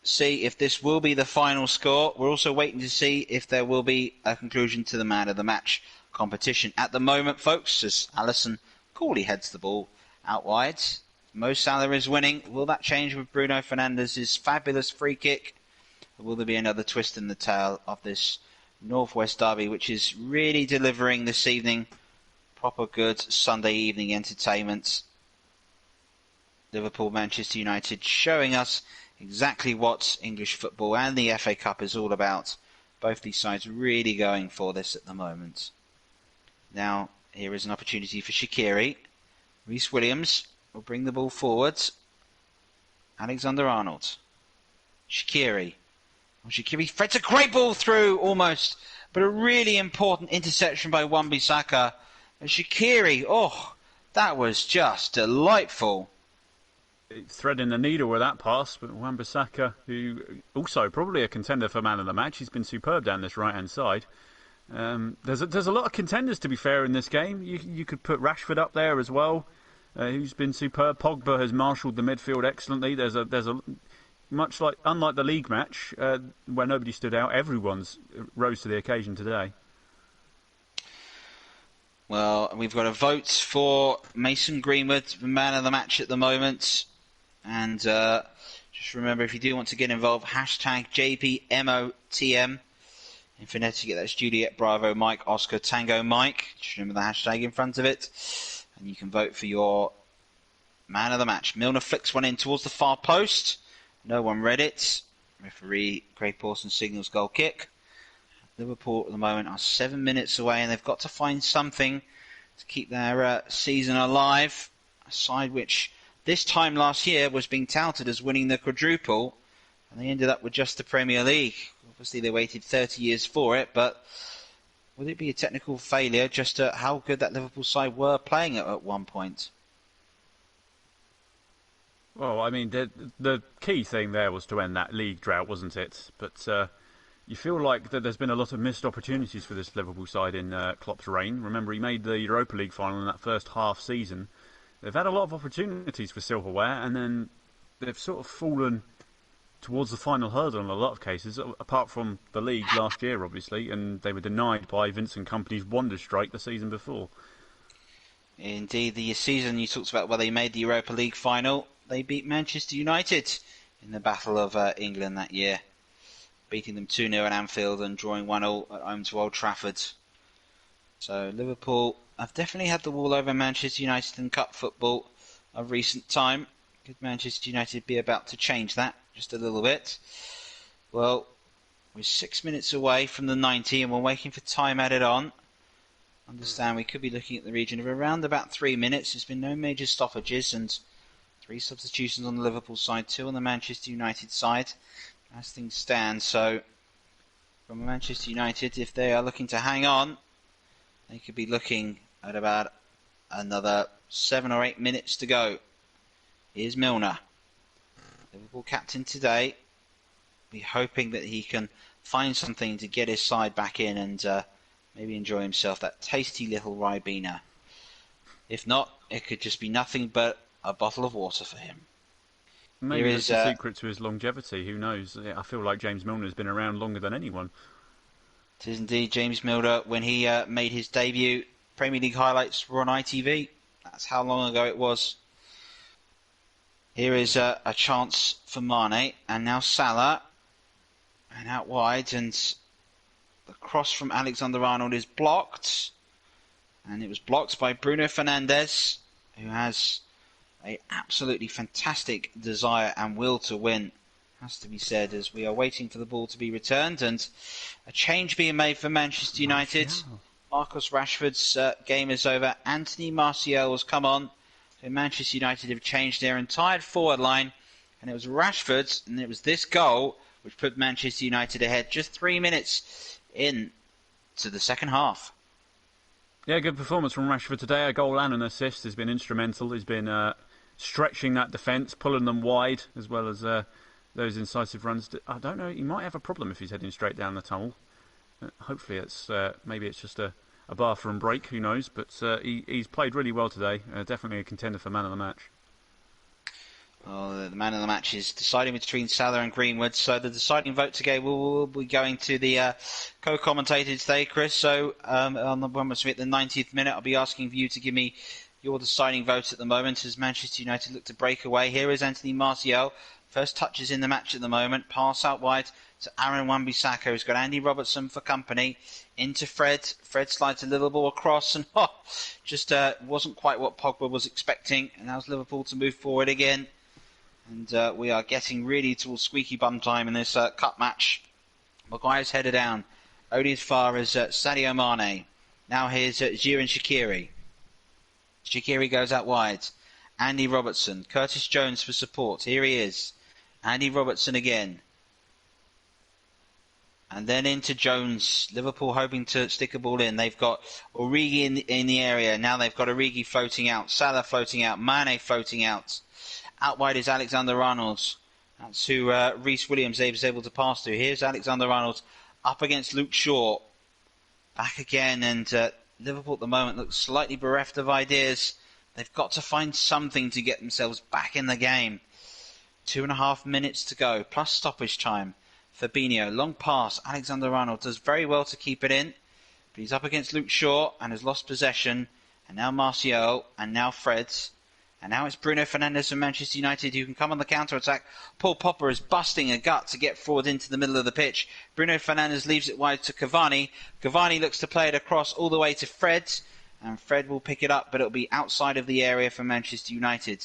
see if this will be the final score. We're also waiting to see if there will be a conclusion to the man of the match competition. At the moment, folks, as Alisson coolly heads the ball out wide, Mo Salah is winning. Will that change with Bruno Fernandes's fabulous free kick? Or will there be another twist in the tail of this Northwest derby, which is really delivering this evening proper good Sunday evening entertainment? Liverpool, Manchester United, showing us exactly what English football and the FA Cup is all about. Both these sides really going for this at the moment. Now, here is an opportunity for Shaqiri. Reece Williams will bring the ball forwards. Alexander-Arnold. Shaqiri. Well, Shaqiri threads a great ball through, almost, but a really important interception by Wan-Bissaka. And Shaqiri, that was just delightful. Threading the needle with that pass, but Wan-Bissaka, who also probably a contender for man of the match, he's been superb down this right-hand side. There's a lot of contenders, to be fair, in this game. You could put Rashford up there as well, who's been superb. Pogba has marshalled the midfield excellently. There's a unlike the league match where nobody stood out, everyone's rose to the occasion today. Well, we've got a vote for Mason Greenwood, the man of the match at the moment. And just remember, if you do want to get involved, hashtag JPMOTM. In phonetic, that's Juliet Bravo Mike Oscar Tango Mike. Just remember the hashtag in front of it. And you can vote for your man of the match. Milner flicks one in towards the far post. No one read it. Referee Craig Pawson signals goal kick. Liverpool at the moment are 7 minutes away, and they've got to find something to keep their season alive. A side which this time last year was being touted as winning the quadruple, and they ended up with just the Premier League. Obviously they waited 30 years for it, but would it be a technical failure just to how good that Liverpool side were playing at one point? Well, I mean, the key thing there was to end that league drought, wasn't it? But you feel like that there's been a lot of missed opportunities for this Liverpool side in Klopp's reign. Remember, he made the Europa League final in that first half season. They've had a lot of opportunities for silverware, and then they've sort of fallen towards the final hurdle in a lot of cases, apart from the league last year, obviously, and they were denied by Vincent Kompany's wonder strike the season before. Indeed, the season you talked about where they made the Europa League final, they beat Manchester United in the Battle of England that year, beating them 2-0 at Anfield and drawing 1-1 at home to Old Trafford. So Liverpool have definitely had the wall over Manchester United in cup football of recent time. Could Manchester United be about to change that just a little bit? Well, we're 6 minutes away from the 90 and we're waiting for time added on. Understand we could be looking at the region of around about 3 minutes. There's been no major stoppages and 3 substitutions on the Liverpool side, 2 on the Manchester United side as things stand. So from Manchester United, if they are looking to hang on, they could be looking at about another 7 or 8 minutes to go. Here's Milner, Liverpool captain today. Be hoping that he can find something to get his side back in and maybe enjoy himself that tasty little Ribena. If not, it could just be nothing but a bottle of water for him. Maybe it's a secret to his longevity. Who knows? I feel like James Milner's been around longer than anyone. It is indeed James Milner. When he made his debut, Premier League highlights were on ITV. That's how long ago it was. Here is a chance for Mane, and now Salah, and out wide, and the cross from Alexander-Arnold is blocked, and it was blocked by Bruno Fernandes, who has an absolutely fantastic desire and will to win, has to be said, as we are waiting for the ball to be returned, and a change being made for Manchester United. Marcus Rashford's game is over. Anthony Martial has come on. So Manchester United have changed their entire forward line, and it was Rashford, and it was this goal which put Manchester United ahead just 3 minutes in to the second half. Yeah, good performance from Rashford today. A goal and an assist has been instrumental. He's been stretching that defence, pulling them wide, as well as those incisive runs. I don't know. He might have a problem if he's heading straight down the tunnel. Hopefully, it's maybe it's just a bathroom break. Who knows? But he's played really well today. Definitely a contender for man of the match. Well, the man of the match is deciding between Salah and Greenwood. So the deciding vote today will be going to the co-commentator today, Chris. So when we're at the 90th minute, I'll be asking for you to give me your deciding vote at the moment as Manchester United look to break away. Here is Anthony Martial. First touches in the match at the moment. Pass out wide to Aaron Wan-Bissaka, who's got Andy Robertson for company. Into Fred. Fred slides a little ball across and just wasn't quite what Pogba was expecting. And allows Liverpool to move forward again. And we are getting really towards squeaky bum time in this cup match. Maguire's headed down. Only as far as Sadio Mane. Now here's Xherdan Shaqiri. Shaqiri goes out wide. Andy Robertson. Curtis Jones for support. Here he is. Andy Robertson again. And then into Jones. Liverpool hoping to stick a ball in. They've got Origi in the area. Now they've got Origi floating out. Salah floating out. Mane floating out. Out wide is Alexander-Arnold. That's who Reece Williams was able to pass to. Here's Alexander-Arnold up against Luke Shaw. Back again, and Liverpool at the moment looks slightly bereft of ideas. They've got to find something to get themselves back in the game. 2.5 minutes to go, plus stoppage time. Fabinho, long pass. Alexander-Arnold does very well to keep it in. But he's up against Luke Shaw and has lost possession. And now Martial, and now Fred. And now it's Bruno Fernandes from Manchester United who can come on the counter-attack. Paul Popper is busting a gut to get forward into the middle of the pitch. Bruno Fernandes leaves it wide to Cavani. Cavani looks to play it across all the way to Fred. And Fred will pick it up, but it'll be outside of the area for Manchester United.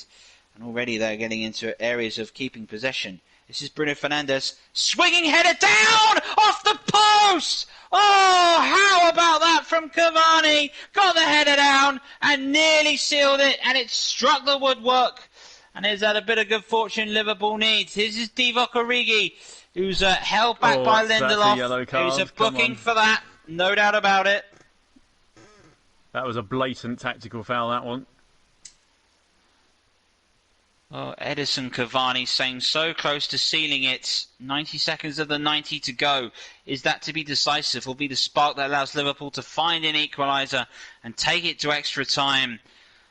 And already they're getting into areas of keeping possession. This is Bruno Fernandes. Swinging header down off the post! Oh, how about that from Cavani? Got the header down and nearly sealed it, and it struck the woodwork. And is that a bit of good fortune Liverpool needs? This is Divock Origi, who's held back by Lindelof. Who's a booking for that, no doubt about it. That was a blatant tactical foul, that one. Oh, Edison Cavani saying so close to sealing it. 90 seconds of the 90 to go. Is that to be decisive? Will be the spark that allows Liverpool to find an equaliser and take it to extra time.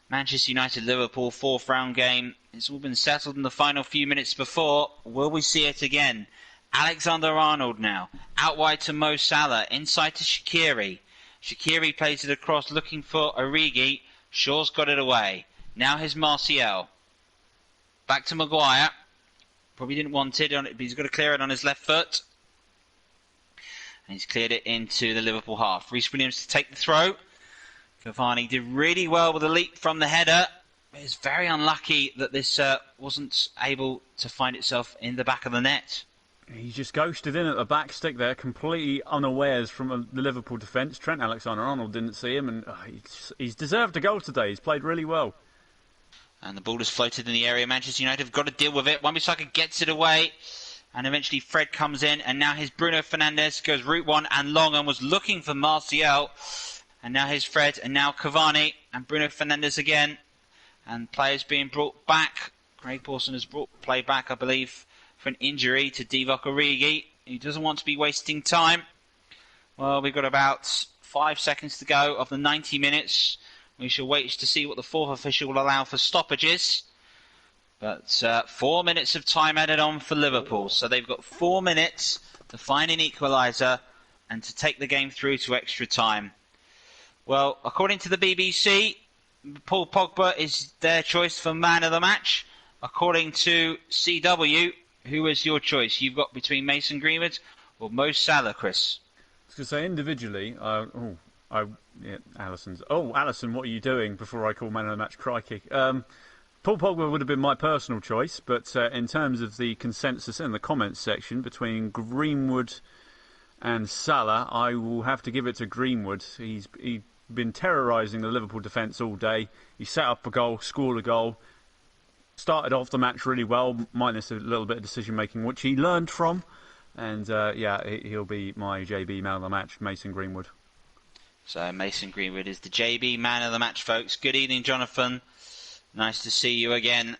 Manchester United-Liverpool, 4th round game. It's all been settled in the final few minutes before. Will we see it again? Alexander-Arnold now. Out wide to Mo Salah. Inside to Shaqiri. Shaqiri plays it across looking for Origi. Shaw's got it away. Now here's Martial. Back to Maguire. Probably didn't want it, but he's got to clear it on his left foot. And he's cleared it into the Liverpool half. Reece Williams to take the throw. Cavani did really well with a leap from the header. It's very unlucky that this wasn't able to find itself in the back of the net. He just ghosted in at the back stick there, completely unawares from the Liverpool defence. Trent Alexander-Arnold didn't see him, and he's deserved a goal today. He's played really well. And the ball is floated in the area. Manchester United have got to deal with it. Wan-Bissaka gets it away. And eventually Fred comes in. And now here's Bruno Fernandes. Goes route one and long and was looking for Martial. And now here's Fred. And now Cavani. And Bruno Fernandes again. And players being brought back. Craig Pawson has brought play back, I believe, for an injury to Divock Origi. He doesn't want to be wasting time. Well, we've got about 5 seconds to go of the 90 minutes. We shall wait to see what the 4th official will allow for stoppages. But 4 minutes of time added on for Liverpool. So they've got 4 minutes to find an equaliser and to take the game through to extra time. Well, according to the BBC, Paul Pogba is their choice for man of the match. According to CW, who is your choice? You've got between Mason Greenwood or Mo Salah, Chris? I was going to say individually, Alisson, what are you doing before I call man of the match? Crikey. Paul Pogba would have been my personal choice, but in terms of the consensus in the comments section between Greenwood and Salah, I will have to give it to Greenwood. He's been terrorising the Liverpool defence all day. He set up a goal, scored a goal, started off the match really well, minus a little bit of decision-making, which he learned from. And, he'll be my JB man of the match, Mason Greenwood. So Mason Greenwood is the JB man of the match, folks. Good evening, Jonathan. Nice to see you again.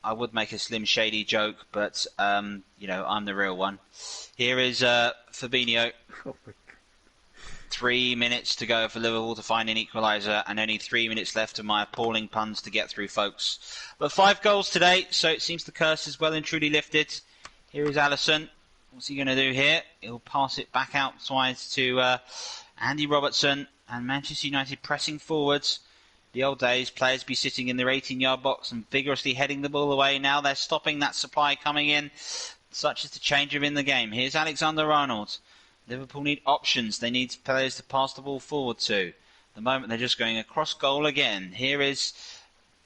I would make a Slim Shady joke, but, I'm the real one. Here is Fabinho. 3 minutes to go for Liverpool to find an equaliser, and only 3 minutes left of my appalling puns to get through, folks. But 5 goals today, so it seems the curse is well and truly lifted. Here is Alisson. What's he going to do here? He'll pass it back outside to Andy Robertson, and Manchester United pressing forwards. The old days, players be sitting in their 18-yard box and vigorously heading the ball away. Now they're stopping that supply coming in. Such is the change in the game. Here's Alexander-Arnold. Liverpool need options. They need players to pass the ball forward to. At the moment, they're just going across goal again. Here is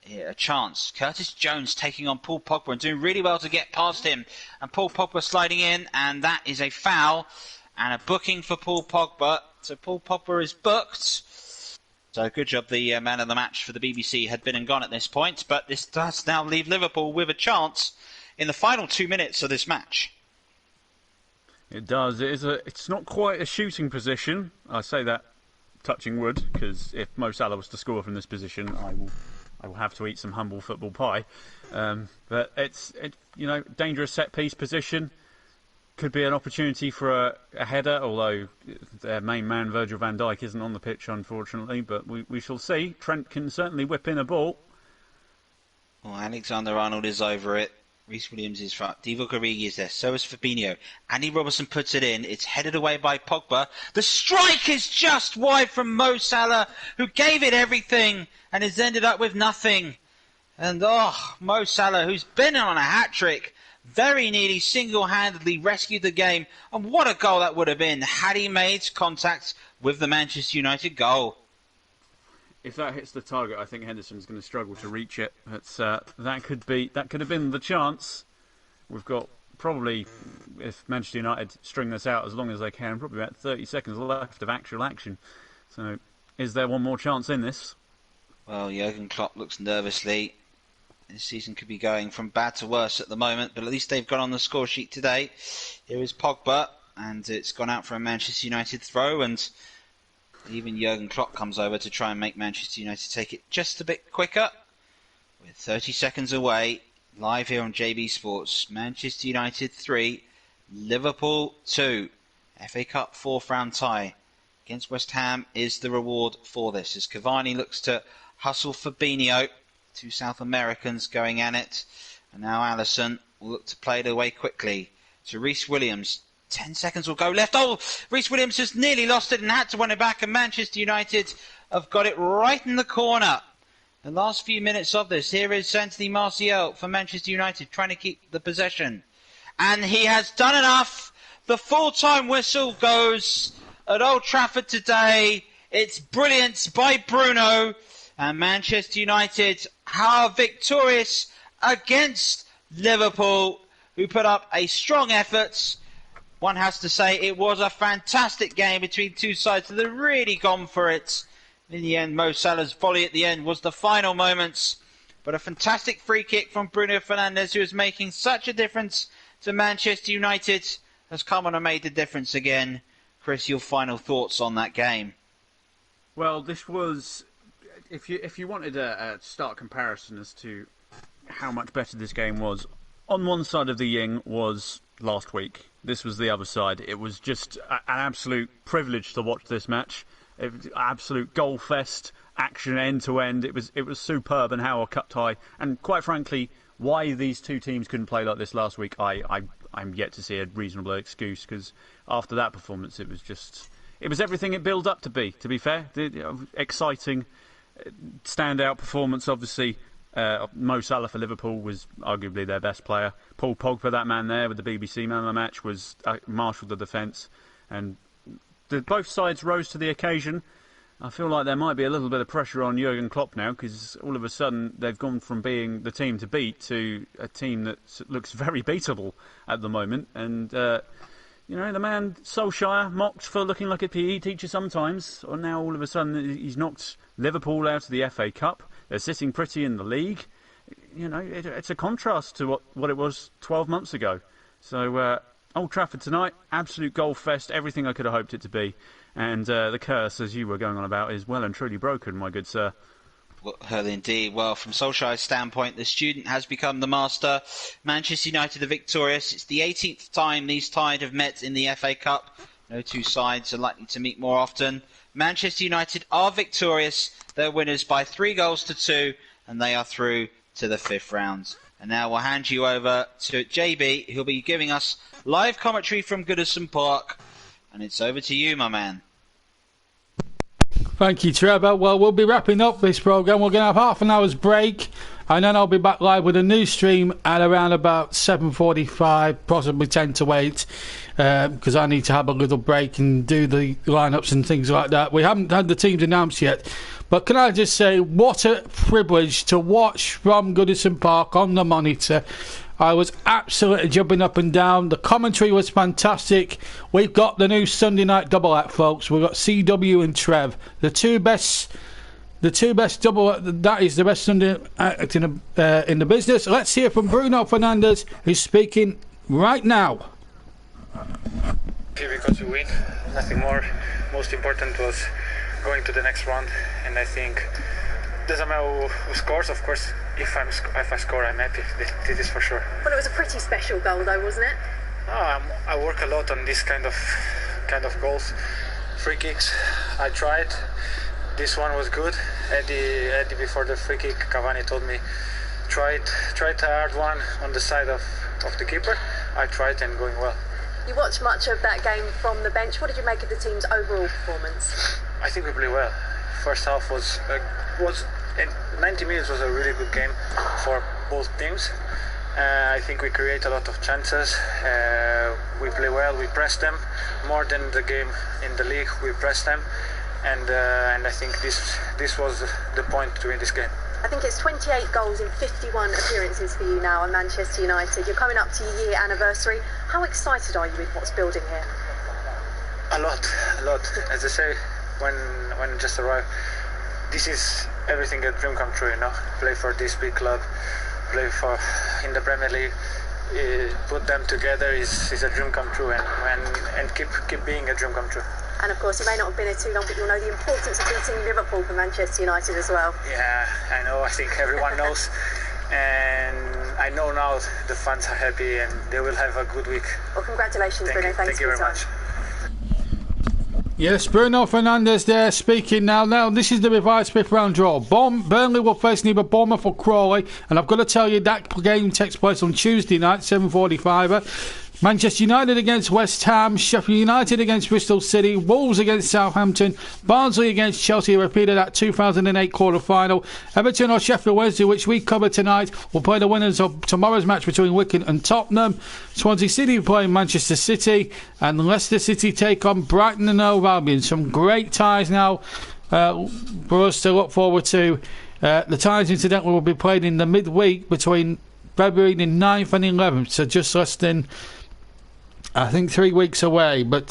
a chance. Curtis Jones taking on Paul Pogba and doing really well to get past him. And Paul Pogba sliding in, and that is a foul and a booking for Paul Pogba. So Paul Pogba is booked. So good job, the man of the match for the BBC had been and gone at this point. But this does now leave Liverpool with a chance in the final 2 minutes of this match. It does. It's not quite a shooting position. I say that touching wood, because if Mo Salah was to score from this position, I will have to eat some humble football pie. But it's dangerous set piece position. Could be an opportunity for a header, although their main man Virgil van Dijk isn't on the pitch, unfortunately. But we shall see. Trent can certainly whip in a ball. Well, Alexander-Arnold is over it. Reece Williams is front. Divock Origi is there. So is Fabinho. Andy Robertson puts it in. It's headed away by Pogba. The strike is just wide from Mo Salah, who gave it everything and has ended up with nothing. And Mo Salah, who's been on a hat-trick, very nearly single-handedly rescued the game. And what a goal that would have been had he made contact with the Manchester United goal. If that hits the target, I think Henderson's going to struggle to reach it. That could have been the chance. We've got probably, if Manchester United string this out as long as they can, probably about 30 seconds left of actual action. So, is there one more chance in this? Well, Jurgen Klopp looks nervously. This season could be going from bad to worse at the moment, but at least they've got on the score sheet today. Here is Pogba, and it's gone out for a Manchester United throw, and even Jurgen Klopp comes over to try and make Manchester United take it just a bit quicker. With 30 seconds away, live here on JB Sports. Manchester United 3, Liverpool 2. FA Cup 4th round tie against West Ham is the reward for this. As Cavani looks to hustle Fabinho, 2 South Americans going at it. And now Alisson will look to play it away quickly to Reece Williams. 10 seconds will go left. Reece Williams has nearly lost it and had to win it back, and Manchester United have got it right in the corner. The last few minutes of this. Here is Anthony Martial for Manchester United trying to keep the possession. And he has done enough. The full-time whistle goes at Old Trafford today. It's brilliant by Bruno. And Manchester United are victorious against Liverpool, who put up a strong effort. One has to say it was a fantastic game between two sides that have really gone for it. In the end, Mo Salah's volley at the end was the final moments. But a fantastic free kick from Bruno Fernandes, who is making such a difference to Manchester United, has come on and made the difference again. Chris, your final thoughts on that game? Well, this was, if you wanted a stark comparison as to how much better this game was, on one side of the yin was last week. This was the other side. It was just an absolute privilege to watch this match. It was absolute goal fest, action end to end. It was superb, and how a cup tie. And quite frankly, why these two teams couldn't play like this last week, I'm yet to see a reasonable excuse, because after that performance, it was everything it built up to be. To be fair, exciting, standout performance. Obviously, Mo Salah for Liverpool was arguably their best player. Paul Pogba, that man there with the BBC man of the match, was marshalled the defence, and both sides rose to the occasion. I feel like there might be a little bit of pressure on Jurgen Klopp now, because all of a sudden they've gone from being the team to beat to a team that looks very beatable at the moment. And the man Solskjaer, mocked for looking like a PE teacher sometimes, or now all of a sudden he's knocked Liverpool out of the FA Cup. They're sitting pretty in the league. It's a contrast to what it was 12 months ago. So Old Trafford tonight, absolute goal fest, everything I could have hoped it to be. And the curse, as you were going on about, is well and truly broken, my good sir. Indeed. Well, from Solskjaer's standpoint, the student has become the master. Manchester United are victorious. It's the 18th time these tied have met in the FA Cup. No two sides are likely to meet more often. Manchester United are victorious. They're winners by 3-2, and they are through to the 5th round. And now we'll hand you over to JB, who'll be giving us live commentary from Goodison Park. And it's over to you, my man. Thank you, Trevor. Well, we'll be wrapping up this programme. We're going to have half an hour's break, and then I'll be back live with a new stream at around about 7:45, possibly 10 to 8, because I need to have a little break and do the lineups and things like that. We haven't had the teams announced yet, but can I just say, what a privilege to watch from Goodison Park on the monitor. I was absolutely jumping up and down. The commentary was fantastic. We've got the new Sunday night double act, folks. We've got CW and Trev, the two best double. That is the best Sunday act in the business. Let's hear from Bruno Fernandes, who's speaking right now. Because we win, nothing more. Most important was going to the next round, and I think doesn't matter who scores. Of course, if I score, I'm happy. This is for sure. Well, it was a pretty special goal, though, wasn't it? I work a lot on this kind of goals, free kicks. I tried. This one was good. Eddie before the free kick, Cavani told me try a hard one on the side of the keeper. I tried and going well. You watched much of that game from the bench. What did you make of the team's overall performance? I think we played well. First half was 90 minutes was a really good game for both teams. I think we create a lot of chances. We play well. We press them more than the game in the league. We press them, and I think this was the point to win this game. I think it's 28 goals in 51 appearances for you now at Manchester United. You're coming up to your year anniversary. How excited are you with what's building here? A lot. As I say, when I just arrived, this is everything a dream come true, you know. Play for this big club, play for in the Premier League, put them together is a dream come true, and keep being a dream come true. And of course, you may not have been here too long, but you'll know the importance of beating Liverpool for Manchester United as well. Yeah, I know. I think everyone knows, and I know now the fans are happy and they will have a good week. Well, congratulations, Bruno. Thank you very much. Yes, Bruno Fernandes there speaking now. Now, this is the revised 5th round draw. Burnley will face neither Bournemouth or Crawley, and I've got to tell you that game takes place on Tuesday night, 7:45. Manchester United against West Ham, Sheffield United against Bristol City, Wolves against Southampton, Barnsley against Chelsea, repeated that 2008 quarter-final. Everton or Sheffield Wednesday, which we cover tonight, will play the winners of tomorrow's match between Wigan and Tottenham. Swansea City playing Manchester City, and Leicester City take on Brighton and Hove Albion. Some great ties now for us to look forward to. The ties, incidentally, will be played in the midweek between February the 9th and 11th, so just less than, I think, 3 weeks away. But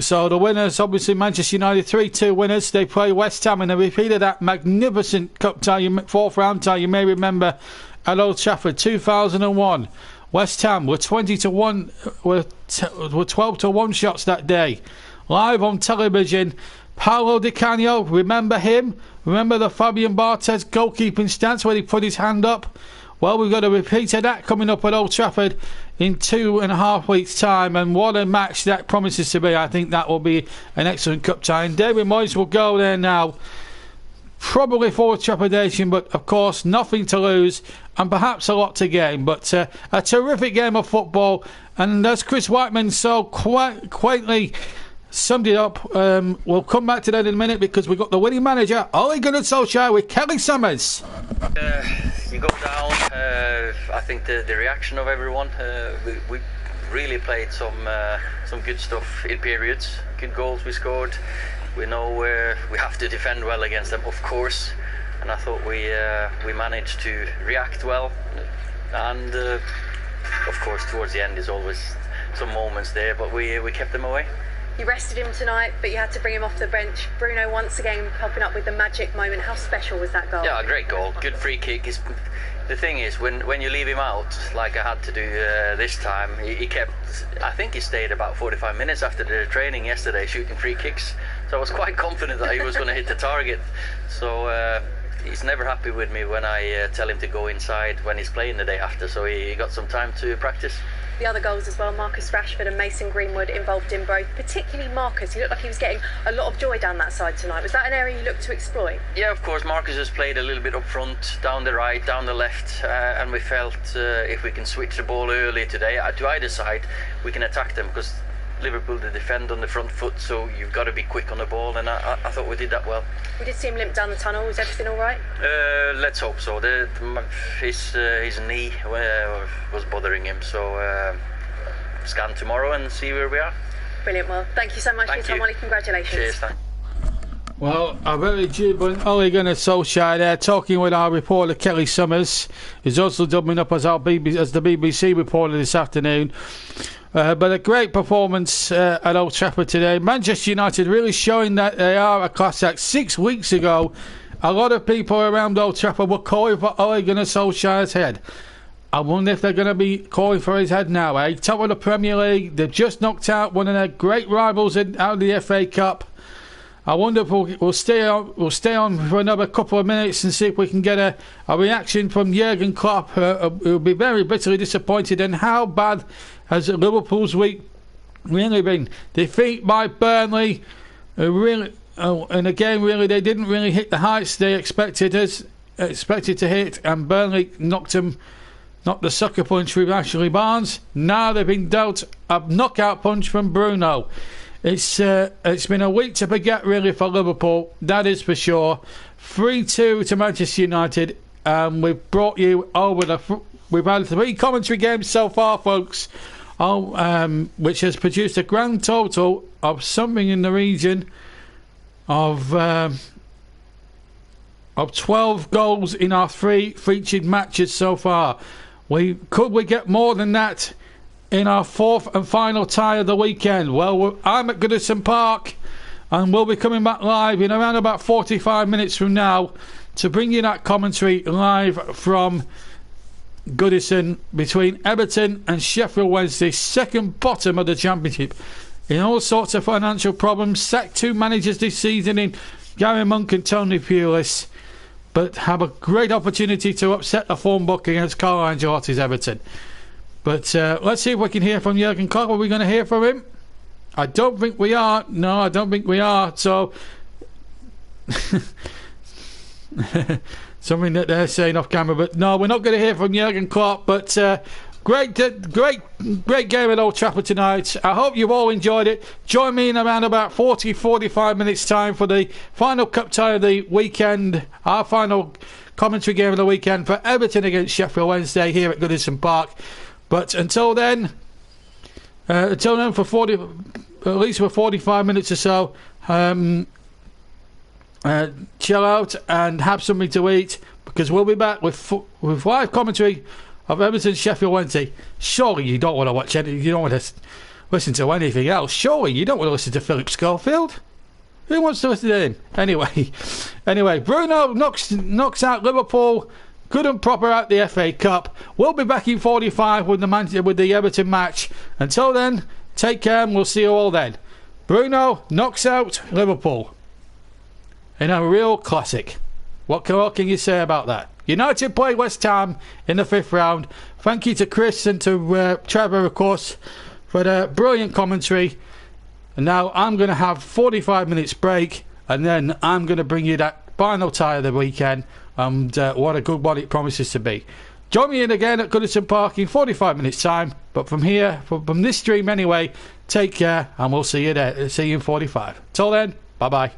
so the winners, obviously Manchester United, 3-2 winners. They play West Ham, and they repeated that magnificent cup tie, 4th round tie, you may remember, at Old Trafford, 2001. West Ham were 20-1, were 12-1 shots that day. Live on television, Paolo Di Canio, remember him? Remember the Fabian Barthez goalkeeping stance where he put his hand up? Well, we've got a repeat of that coming up at Old Trafford in 2.5 weeks' time, and what a match that promises to be. I think that will be an excellent cup tie, and David Moyes will go there now, probably full of trepidation, but of course nothing to lose and perhaps a lot to gain. But a terrific game of football, and as Chris Whiteman so quaintly summed it up, we'll come back to that in a minute, because we've got the winning manager, Ole Gunnar Solskjaer, with Kelly Summers. You go down, I think the reaction of everyone, we really played some good stuff in periods, good goals we scored. We know we have to defend well against them, of course, and I thought we managed to react well, and of course towards the end is always some moments there, but we kept them away. You rested him tonight, but you had to bring him off the bench. Bruno once again popping up with the magic moment. How special was that goal? Yeah, great goal, good free kick. The thing is, when you leave him out, like I had to do this time, he kept, I think he stayed about 45 minutes after the training yesterday shooting free kicks. So I was quite confident that he was going to hit the target. So he's never happy with me when I tell him to go inside when he's playing the day after. So he got some time to practice. The other goals as well, Marcus Rashford and Mason Greenwood involved in both, particularly Marcus. He looked like he was getting a lot of joy down that side tonight. Was that an area you looked to exploit? Yeah, of course. Marcus has played a little bit up front, down the right, down the left, and we felt if we can switch the ball early today to either side, we can attack them, because Liverpool, they defend on the front foot, so you've got to be quick on the ball, and I thought we did that well. We did see him limp down the tunnel. Was everything all right? Let's hope so. His knee was bothering him, so scan tomorrow and see where we are. Brilliant. Well, thank you so much for your time, Ollie. Congratulations. Cheers, thanks. Well, a very jubilant Ole Gunnar Solskjaer there, talking with our reporter Kelly Summers, who's also dubbing up as the BBC reporter this afternoon. But a great performance at Old Trafford today. Manchester United really showing that they are a class act. 6 weeks ago, a lot of people around Old Trafford were calling for Ole Gunnar Solskjaer's head. I wonder if they're going to be calling for his head now, eh? Top of the Premier League, they've just knocked out one of their great rivals out of the FA Cup. I wonder if we'll stay on for another couple of minutes and see if we can get a reaction from Jurgen Klopp, who'll be very bitterly disappointed. And how bad has Liverpool's week really been? Defeat by Burnley, and again, really, they didn't really hit the heights they expected to hit, and Burnley knocked the sucker punch with Ashley Barnes. Now they've been dealt a knockout punch from Bruno. It's been a week to forget, really, for Liverpool. That is for sure. 3-2 to Manchester United. We've brought you over we've had 3 commentary games so far, folks, which has produced a grand total of something in the region of 12 goals in our 3 featured matches so far. Could we get more than that in our 4th and final tie of the weekend? Well, I'm at Goodison Park, and we'll be coming back live in around about 45 minutes from now to bring you that commentary live from Goodison between Everton and Sheffield Wednesday, second bottom of the Championship, in all sorts of financial problems. Sacked 2 managers this season in Gary Monk and Tony Pulis, but have a great opportunity to upset the form book against Carlo Ancelotti's Everton. But let's see if we can hear from Jurgen Klopp. Are we going to hear from him? I don't think we are. No, I don't think we are. So something that they're saying off camera. But no, we're not going to hear from Jurgen Klopp. But great game at Old Trafford tonight. I hope you've all enjoyed it. Join me in around about 45 minutes time for the final cup tie of the weekend. Our final commentary game of the weekend for Everton against Sheffield Wednesday here at Goodison Park. But until then, for at least for 45 minutes or so, chill out and have something to eat, because we'll be back with live commentary of Everton Sheffield Wednesday. Surely you don't want to watch anything. You don't want to listen to anything else. Surely you don't want to listen to Philip Schofield. Who wants to listen to him? Anyway, Bruno knocks out Liverpool. Good and proper at the FA Cup. We'll be back in 45 with the Everton match. Until then, take care and we'll see you all then. Bruno knocks out Liverpool in a real classic. What can you say about that? United play West Ham in the 5th round. Thank you to Chris and to Trevor, of course, for the brilliant commentary. And now I'm going to have 45 minutes break, and then I'm going to bring you that final tie of the weekend. And what a good one it promises to be. Join me in again at Goodison Park in 45 minutes time. But from here, from this stream anyway, take care, and we'll see you there. See you in 45. Till then, bye bye.